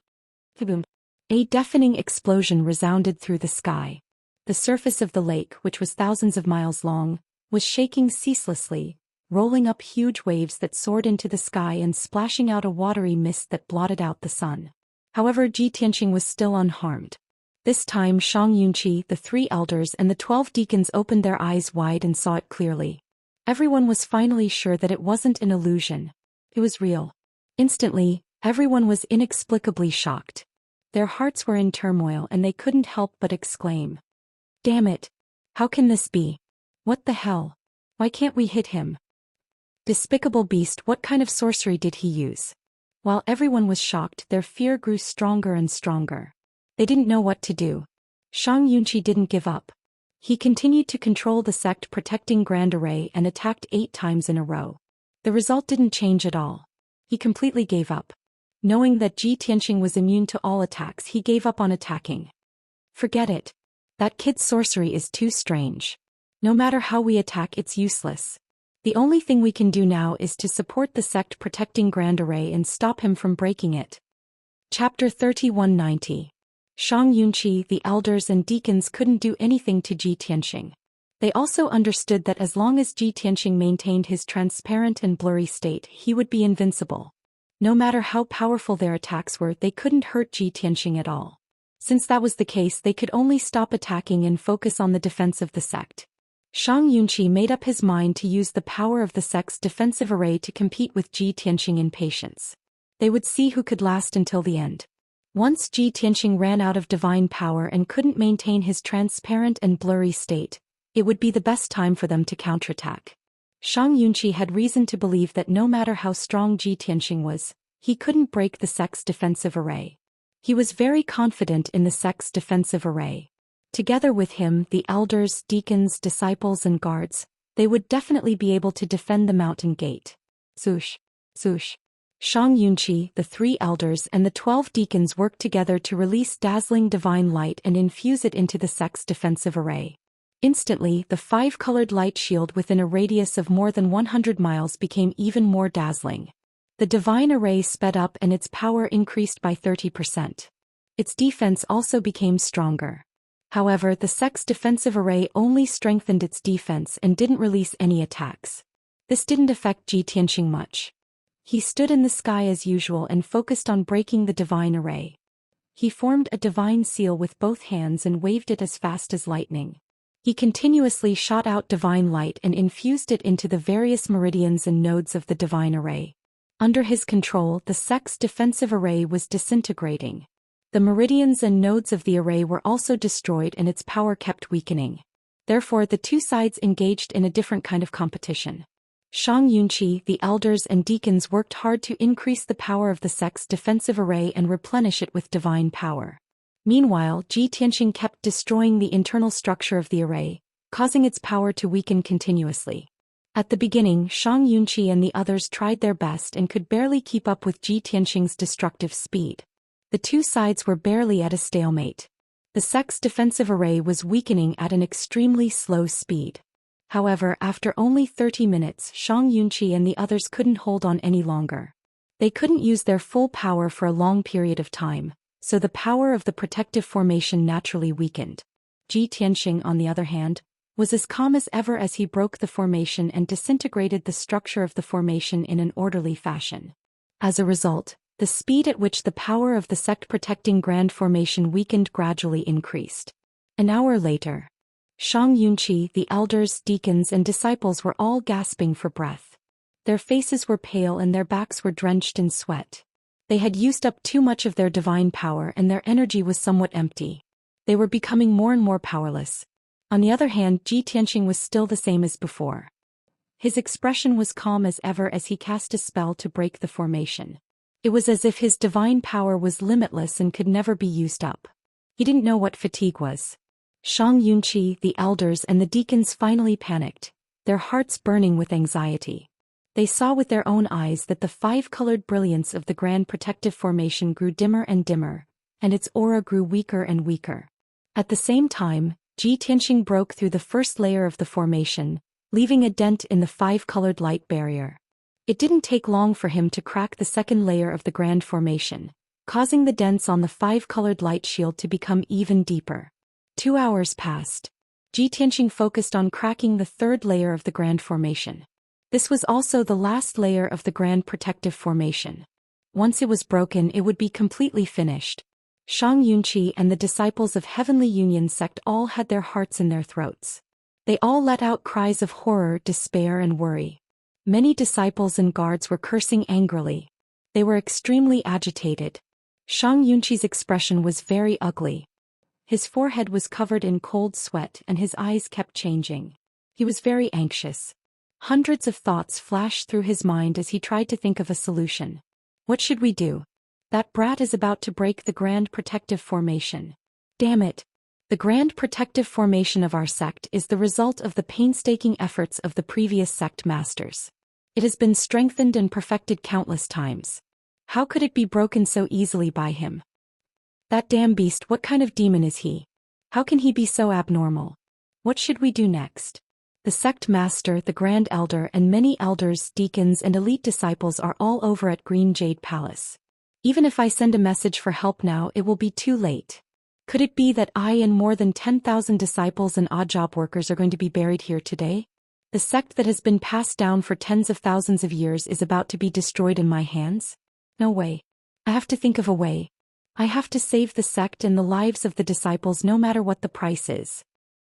A: boom. A deafening explosion resounded through the sky. The surface of the lake, which was thousands of miles long, was shaking ceaselessly, rolling up huge waves that soared into the sky and splashing out a watery mist that blotted out the sun. However, Ji Tianqing was still unharmed. This time Shang Yunqi, the 3 elders and the 12 deacons opened their eyes wide and saw it clearly. Everyone was finally sure that it wasn't an illusion. It was real. Instantly, everyone was inexplicably shocked. Their hearts were in turmoil and they couldn't help but exclaim. Damn it! How can this be? What the hell? Why can't we hit him? Despicable beast, what kind of sorcery did he use? While everyone was shocked, their fear grew stronger and stronger. They didn't know what to do. Shang Yunqi didn't give up. He continued to control the sect protecting Grand Array and attacked 8 times in a row. The result didn't change at all. He completely gave up. Knowing that Ji Tianqing was immune to all attacks, he gave up on attacking. Forget it. That kid's sorcery is too strange. No matter how we attack, it's useless. The only thing we can do now is to support the sect protecting Grand Array and stop him from breaking it. Chapter 3190. Shang Yunqi, the elders and deacons couldn't do anything to Ji Tianqing. They also understood that as long as Ji Tianqing maintained his transparent and blurry state, he would be invincible. No matter how powerful their attacks were, they couldn't hurt Ji Tianqing at all. Since that was the case, they could only stop attacking and focus on the defense of the sect. Shang Yunqi made up his mind to use the power of the sect's defensive array to compete with Ji Tianqing in patience. They would see who could last until the end. Once Ji Tianqing ran out of divine power and couldn't maintain his transparent and blurry state, it would be the best time for them to counterattack. Shang Yunqi had reason to believe that no matter how strong Ji Tianqing was, he couldn't break the sect's defensive array. He was very confident in the sect's defensive array. Together with him, the elders, deacons, disciples and guards, they would definitely be able to defend the mountain gate. Swoosh, swoosh. Shang Yunqi, the 3 elders and the 12 deacons worked together to release dazzling divine light and infuse it into the sect's defensive array. Instantly, the 5-colored light shield within a radius of more than 100 miles became even more dazzling. The divine array sped up and its power increased by 30%. Its defense also became stronger. However, the sect's defensive array only strengthened its defense and didn't release any attacks. This didn't affect Ji Tianqing much. He stood in the sky as usual and focused on breaking the divine array. He formed a divine seal with both hands and waved it as fast as lightning. He continuously shot out divine light and infused it into the various meridians and nodes of the divine array. Under his control, the sect's defensive array was disintegrating. The meridians and nodes of the array were also destroyed and its power kept weakening. Therefore, the 2 sides engaged in a different kind of competition. Shang Yunqi, the elders and deacons worked hard to increase the power of the sect's defensive array and replenish it with divine power. Meanwhile, Ji Tianqing kept destroying the internal structure of the array, causing its power to weaken continuously. At the beginning, Shang Yunqi and the others tried their best and could barely keep up with Ji Tianqing's destructive speed. The 2 sides were barely at a stalemate. The sect's defensive array was weakening at an extremely slow speed. However, after only 30 minutes, Shang Yunqi and the others couldn't hold on any longer. They couldn't use their full power for a long period of time, so the power of the protective formation naturally weakened. Ji Tianqing, on the other hand, was as calm as ever as he broke the formation and disintegrated the structure of the formation in an orderly fashion. As a result, the speed at which the power of the sect-protecting Grand Formation weakened gradually increased. An hour later, Shang Yunqi, the elders, deacons and disciples were all gasping for breath. Their faces were pale and their backs were drenched in sweat. They had used up too much of their divine power and their energy was somewhat empty. They were becoming more and more powerless. On the other hand, Ji Tianqing was still the same as before. His expression was calm as ever as he cast a spell to break the formation. It was as if his divine power was limitless and could never be used up. He didn't know what fatigue was. Shang Yunqi, the elders and the deacons finally panicked, their hearts burning with anxiety. They saw with their own eyes that the 5-colored brilliance of the Grand Protective Formation grew dimmer and dimmer, and its aura grew weaker and weaker. At the same time, Ji Tianqing broke through the first layer of the formation, leaving a dent in the 5-colored light barrier. It didn't take long for him to crack the second layer of the Grand Formation, causing the dents on the 5-colored light shield to become even deeper. 2 hours passed. Ji Tianqing focused on cracking the third layer of the Grand Formation. This was also the last layer of the Grand Protective Formation. Once it was broken, it would be completely finished. Shang Yunqi and the disciples of Heavenly Union sect all had their hearts in their throats. They all let out cries of horror, despair and worry. Many disciples and guards were cursing angrily. They were extremely agitated. Shang Yunqi's expression was very ugly. His forehead was covered in cold sweat and his eyes kept changing. He was very anxious. Hundreds of thoughts flashed through his mind as he tried to think of a solution. What should we do? That brat is about to break the Grand Protective Formation. Damn it! The Grand Protective Formation of our sect is the result of the painstaking efforts of the previous sect masters. It has been strengthened and perfected countless times. How could it be broken so easily by him? That damn beast, what kind of demon is he? How can he be so abnormal? What should we do next? The sect master, the Grand Elder and many elders, deacons and elite disciples are all over at Green Jade Palace. Even if I send a message for help now, it will be too late. Could it be that I and more than 10,000 disciples and odd job workers are going to be buried here today? The sect that has been passed down for tens of thousands of years is about to be destroyed in my hands? No way. I have to think of a way. I have to save the sect and the lives of the disciples no matter what the price is.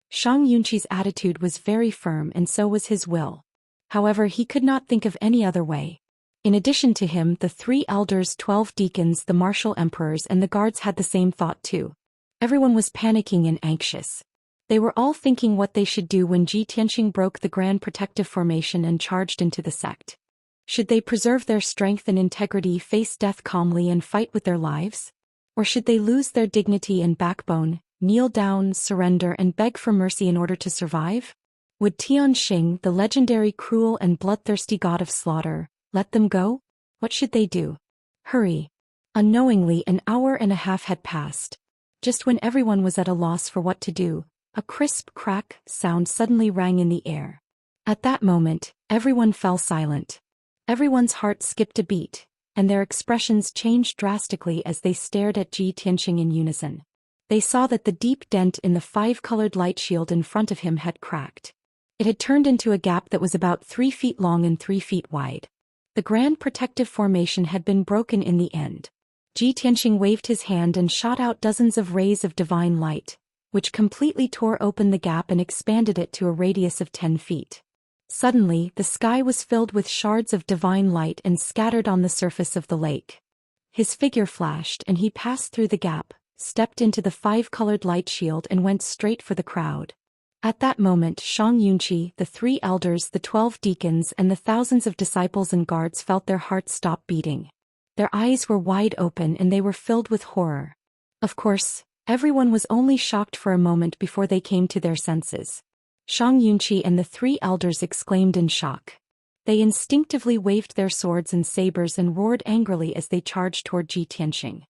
A: Shang Yunqi's attitude was very firm and so was his will. However, he could not think of any other way. In addition to him, the 3 elders, 12 deacons, the martial emperors and the guards had the same thought too. Everyone was panicking and anxious. They were all thinking what they should do when Ji Tianqing broke the Grand Protective Formation and charged into the sect. Should they preserve their strength and integrity, face death calmly and fight with their lives? Or should they lose their dignity and backbone, kneel down, surrender and beg for mercy in order to survive? Would Tianxing, the legendary cruel and bloodthirsty god of slaughter, let them go? What should they do? Hurry. Unknowingly, an hour and a half had passed. Just when everyone was at a loss for what to do, a crisp crack sound suddenly rang in the air. At that moment, everyone fell silent. Everyone's heart skipped a beat, and their expressions changed drastically as they stared at Ji Tianqing in unison. They saw that the deep dent in the 5-colored light shield in front of him had cracked. It had turned into a gap that was about 3 feet long and 3 feet wide. The Grand Protective Formation had been broken in the end. Ji Tianqing waved his hand and shot out dozens of rays of divine light, which completely tore open the gap and expanded it to a radius of 10 feet. Suddenly, the sky was filled with shards of divine light and scattered on the surface of the lake. His figure flashed and he passed through the gap, stepped into the 5-colored light shield and went straight for the crowd. At that moment, Shang Yunqi, the 3 elders, the 12 deacons and the thousands of disciples and guards felt their hearts stop beating. Their eyes were wide open and they were filled with horror. Of course, everyone was only shocked for a moment before they came to their senses. Shang Yunqi and the 3 elders exclaimed in shock. They instinctively waved their swords and sabers and roared angrily as they charged toward Ji Tianqing.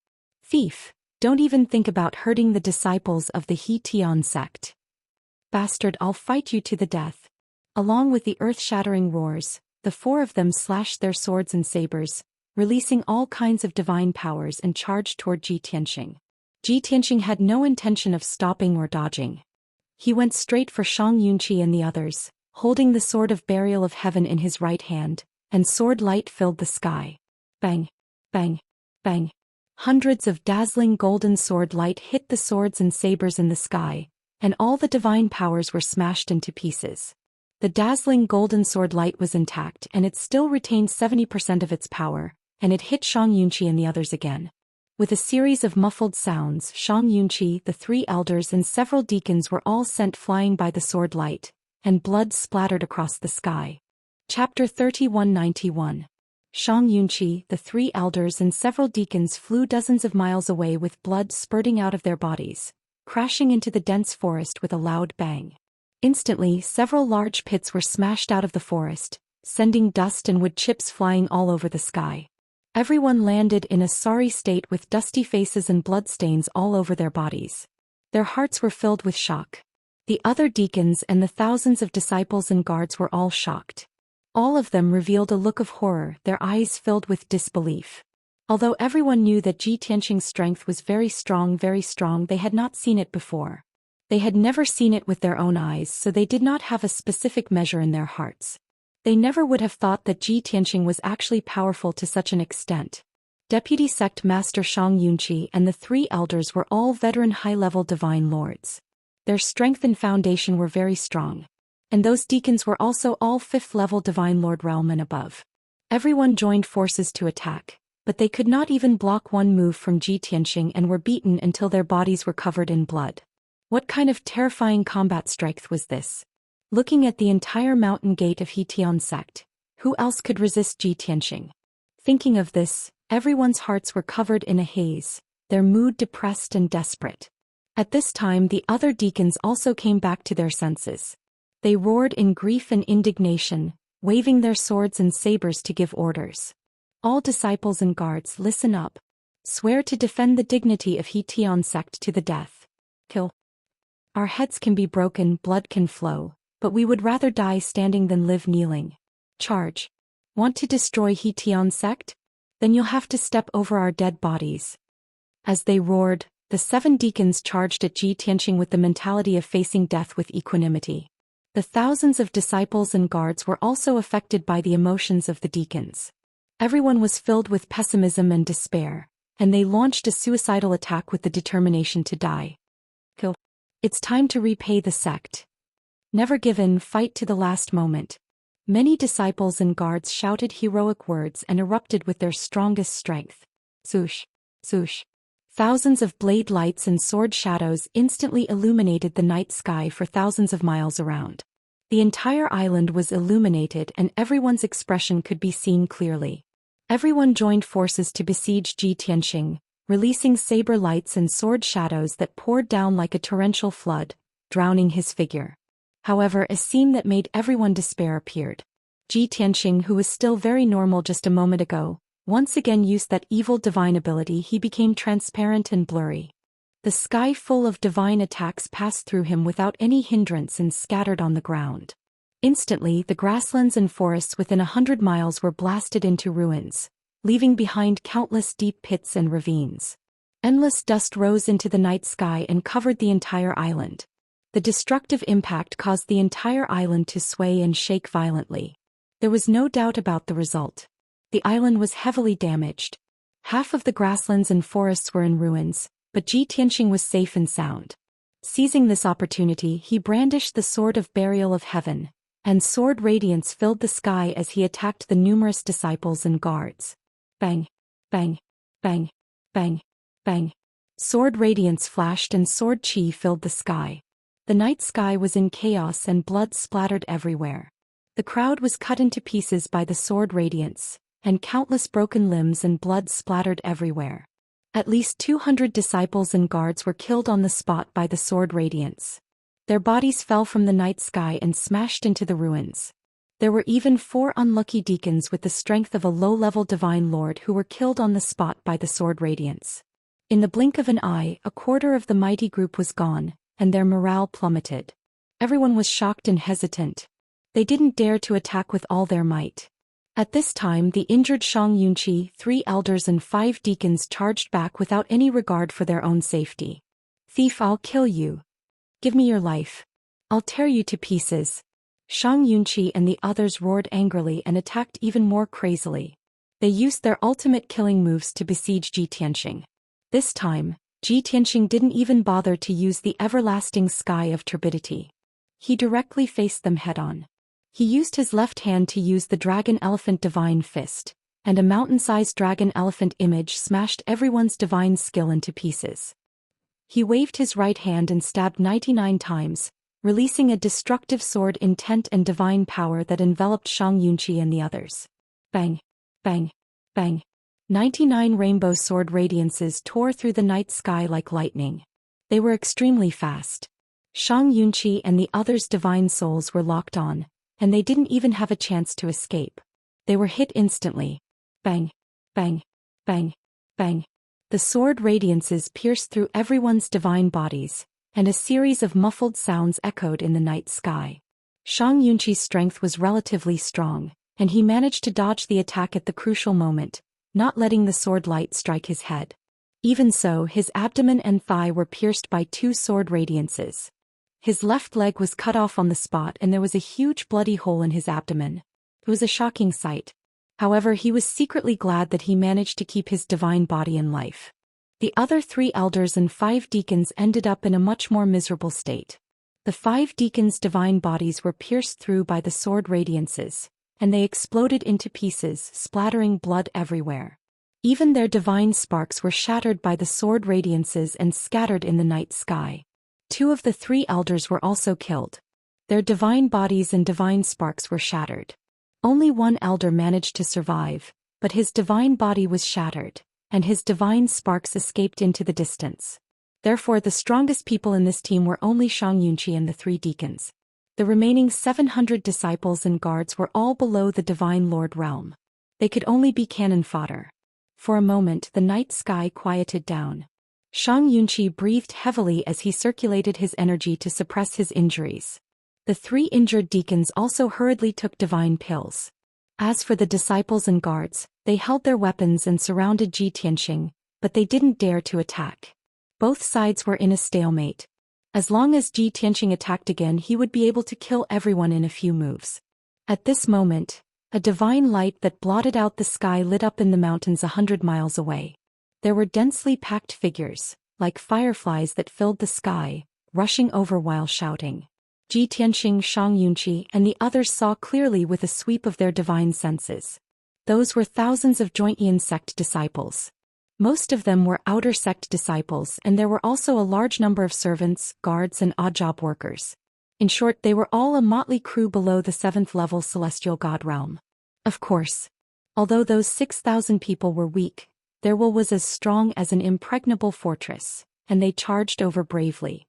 A: Thief! Don't even think about hurting the disciples of the He Tian sect. Bastard, I'll fight you to the death. Along with the earth-shattering roars, the 4 of them slashed their swords and sabers, releasing all kinds of divine powers and charged toward Ji Tianqing. Ji Tianqing had no intention of stopping or dodging. He went straight for Shang Yunqi and the others, holding the sword of burial of heaven in his right hand, and sword light filled the sky. Bang! Bang! Bang! Hundreds of dazzling golden sword light hit the swords and sabers in the sky, and all the divine powers were smashed into pieces. The dazzling golden sword light was intact and it still retained 70% of its power, and it hit Shang Yunqi and the others again. With a series of muffled sounds, Shang Yunqi, the 3 elders and several deacons were all sent flying by the sword light, and blood splattered across the sky. Chapter 3191. Shang Yunqi, the 3 elders and several deacons flew dozens of miles away with blood spurting out of their bodies, crashing into the dense forest with a loud bang. Instantly, several large pits were smashed out of the forest, sending dust and wood chips flying all over the sky. Everyone landed in a sorry state with dusty faces and bloodstains all over their bodies. Their hearts were filled with shock. The other deacons and the thousands of disciples and guards were all shocked. All of them revealed a look of horror, their eyes filled with disbelief. Although everyone knew that Ji Tianqing's strength was very strong, they had not seen it before. They had never seen it with their own eyes, so they did not have a specific measure in their hearts. They never would have thought that Ji Tianqing was actually powerful to such an extent. Deputy Sect Master Shang Yunqi and the 3 elders were all veteran high-level divine lords. Their strength and foundation were very strong. And those deacons were also all 5th-level divine lord realm and above. Everyone joined forces to attack, but they could not even block one move from Ji Tianqing and were beaten until their bodies were covered in blood. What kind of terrifying combat strength was this? Looking at the entire mountain gate of Hetian sect, who else could resist Ji Tianqing? Thinking of this, everyone's hearts were covered in a haze, their mood depressed and desperate. At this time the other deacons also came back to their senses. They roared in grief and indignation, waving their swords and sabers to give orders. All disciples and guards, listen up. Swear to defend the dignity of Hetian sect to the death. Kill. Our heads can be broken, blood can flow, but we would rather die standing than live kneeling. Charge. Want to destroy Hetian sect? Then you'll have to step over our dead bodies. As they roared, the 7 deacons charged at Ji Tianqing with the mentality of facing death with equanimity. The thousands of disciples and guards were also affected by the emotions of the deacons. Everyone was filled with pessimism and despair, and they launched a suicidal attack with the determination to die. Kill. It's time to repay the sect. Never give in, fight to the last moment. Many disciples and guards shouted heroic words and erupted with their strongest strength. Swoosh, swoosh. Thousands of blade lights and sword shadows instantly illuminated the night sky for thousands of miles around. The entire island was illuminated and everyone's expression could be seen clearly. Everyone joined forces to besiege Ji Tianqing, releasing saber lights and sword shadows that poured down like a torrential flood, drowning his figure. However, a scene that made everyone despair appeared. Ji Tianqing, who was still very normal just a moment ago, once again used that evil divine ability. He became transparent and blurry. The sky full of divine attacks passed through him without any hindrance and scattered on the ground. Instantly, the grasslands and forests within 100 miles were blasted into ruins, leaving behind countless deep pits and ravines. Endless dust rose into the night sky and covered the entire island. The destructive impact caused the entire island to sway and shake violently. There was no doubt about the result. The island was heavily damaged. Half of the grasslands and forests were in ruins, but Ji Tianqing was safe and sound. Seizing this opportunity, he brandished the Sword of Burial of Heaven, and sword radiance filled the sky as he attacked the numerous disciples and guards. Bang, bang, bang, bang, bang. Sword radiance flashed and sword chi filled the sky. The night sky was in chaos and blood splattered everywhere. The crowd was cut into pieces by the sword radiance, and countless broken limbs and blood splattered everywhere. At least 200 disciples and guards were killed on the spot by the sword radiance. Their bodies fell from the night sky and smashed into the ruins. There were even 4 unlucky deacons with the strength of a low-level divine lord who were killed on the spot by the sword radiance. In the blink of an eye, a quarter of the mighty group was gone, and their morale plummeted. Everyone was shocked and hesitant. They didn't dare to attack with all their might. At this time, the injured Shang Yunqi, 3 elders and 5 deacons charged back without any regard for their own safety. Thief, I'll kill you. Give me your life. I'll tear you to pieces. Shang Yunqi and the others roared angrily and attacked even more crazily. They used their ultimate killing moves to besiege Ji Tianqing. This time, Ji Tianqing didn't even bother to use the everlasting sky of turbidity. He directly faced them head-on. He used his left hand to use the dragon elephant divine fist, and a mountain-sized dragon elephant image smashed everyone's divine skill into pieces. He waved his right hand and stabbed 99 times, releasing a destructive sword intent and divine power that enveloped Shang Yunqi and the others. Bang, bang, bang. 99 rainbow sword radiances tore through the night sky like lightning. They were extremely fast. Shang Yunqi and the others' divine souls were locked on, and they didn't even have a chance to escape. They were hit instantly. Bang, bang, bang, bang. The sword radiances pierced through everyone's divine bodies, and a series of muffled sounds echoed in the night sky. Shang Yunqi's strength was relatively strong, and he managed to dodge the attack at the crucial moment, not letting the sword light strike his head. Even so, his abdomen and thigh were pierced by 2 sword radiances. His left leg was cut off on the spot and there was a huge bloody hole in his abdomen. It was a shocking sight. However, he was secretly glad that he managed to keep his divine body in life. The other 3 elders and 5 deacons ended up in a much more miserable state. The 5 deacons' divine bodies were pierced through by the sword radiances, and they exploded into pieces, splattering blood everywhere. Even their divine sparks were shattered by the sword radiances and scattered in the night sky. 2 of the 3 elders were also killed. Their divine bodies and divine sparks were shattered. Only 1 elder managed to survive, but his divine body was shattered, and his divine sparks escaped into the distance. Therefore, the strongest people in this team were only Xianxia and the 3 deacons. The remaining 700 disciples and guards were all below the Divine Lord realm. They could only be cannon fodder. For a moment, the night sky quieted down. Xianxia breathed heavily as he circulated his energy to suppress his injuries. The 3 injured deacons also hurriedly took divine pills. As for the disciples and guards, they held their weapons and surrounded Xianxia, but they didn't dare to attack. Both sides were in a stalemate. As long as Xianxia attacked again, he would be able to kill everyone in a few moves. At this moment, a divine light that blotted out the sky lit up in the mountains 100 miles away. There were densely packed figures, like fireflies that filled the sky, rushing over while shouting. Xianxia, Xianxia, and the others saw clearly with a sweep of their divine senses. Those were thousands of Zhou sect disciples. Most of them were outer sect disciples, and there were also a large number of servants, guards, and odd job workers. In short, they were all a motley crew below the 7th level celestial god realm. Of course, although those 6,000 people were weak, their will was as strong as an impregnable fortress, and they charged over bravely.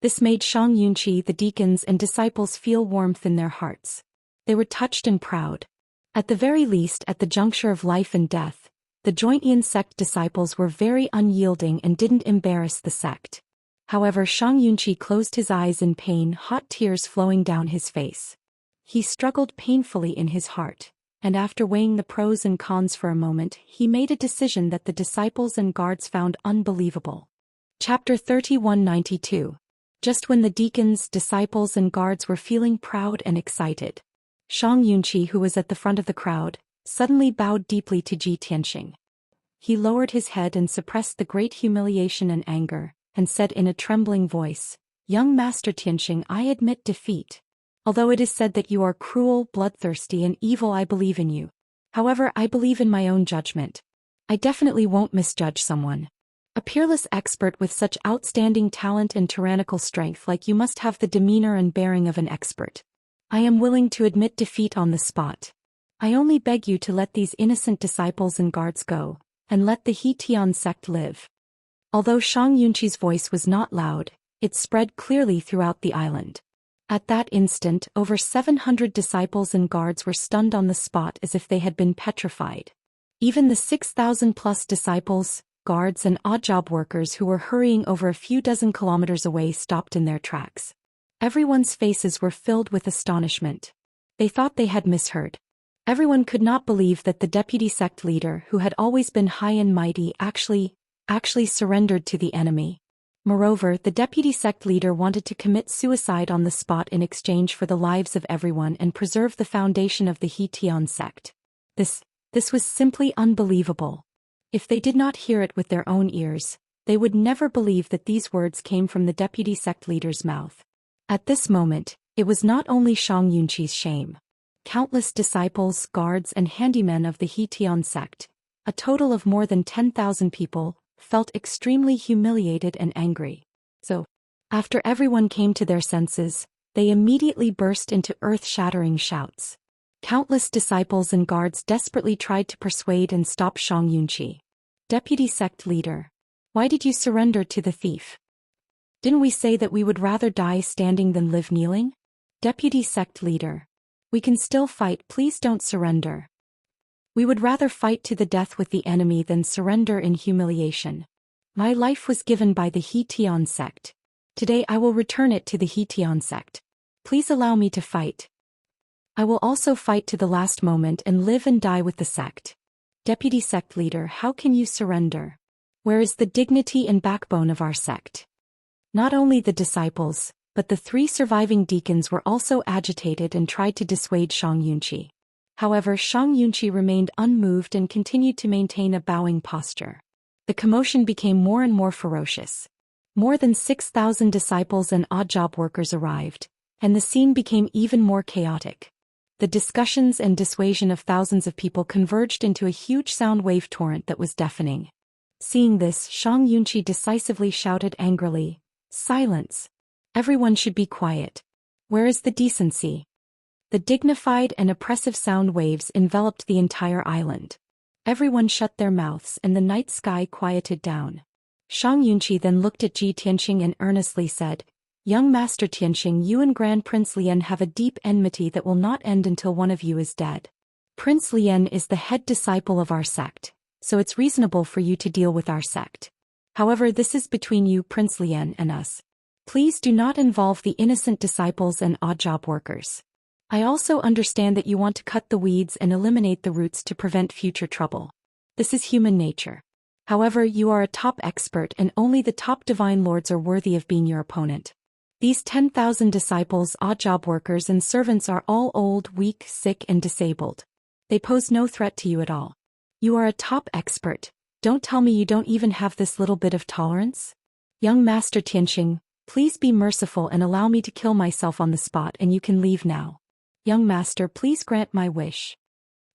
A: This made Xianxia, the deacons and disciples feel warmth in their hearts. They were touched and proud. At the very least, at the juncture of life and death, the Zhou sect disciples were very unyielding and didn't embarrass the sect. However, Xianxia closed his eyes in pain, hot tears flowing down his face. He struggled painfully in his heart, and after weighing the pros and cons for a moment, he made a decision that the disciples and guards found unbelievable. Chapter 3192. Just when the deacons, disciples and guards were feeling proud and excited, Xianxia, who was at the front of the crowd, suddenly bowed deeply to Xianxia. He lowered his head and suppressed the great humiliation and anger, and said in a trembling voice, "Young Master Xianxia, I admit defeat. Although it is said that you are cruel, bloodthirsty and evil, I believe in you. However, I believe in my own judgment. I definitely won't misjudge someone. A peerless expert with such outstanding talent and tyrannical strength like you must have the demeanor and bearing of an expert. I am willing to admit defeat on the spot. I only beg you to let these innocent disciples and guards go, and let the Xian sect live." Although Xianxia's voice was not loud, it spread clearly throughout the island. At that instant, over 700 disciples and guards were stunned on the spot as if they had been petrified. Even the 6,000+ disciples, guards and odd job workers who were hurrying over a few dozen kilometers away stopped in their tracks. Everyone's faces were filled with astonishment. They thought they had misheard. Everyone could not believe that the deputy sect leader, who had always been high and mighty, actually surrendered to the enemy. Moreover, the deputy sect leader wanted to commit suicide on the spot in exchange for the lives of everyone and preserve the foundation of the Xian sect. This was simply unbelievable. If they did not hear it with their own ears, they would never believe that these words came from the deputy sect leader's mouth. At this moment, it was not only Xianxia's shame. Countless disciples, guards and handymen of the Xian sect, a total of more than 10,000 people, felt extremely humiliated and angry. So, after everyone came to their senses, they immediately burst into earth-shattering shouts. Countless disciples and guards desperately tried to persuade and stop Xianxia. "Deputy sect leader, why did you surrender to the thief? Didn't we say that we would rather die standing than live kneeling? Deputy sect leader, we can still fight, please don't surrender. We would rather fight to the death with the enemy than surrender in humiliation. My life was given by the Xian sect. Today I will return it to the Xian sect. Please allow me to fight. I will also fight to the last moment and live and die with the sect. Deputy sect leader, how can you surrender? Where is the dignity and backbone of our sect?" Not only the disciples, but the 3 surviving deacons were also agitated and tried to dissuade Shang Yunqi. However, Shang Yunqi remained unmoved and continued to maintain a bowing posture. The commotion became more and more ferocious. More than 6,000 disciples and odd job workers arrived, and the scene became even more chaotic. The discussions and dissuasion of thousands of people converged into a huge sound wave torrent that was deafening. Seeing this, Shang Yunqi decisively shouted angrily, "Silence! Everyone should be quiet. Where is the decency?" The dignified and oppressive sound waves enveloped the entire island. Everyone shut their mouths and the night sky quieted down. Shang Yunqi then looked at Ji Tianxing and earnestly said, "Young Master Tianxing, you and Grand Prince Lian have a deep enmity that will not end until one of you is dead. Prince Lian is the head disciple of our sect, so it's reasonable for you to deal with our sect. However, this is between you, Prince Lian, and us. Please do not involve the innocent disciples and odd job workers. I also understand that you want to cut the weeds and eliminate the roots to prevent future trouble. This is human nature. However, you are a top expert and only the top divine lords are worthy of being your opponent. These 10,000 disciples, odd job workers and servants are all old, weak, sick and disabled. They pose no threat to you at all. You are a top expert. Don't tell me you don't even have this little bit of tolerance? Young Master Tianxing, please be merciful and allow me to kill myself on the spot and you can leave now. Young Master, please grant my wish."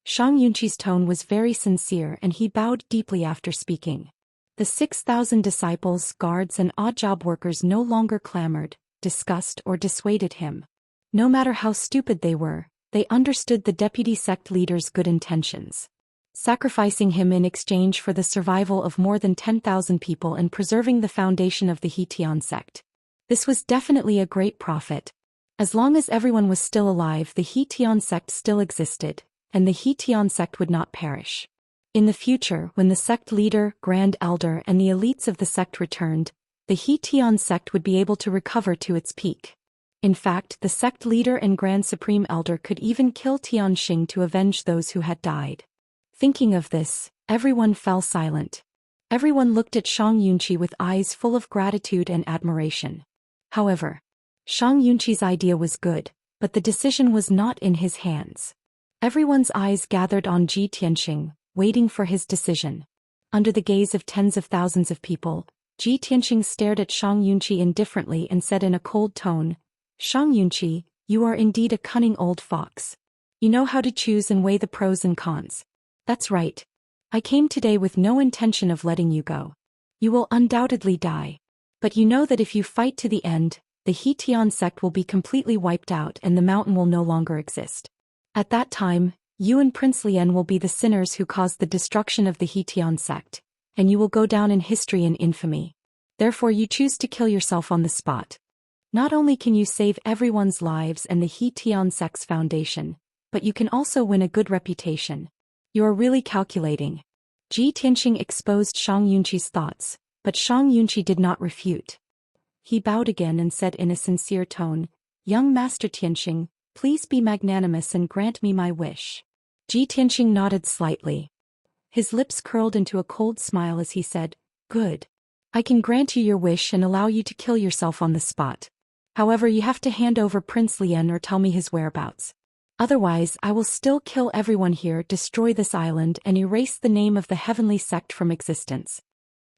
A: Shang Yunqi's tone was very sincere and he bowed deeply after speaking. The 6,000 disciples, guards and odd job workers no longer clamored, discussed or dissuaded him. No matter how stupid they were, they understood the deputy sect leader's good intentions. Sacrificing him in exchange for the survival of more than 10,000 people and preserving the foundation of the He-Tian sect. This was definitely a great profit. As long as everyone was still alive, the He-Tian sect still existed, and the He-Tian sect would not perish. In the future, when the sect leader, grand elder and the elites of the sect returned, the He-Tian sect would be able to recover to its peak. In fact, the sect leader and grand supreme elder could even kill Tianxing to avenge those who had died. Thinking of this, everyone fell silent. Everyone looked at Shang Yunqi with eyes full of gratitude and admiration. However, Shang Yunqi's idea was good, but the decision was not in his hands. Everyone's eyes gathered on Ji Tianxing, waiting for his decision. Under the gaze of tens of thousands of people, Ji Tianxing stared at Shang Yunqi indifferently and said in a cold tone, "Shang Yunqi, you are indeed a cunning old fox. You know how to choose and weigh the pros and cons. That's right. I came today with no intention of letting you go. You will undoubtedly die. But you know that if you fight to the end, the He-Tian sect will be completely wiped out and the mountain will no longer exist. At that time, you and Prince Lian will be the sinners who caused the destruction of the He-Tian sect, and you will go down in history in infamy. Therefore you choose to kill yourself on the spot. Not only can you save everyone's lives and the He-Tian sect's foundation, but you can also win a good reputation. You are really calculating." Ji Tianxing exposed Shang Yunqi's thoughts, but Shang Yunqi did not refute. He bowed again and said in a sincere tone, "Young Master Tianxing, please be magnanimous and grant me my wish." Ji Tianxing nodded slightly. His lips curled into a cold smile as he said, "Good. I can grant you your wish and allow you to kill yourself on the spot. However, you have to hand over Prince Lian or tell me his whereabouts. Otherwise, I will still kill everyone here, destroy this island and erase the name of the heavenly sect from existence."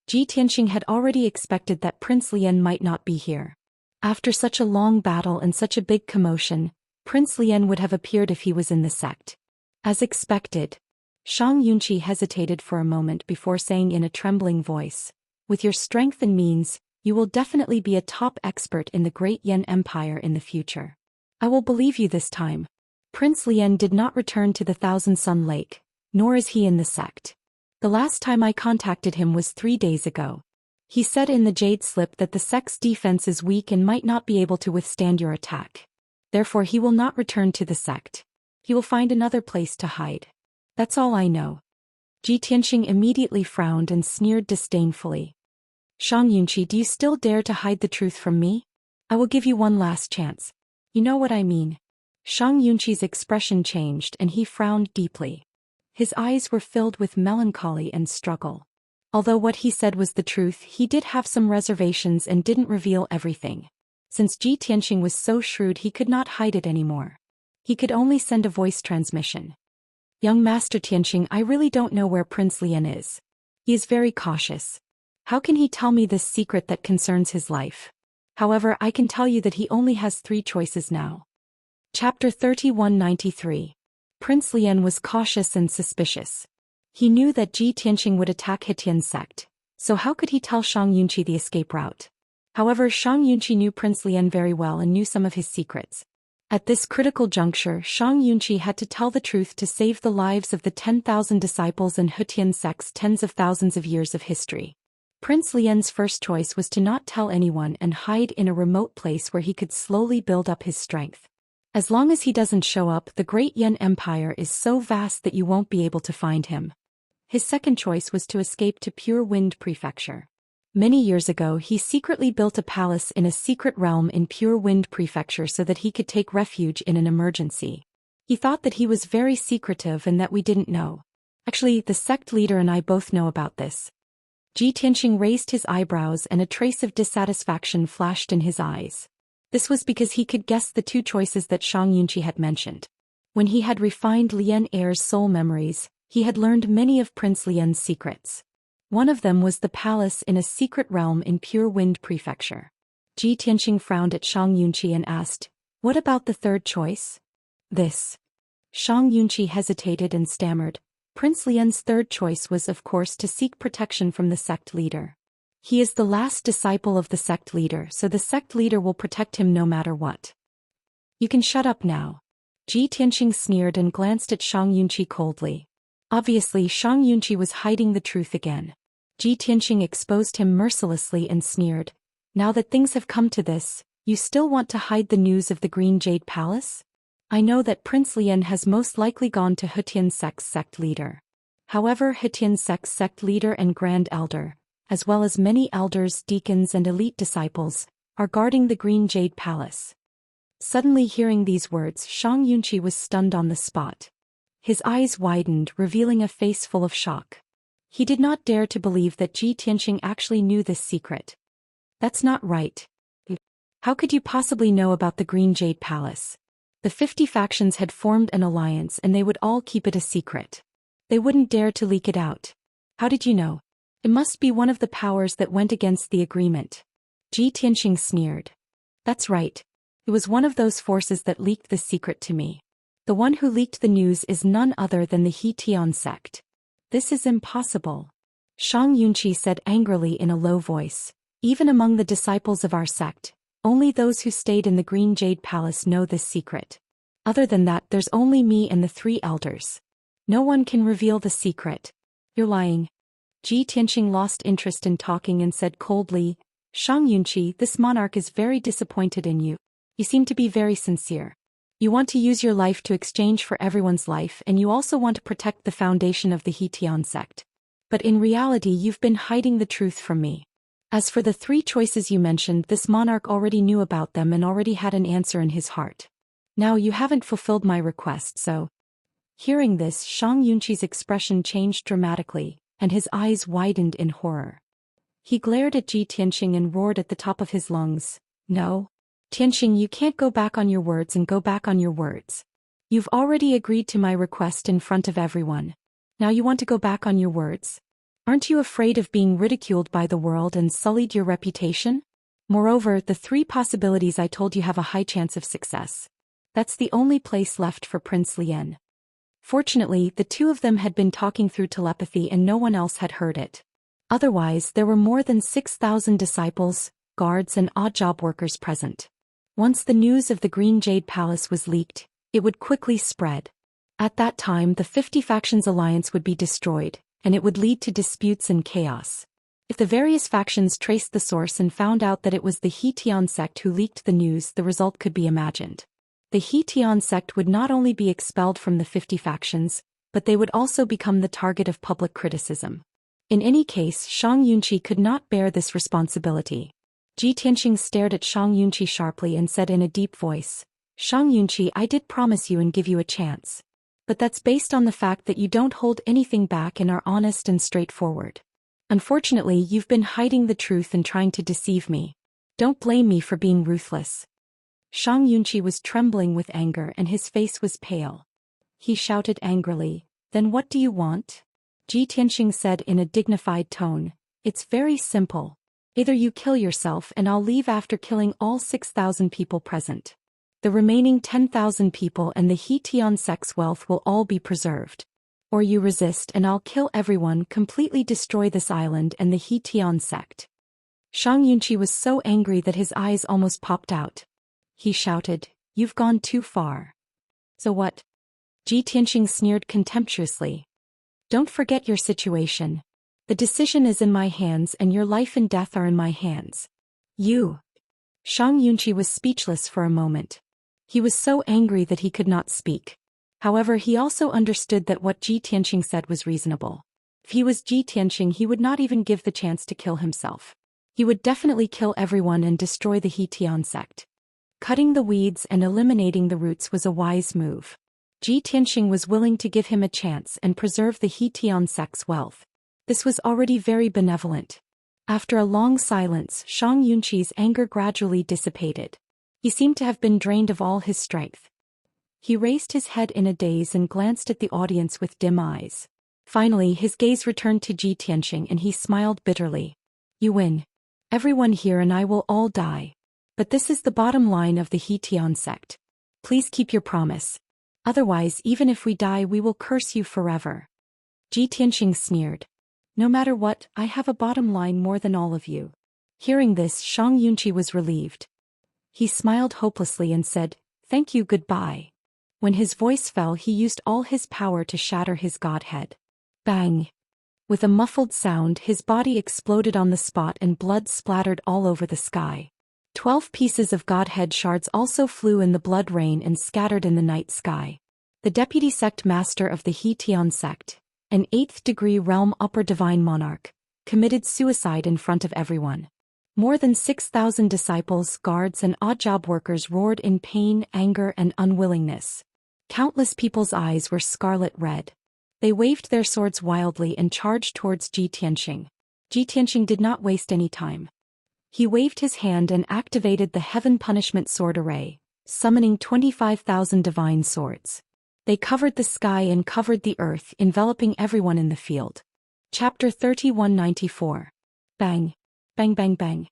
A: Ji Tianxing had already expected that Prince Lian might not be here. After such a long battle and such a big commotion, Prince Lian would have appeared if he was in the sect. As expected, Shang Yunqi hesitated for a moment before saying in a trembling voice, "With your strength and means, you will definitely be a top expert in the great Yan Empire in the future. I will believe you this time. Prince Lian did not return to the Thousand Sun Lake, nor is he in the sect. The last time I contacted him was 3 days ago. He said in the Jade Slip that the sect's defense is weak and might not be able to withstand your attack. Therefore he will not return to the sect. He will find another place to hide. That's all I know." Ji Tianxing immediately frowned and sneered disdainfully. "Shang Yunqi, do you still dare to hide the truth from me? I will give you one last chance. You know what I mean." Shang Yunqi's expression changed and he frowned deeply. His eyes were filled with melancholy and struggle. Although what he said was the truth, he did have some reservations and didn't reveal everything. Since Ji Tianxing was so shrewd, he could not hide it anymore. He could only send a voice transmission. Young Master Tianxing, I really don't know where Prince Lian is. He is very cautious. How can he tell me this secret that concerns his life? However, I can tell you that he only has 3 choices now. Chapter 3193. Prince Lian was cautious and suspicious. He knew that Ji Tianxing would attack Hetian's sect, so how could he tell Shang Yunqi the escape route? However, Shang Yunqi knew Prince Lian very well and knew some of his secrets. At this critical juncture, Shang Yunqi had to tell the truth to save the lives of the 10,000 disciples and Hetian sect's tens of thousands of years of history. Prince Lian's first choice was to not tell anyone and hide in a remote place where he could slowly build up his strength. As long as he doesn't show up, the Great Yan Empire is so vast that you won't be able to find him. His second choice was to escape to Pure Wind Prefecture. Many years ago, he secretly built a palace in a secret realm in Pure Wind Prefecture so that he could take refuge in an emergency. He thought that he was very secretive and that we didn't know. Actually, the sect leader and I both know about this. Ji Tianxing raised his eyebrows and a trace of dissatisfaction flashed in his eyes. This was because he could guess the 2 choices that Shang Yunqi had mentioned. When he had refined Lian Heir's soul memories, he had learned many of Prince Lian's secrets. One of them was the palace in a secret realm in Pure Wind Prefecture. Ji Tianxing frowned at Shang Yunqi and asked, "What about the third choice?" This. Shang Yunqi hesitated and stammered. Prince Lian's third choice was of course to seek protection from the sect leader. He is the last disciple of the sect leader, so the sect leader will protect him no matter what. You can shut up now. Ji Tianxing sneered and glanced at Shang Yunqi coldly. Obviously, Shang Yunqi was hiding the truth again. Ji Tianxing exposed him mercilessly and sneered, "Now that things have come to this, you still want to hide the news of the Green Jade Palace? I know that Prince Lian has most likely gone to Hetian sect's sect leader. However, Hetian sect's sect leader and Grand Elder, as well as many elders, deacons and elite disciples, are guarding the Green Jade Palace." Suddenly hearing these words, Shang Yunqi was stunned on the spot. His eyes widened, revealing a face full of shock. He did not dare to believe that Ji Tianxing actually knew this secret. That's not right. How could you possibly know about the Green Jade Palace? The 50 factions had formed an alliance and they would all keep it a secret. They wouldn't dare to leak it out. How did you know? It must be one of the powers that went against the agreement. Ji Tianxing sneered. That's right. It was one of those forces that leaked the secret to me. The one who leaked the news is none other than the Hetian sect. This is impossible. Shang Yunqi said angrily in a low voice. Even among the disciples of our sect, only those who stayed in the Green Jade Palace know this secret. Other than that, there's only me and the 3 elders. No one can reveal the secret. You're lying. Ji Tianxing lost interest in talking and said coldly, "Shang Yunqi, this monarch is very disappointed in you. You seem to be very sincere. You want to use your life to exchange for everyone's life, and you also want to protect the foundation of the Hetian sect. But in reality, you've been hiding the truth from me. As for the 3 choices you mentioned, this monarch already knew about them and already had an answer in his heart. Now you haven't fulfilled my request, so..." Hearing this, Shang Yunqi's expression changed dramatically, and his eyes widened in horror. He glared at Ji Tianxing and roared at the top of his lungs, "No. Tianxing, you can't go back on your words and go back on your words. You've already agreed to my request in front of everyone. Now you want to go back on your words? Aren't you afraid of being ridiculed by the world and sullied your reputation? Moreover, the 3 possibilities I told you have a high chance of success. That's the only place left for Prince Lian." Fortunately, the 2 of them had been talking through telepathy and no one else had heard it. Otherwise, there were more than 6,000 disciples, guards and odd job workers present. Once the news of the Green Jade Palace was leaked, it would quickly spread. At that time, the 50 factions alliance would be destroyed, and it would lead to disputes and chaos. If the various factions traced the source and found out that it was the Hetian sect who leaked the news, the result could be imagined. The Hetian sect would not only be expelled from the 50 factions, but they would also become the target of public criticism. In any case, Shang Yunqi could not bear this responsibility. Ji Tianxing stared at Shang Yunqi sharply and said in a deep voice, "Shang Yunqi, I did promise you and give you a chance. But that's based on the fact that you don't hold anything back and are honest and straightforward. Unfortunately, you've been hiding the truth and trying to deceive me. Don't blame me for being ruthless. Shang Yunqi was trembling with anger and his face was pale. He shouted angrily, "Then what do you want?" Ji Tianxing said in a dignified tone, "It's very simple. Either you kill yourself and I'll leave after killing all 6,000 people present. The remaining 10,000 people and the He Tian sect's wealth will all be preserved. Or you resist and I'll kill everyone, completely destroy this island and the He Tian sect." Shang Yunqi was so angry that his eyes almost popped out. He shouted, "You've gone too far." "So what?" Ji Tianxing sneered contemptuously. "Don't forget your situation. The decision is in my hands and your life and death are in my hands. You." Shang Yunqi was speechless for a moment. He was so angry that he could not speak. However, he also understood that what Ji Tianxing said was reasonable. If he was Ji Tianxing, he would not even give the chance to kill himself. He would definitely kill everyone and destroy the He Tian sect. Cutting the weeds and eliminating the roots was a wise move. Ji Tianxing was willing to give him a chance and preserve the He Tian sect's wealth. This was already very benevolent. After a long silence, Shang Yunqi's anger gradually dissipated. He seemed to have been drained of all his strength. He raised his head in a daze and glanced at the audience with dim eyes. Finally, his gaze returned to Ji Tianxing and he smiled bitterly. "You win. Everyone here and I will all die. But this is the bottom line of the He Tian sect. Please keep your promise. Otherwise, even if we die, we will curse you forever." Ji Tianxing sneered. "No matter what, I have a bottom line more than all of you." Hearing this, Shang Yunqi was relieved. He smiled hopelessly and said, "Thank you, goodbye." When his voice fell, he used all his power to shatter his godhead. Bang! With a muffled sound, his body exploded on the spot and blood splattered all over the sky. 12 pieces of godhead shards also flew in the blood rain and scattered in the night sky. The deputy sect master of the He Tian sect, an 8th degree realm upper divine monarch, committed suicide in front of everyone. More than 6,000 disciples, guards and odd job workers roared in pain, anger and unwillingness. Countless people's eyes were scarlet red. They waved their swords wildly and charged towards Ji Tianxing. Ji Tianxing did not waste any time. He waved his hand and activated the Heaven Punishment Sword Array, summoning 25,000 divine swords. They covered the sky and covered the earth, enveloping everyone in the field. Chapter 3194. Bang! Bang bang bang.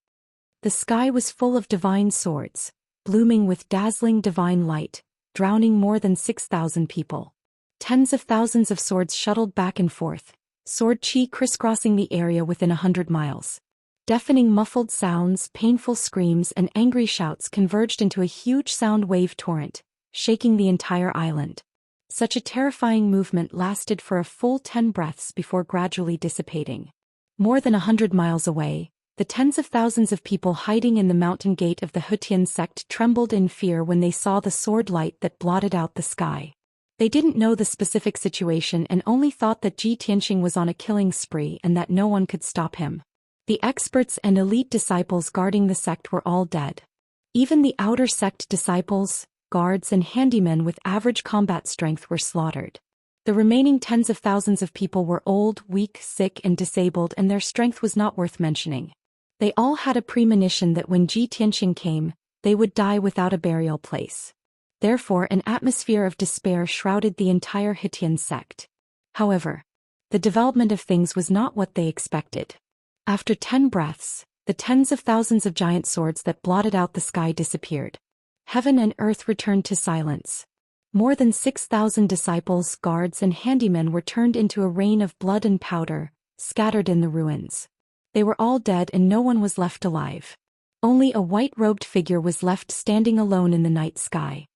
A: The sky was full of divine swords, blooming with dazzling divine light, drowning more than 6,000 people. Tens of thousands of swords shuttled back and forth, sword chi crisscrossing the area within 100 miles. Deafening muffled sounds, painful screams and angry shouts converged into a huge sound wave torrent, shaking the entire island. Such a terrifying movement lasted for a full 10 breaths before gradually dissipating. More than 100 miles away, the tens of thousands of people hiding in the mountain gate of the He Tian sect trembled in fear when they saw the sword light that blotted out the sky. They didn't know the specific situation and only thought that Ji Tianxing was on a killing spree and that no one could stop him. The experts and elite disciples guarding the sect were all dead. Even the outer sect disciples, guards and handymen with average combat strength were slaughtered. The remaining tens of thousands of people were old, weak, sick and disabled and their strength was not worth mentioning. They all had a premonition that when Ji Tianxing came, they would die without a burial place. Therefore, an atmosphere of despair shrouded the entire He Tian sect. However, the development of things was not what they expected. After 10 breaths, the tens of thousands of giant swords that blotted out the sky disappeared. Heaven and earth returned to silence. More than 6,000 disciples, guards and handymen were turned into a rain of blood and powder, scattered in the ruins. They were all dead and no one was left alive. Only a white-robed figure was left standing alone in the night sky.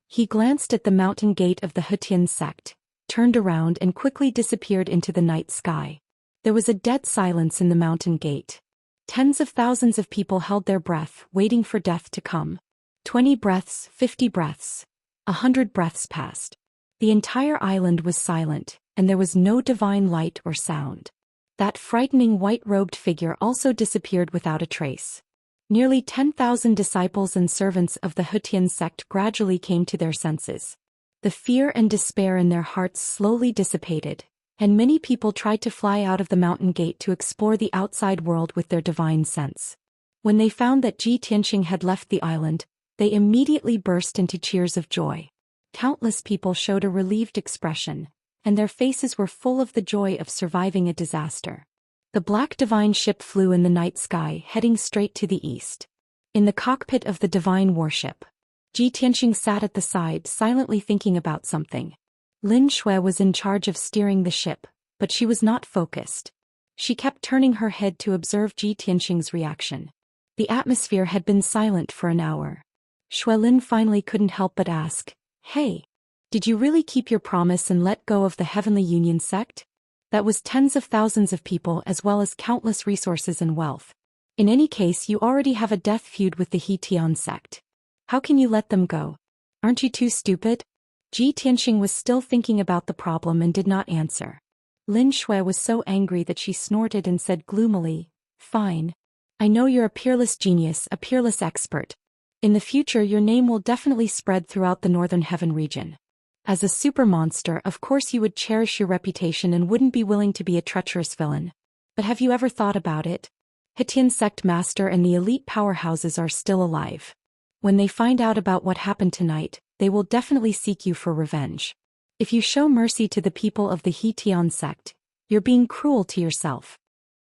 A: He glanced at the mountain gate of the He Tian sect, turned around and quickly disappeared into the night sky. There was a dead silence in the mountain gate. Tens of thousands of people held their breath, waiting for death to come. 20 breaths, 50 breaths, 100 breaths passed. The entire island was silent, and there was no divine light or sound. That frightening white-robed figure also disappeared without a trace. Nearly 10,000 disciples and servants of the He Tian sect gradually came to their senses. The fear and despair in their hearts slowly dissipated, and many people tried to fly out of the mountain gate to explore the outside world with their divine sense. When they found that Ji Tianqing had left the island, they immediately burst into cheers of joy. Countless people showed a relieved expression, and their faces were full of the joy of surviving a disaster. The black divine ship flew in the night sky, heading straight to the east. In the cockpit of the divine warship, Ji Tianqing sat at the side silently thinking about something. Lin Shui was in charge of steering the ship, but she was not focused. She kept turning her head to observe Ji Tianqing's reaction. The atmosphere had been silent for an hour. Shuelin finally couldn't help but ask, "Hey, did you really keep your promise and let go of the Heavenly Union sect? That was tens of thousands of people as well as countless resources and wealth. In any case, you already have a death feud with the He Tian sect. How can you let them go? Aren't you too stupid?" Ji Tianqing was still thinking about the problem and did not answer. Lin Shui was so angry that she snorted and said gloomily, "Fine. I know you're a peerless genius, a peerless expert. In the future your name will definitely spread throughout the Northern Heaven region. As a super monster, of course you would cherish your reputation and wouldn't be willing to be a treacherous villain. But have you ever thought about it? Hetian sect master and the elite powerhouses are still alive. When they find out about what happened tonight, they will definitely seek you for revenge. If you show mercy to the people of the He Tian sect, you're being cruel to yourself."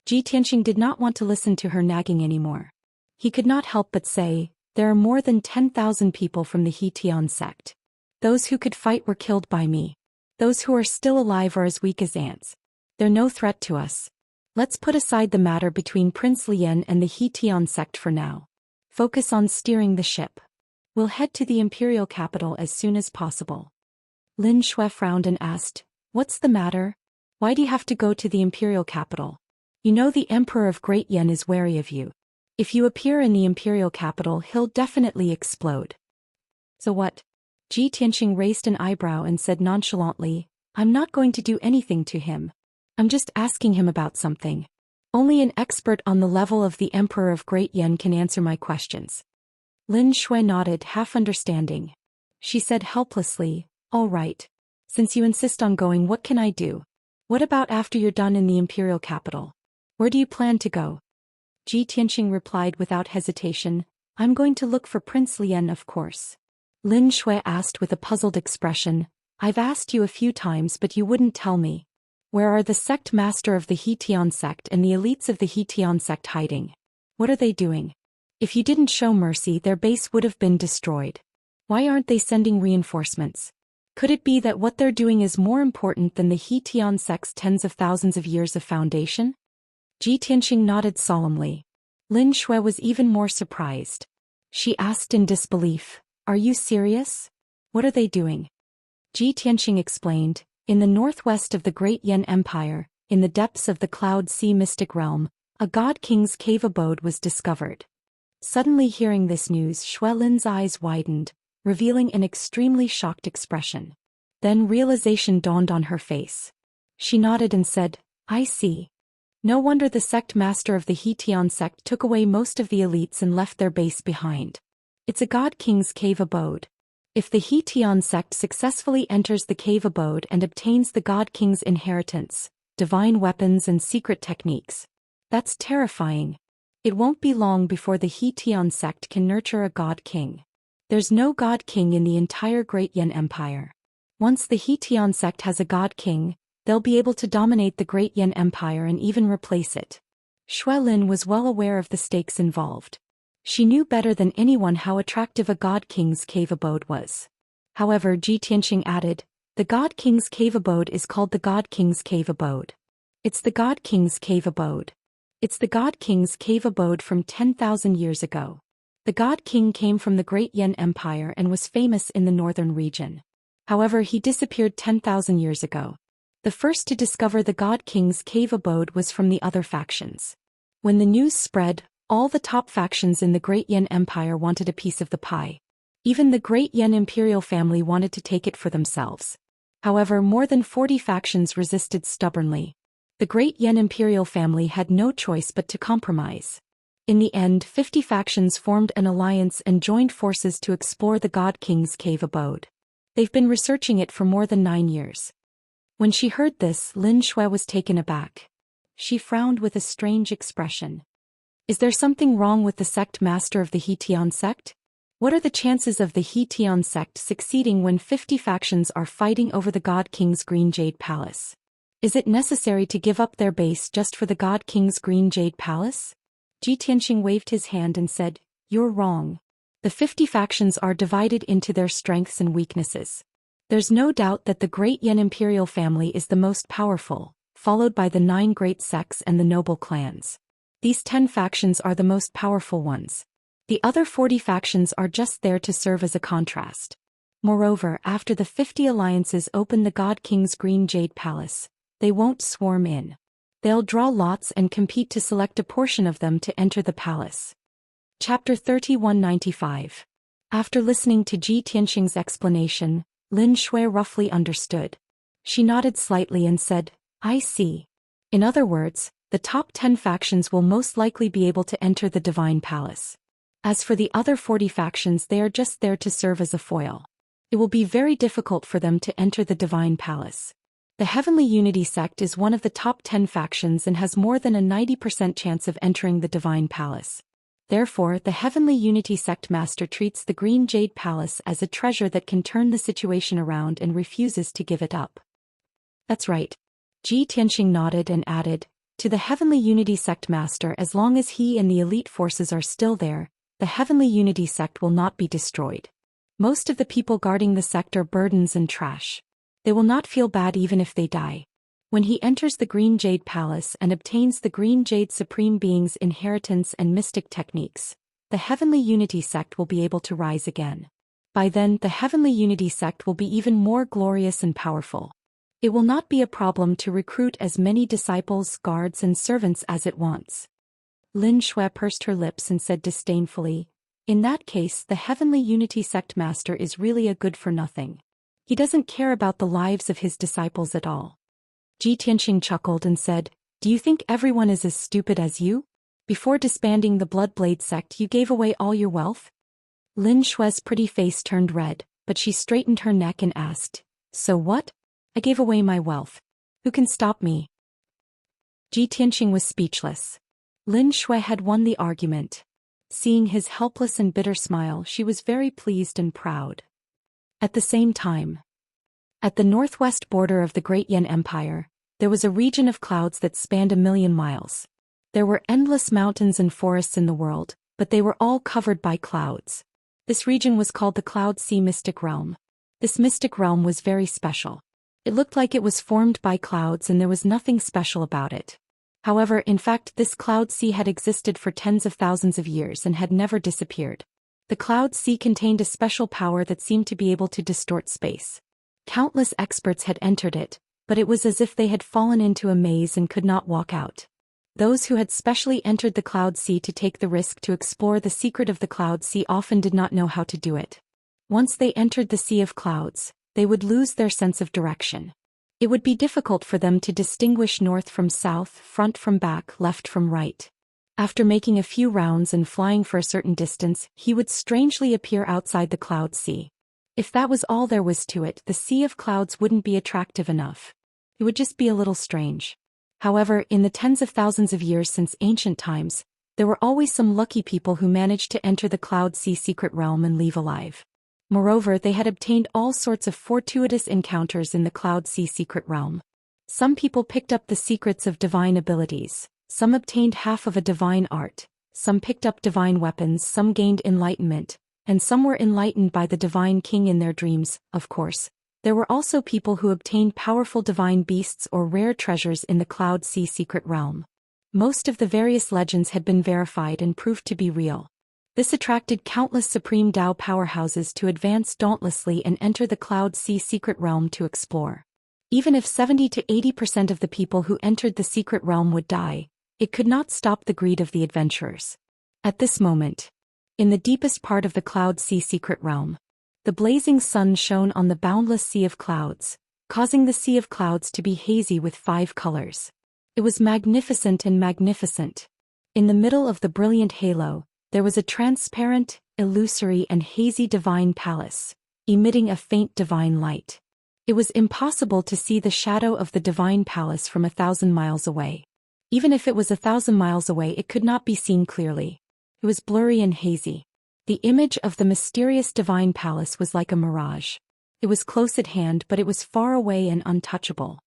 A: Ji Tianqing did not want to listen to her nagging anymore. He could not help but say, "There are more than 10,000 people from the He Tian sect. Those who could fight were killed by me. Those who are still alive are as weak as ants. They're no threat to us. Let's put aside the matter between Prince Lian and the He Tian sect for now. Focus on steering the ship. We'll head to the imperial capital as soon as possible." Lin Shui frowned and asked, "What's the matter? Why do you have to go to the imperial capital? You know the Emperor of Great Yen is wary of you. If you appear in the imperial capital, he'll definitely explode." "So what?" Ji Tianqing raised an eyebrow and said nonchalantly, "I'm not going to do anything to him. I'm just asking him about something. Only an expert on the level of the Emperor of Great Yen can answer my questions." Lin Shui nodded, half understanding. She said helplessly, "All right. Since you insist on going, what can I do? What about after you're done in the imperial capital? Where do you plan to go?" Ji Tianqing replied without hesitation, "I'm going to look for Prince Lian, of course." Lin Shui asked with a puzzled expression, "I've asked you a few times but you wouldn't tell me. Where are the sect master of the He Tian sect and the elites of the He Tian sect hiding? What are they doing? If you didn't show mercy, their base would have been destroyed. Why aren't they sending reinforcements? Could it be that what they're doing is more important than the He Tian sect's tens of thousands of years of foundation?" Ji Tianqing nodded solemnly. Lin Shui was even more surprised. She asked in disbelief, "Are you serious? What are they doing?" Ji Tianqing explained, "In the northwest of the Great Yen Empire, in the depths of the Cloud Sea mystic realm, a god king's cave abode was discovered." Suddenly hearing this news, Shuelin's eyes widened, revealing an extremely shocked expression. Then realization dawned on her face. She nodded and said, "I see. No wonder the sect master of the He Tian sect took away most of the elites and left their base behind. It's a god king's cave abode. If the He Tian sect successfully enters the cave abode and obtains the god king's inheritance, divine weapons and secret techniques, that's terrifying. It won't be long before the He Tian sect can nurture a god king. There's no god king in the entire Great Yen Empire. Once the He Tian sect has a god king, they'll be able to dominate the Great Yen Empire and even replace it." Shuelin was well aware of the stakes involved. She knew better than anyone how attractive a god king's cave abode was. However, Ji Tianqing added, "The god king's cave abode is called the god king's cave abode. It's the god king's cave abode. It's the god king's cave abode from 10,000 years ago. The god king came from the Great Yen Empire and was famous in the northern region. However, he disappeared 10,000 years ago. The first to discover the god king's cave abode was from the other factions. When the news spread, all the top factions in the Great Yen Empire wanted a piece of the pie. Even the Great Yen imperial family wanted to take it for themselves. However, more than 40 factions resisted stubbornly. The Great Yen imperial family had no choice but to compromise. In the end, 50 factions formed an alliance and joined forces to explore the god king's cave abode. They've been researching it for more than 9 years. When she heard this, Lin Shui was taken aback. She frowned with a strange expression. Is there something wrong with the sect master of the He-Tian sect? What are the chances of the He-Tian sect succeeding when 50 factions are fighting over the God King's Green Jade Palace? Is it necessary to give up their base just for the God King's Green Jade Palace? Ji Tianxing waved his hand and said, "You're wrong. The 50 factions are divided into their strengths and weaknesses. There's no doubt that the Great Yan imperial family is the most powerful, followed by the 9 great sects and the noble clans. These 10 factions are the most powerful ones. The other 40 factions are just there to serve as a contrast. Moreover, after the 50 alliances open the God King's Green Jade Palace, they won't swarm in. They'll draw lots and compete to select a portion of them to enter the palace." Chapter 3195. After listening to Ji Tianxing's explanation, Lin Shui roughly understood. She nodded slightly and said, "I see. In other words, the top 10 factions will most likely be able to enter the Divine Palace. As for the other 40 factions, they are just there to serve as a foil. It will be very difficult for them to enter the Divine Palace. The Heavenly Unity sect is one of the top 10 factions and has more than a 90% chance of entering the Divine Palace. Therefore, the Heavenly Unity sect master treats the Green Jade Palace as a treasure that can turn the situation around and refuses to give it up." "That's right." Ji Tianxing nodded and added, "To the Heavenly Unity sect master, as long as he and the elite forces are still there, the Heavenly Unity sect will not be destroyed. Most of the people guarding the sect are burdens and trash. They will not feel bad even if they die. When he enters the Green Jade Palace and obtains the Green Jade Supreme Being's inheritance and mystic techniques, the Heavenly Unity sect will be able to rise again. By then, the Heavenly Unity sect will be even more glorious and powerful. It will not be a problem to recruit as many disciples, guards, and servants as it wants." Lin Shui pursed her lips and said disdainfully, "In that case, the Heavenly Unity sect master is really a good-for-nothing. He doesn't care about the lives of his disciples at all." Ji Tianxing chuckled and said, "Do you think everyone is as stupid as you? Before disbanding the Bloodblade sect, you gave away all your wealth?" Lin Shui's pretty face turned red, but she straightened her neck and asked, "So what? I gave away my wealth. Who can stop me?" Ji Tianxing was speechless. Lin Shui had won the argument. Seeing his helpless and bitter smile, she was very pleased and proud. At the same time, at the northwest border of the Great Yan Empire, there was a region of clouds that spanned 1,000,000 miles. There were endless mountains and forests in the world, but they were all covered by clouds. This region was called the Cloud Sea Mystic Realm. This mystic realm was very special. It looked like it was formed by clouds and there was nothing special about it. However, in fact, this cloud sea had existed for tens of thousands of years and had never disappeared. The cloud sea contained a special power that seemed to be able to distort space. Countless experts had entered it, but it was as if they had fallen into a maze and could not walk out. Those who had specially entered the cloud sea to take the risk to explore the secret of the cloud sea often did not know how to do it. Once they entered the sea of clouds, they would lose their sense of direction. It would be difficult for them to distinguish north from south, front from back, left from right. After making a few rounds and flying for a certain distance, he would strangely appear outside the cloud sea. If that was all there was to it, the sea of clouds wouldn't be attractive enough. It would just be a little strange. However, in the tens of thousands of years since ancient times, there were always some lucky people who managed to enter the cloud sea secret realm and leave alive. Moreover, they had obtained all sorts of fortuitous encounters in the Cloud Sea secret realm. Some people picked up the secrets of divine abilities, some obtained half of a divine art, some picked up divine weapons, some gained enlightenment, and some were enlightened by the divine king in their dreams. Of course, there were also people who obtained powerful divine beasts or rare treasures in the Cloud Sea secret realm. Most of the various legends had been verified and proved to be real. This attracted countless supreme Dao powerhouses to advance dauntlessly and enter the Cloud Sea secret realm to explore. Even if 70 to 80% of the people who entered the secret realm would die, it could not stop the greed of the adventurers. At this moment, in the deepest part of the Cloud Sea secret realm, the blazing sun shone on the boundless sea of clouds, causing the sea of clouds to be hazy with 5 colors. It was magnificent and magnificent. In the middle of the brilliant halo, there was a transparent, illusory and hazy divine palace, emitting a faint divine light. It was impossible to see the shadow of the divine palace from 1,000 miles away. Even if it was 1,000 miles away, it could not be seen clearly. It was blurry and hazy. The image of the mysterious divine palace was like a mirage. It was close at hand, but it was far away and untouchable.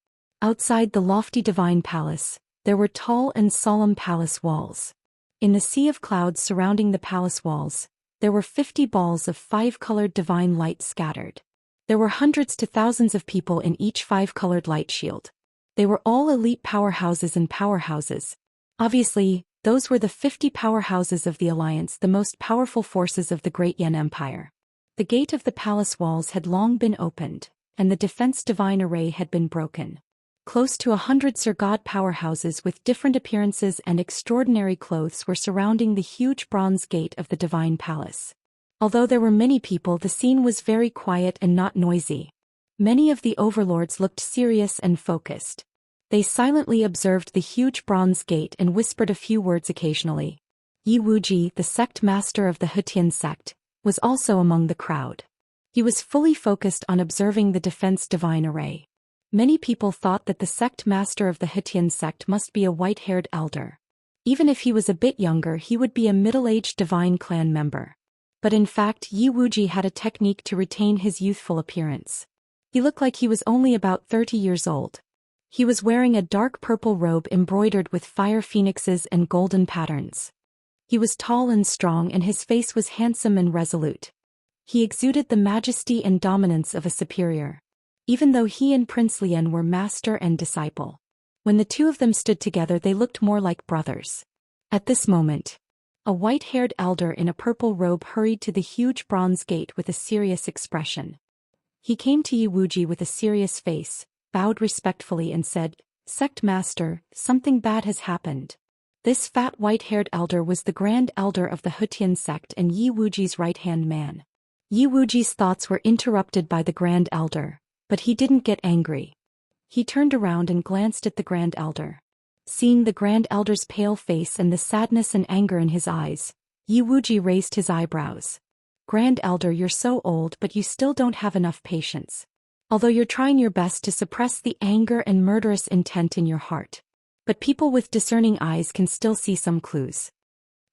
A: Outside the lofty divine palace, there were tall and solemn palace walls. In the sea of clouds surrounding the palace walls, there were 50 balls of 5-colored divine light scattered. There were hundreds to thousands of people in each 5-colored light shield. They were all elite powerhouses and powerhouses. Obviously, those were the 50 powerhouses of the Alliance, the most powerful forces of the Great Yan Empire. The gate of the palace walls had long been opened, and the defense divine array had been broken. Close to 100 Sir God powerhouses with different appearances and extraordinary clothes were surrounding the huge bronze gate of the divine palace. Although there were many people, the scene was very quiet and not noisy. Many of the overlords looked serious and focused. They silently observed the huge bronze gate and whispered a few words occasionally. Yi Wuji, the sect master of the Hutian sect, was also among the crowd. He was fully focused on observing the defense divine array. Many people thought that the sect master of the Hutian sect must be a white-haired elder. Even if he was a bit younger, he would be a middle-aged divine clan member. But in fact, Yi Wuji had a technique to retain his youthful appearance. He looked like he was only about 30 years old. He was wearing a dark purple robe embroidered with fire phoenixes and golden patterns. He was tall and strong, and his face was handsome and resolute. He exuded the majesty and dominance of a superior. Even though he and Prince Lian were master and disciple. When the two of them stood together, they looked more like brothers. At this moment, a white-haired elder in a purple robe hurried to the huge bronze gate with a serious expression. He came to Yi Wuji with a serious face, bowed respectfully and said, "Sect Master, something bad has happened." This fat white-haired elder was the Grand Elder of the Hutian sect and Yi Wuji's right-hand man. Yi Wuji's thoughts were interrupted by the Grand Elder, but he didn't get angry. He turned around and glanced at the Grand Elder. Seeing the Grand Elder's pale face and the sadness and anger in his eyes, Yi Wuji raised his eyebrows. "Grand Elder, you're so old, but you still don't have enough patience. Although you're trying your best to suppress the anger and murderous intent in your heart. But people with discerning eyes can still see some clues."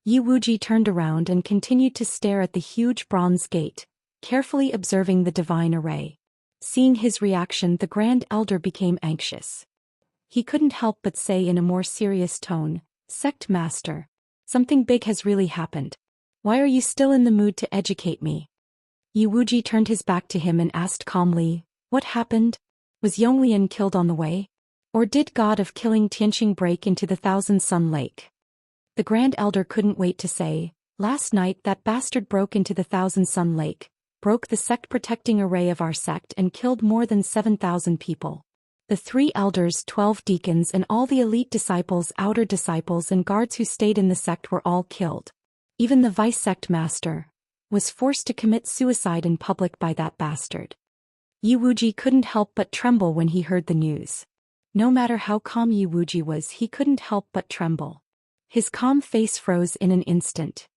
A: Yi Wuji turned around and continued to stare at the huge bronze gate, carefully observing the divine array. Seeing his reaction, the Grand Elder became anxious. He couldn't help but say in a more serious tone, "Sect Master, something big has really happened. Why are you still in the mood to educate me?" Yi Wuji turned his back to him and asked calmly, "What happened? Was Yonglian killed on the way? Or did God of killing Tianqing break into the Thousand Sun Lake?" The Grand Elder couldn't wait to say, "Last night that bastard broke into the Thousand Sun Lake, broke the sect-protecting array of our sect and killed more than 7,000 people. The 3 elders, 12 deacons and all the elite disciples, outer disciples and guards who stayed in the sect were all killed. Even the vice-sect master was forced to commit suicide in public by that bastard." Yi Wuji couldn't help but tremble when he heard the news. No matter how calm Yi Wuji was, he couldn't help but tremble. His calm face froze in an instant.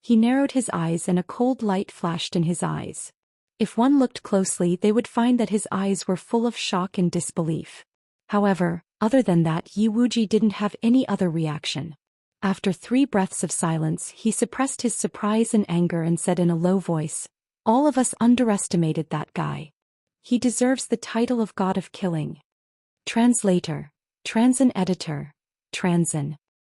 A: He narrowed his eyes and a cold light flashed in his eyes. If one looked closely, they would find that his eyes were full of shock and disbelief. However, other than that, Yi Wuji didn't have any other reaction. After 3 breaths of silence, he suppressed his surprise and anger and said in a low voice, "All of us underestimated that guy. He deserves the title of God of Killing." Translator, Transin Editor, Transin.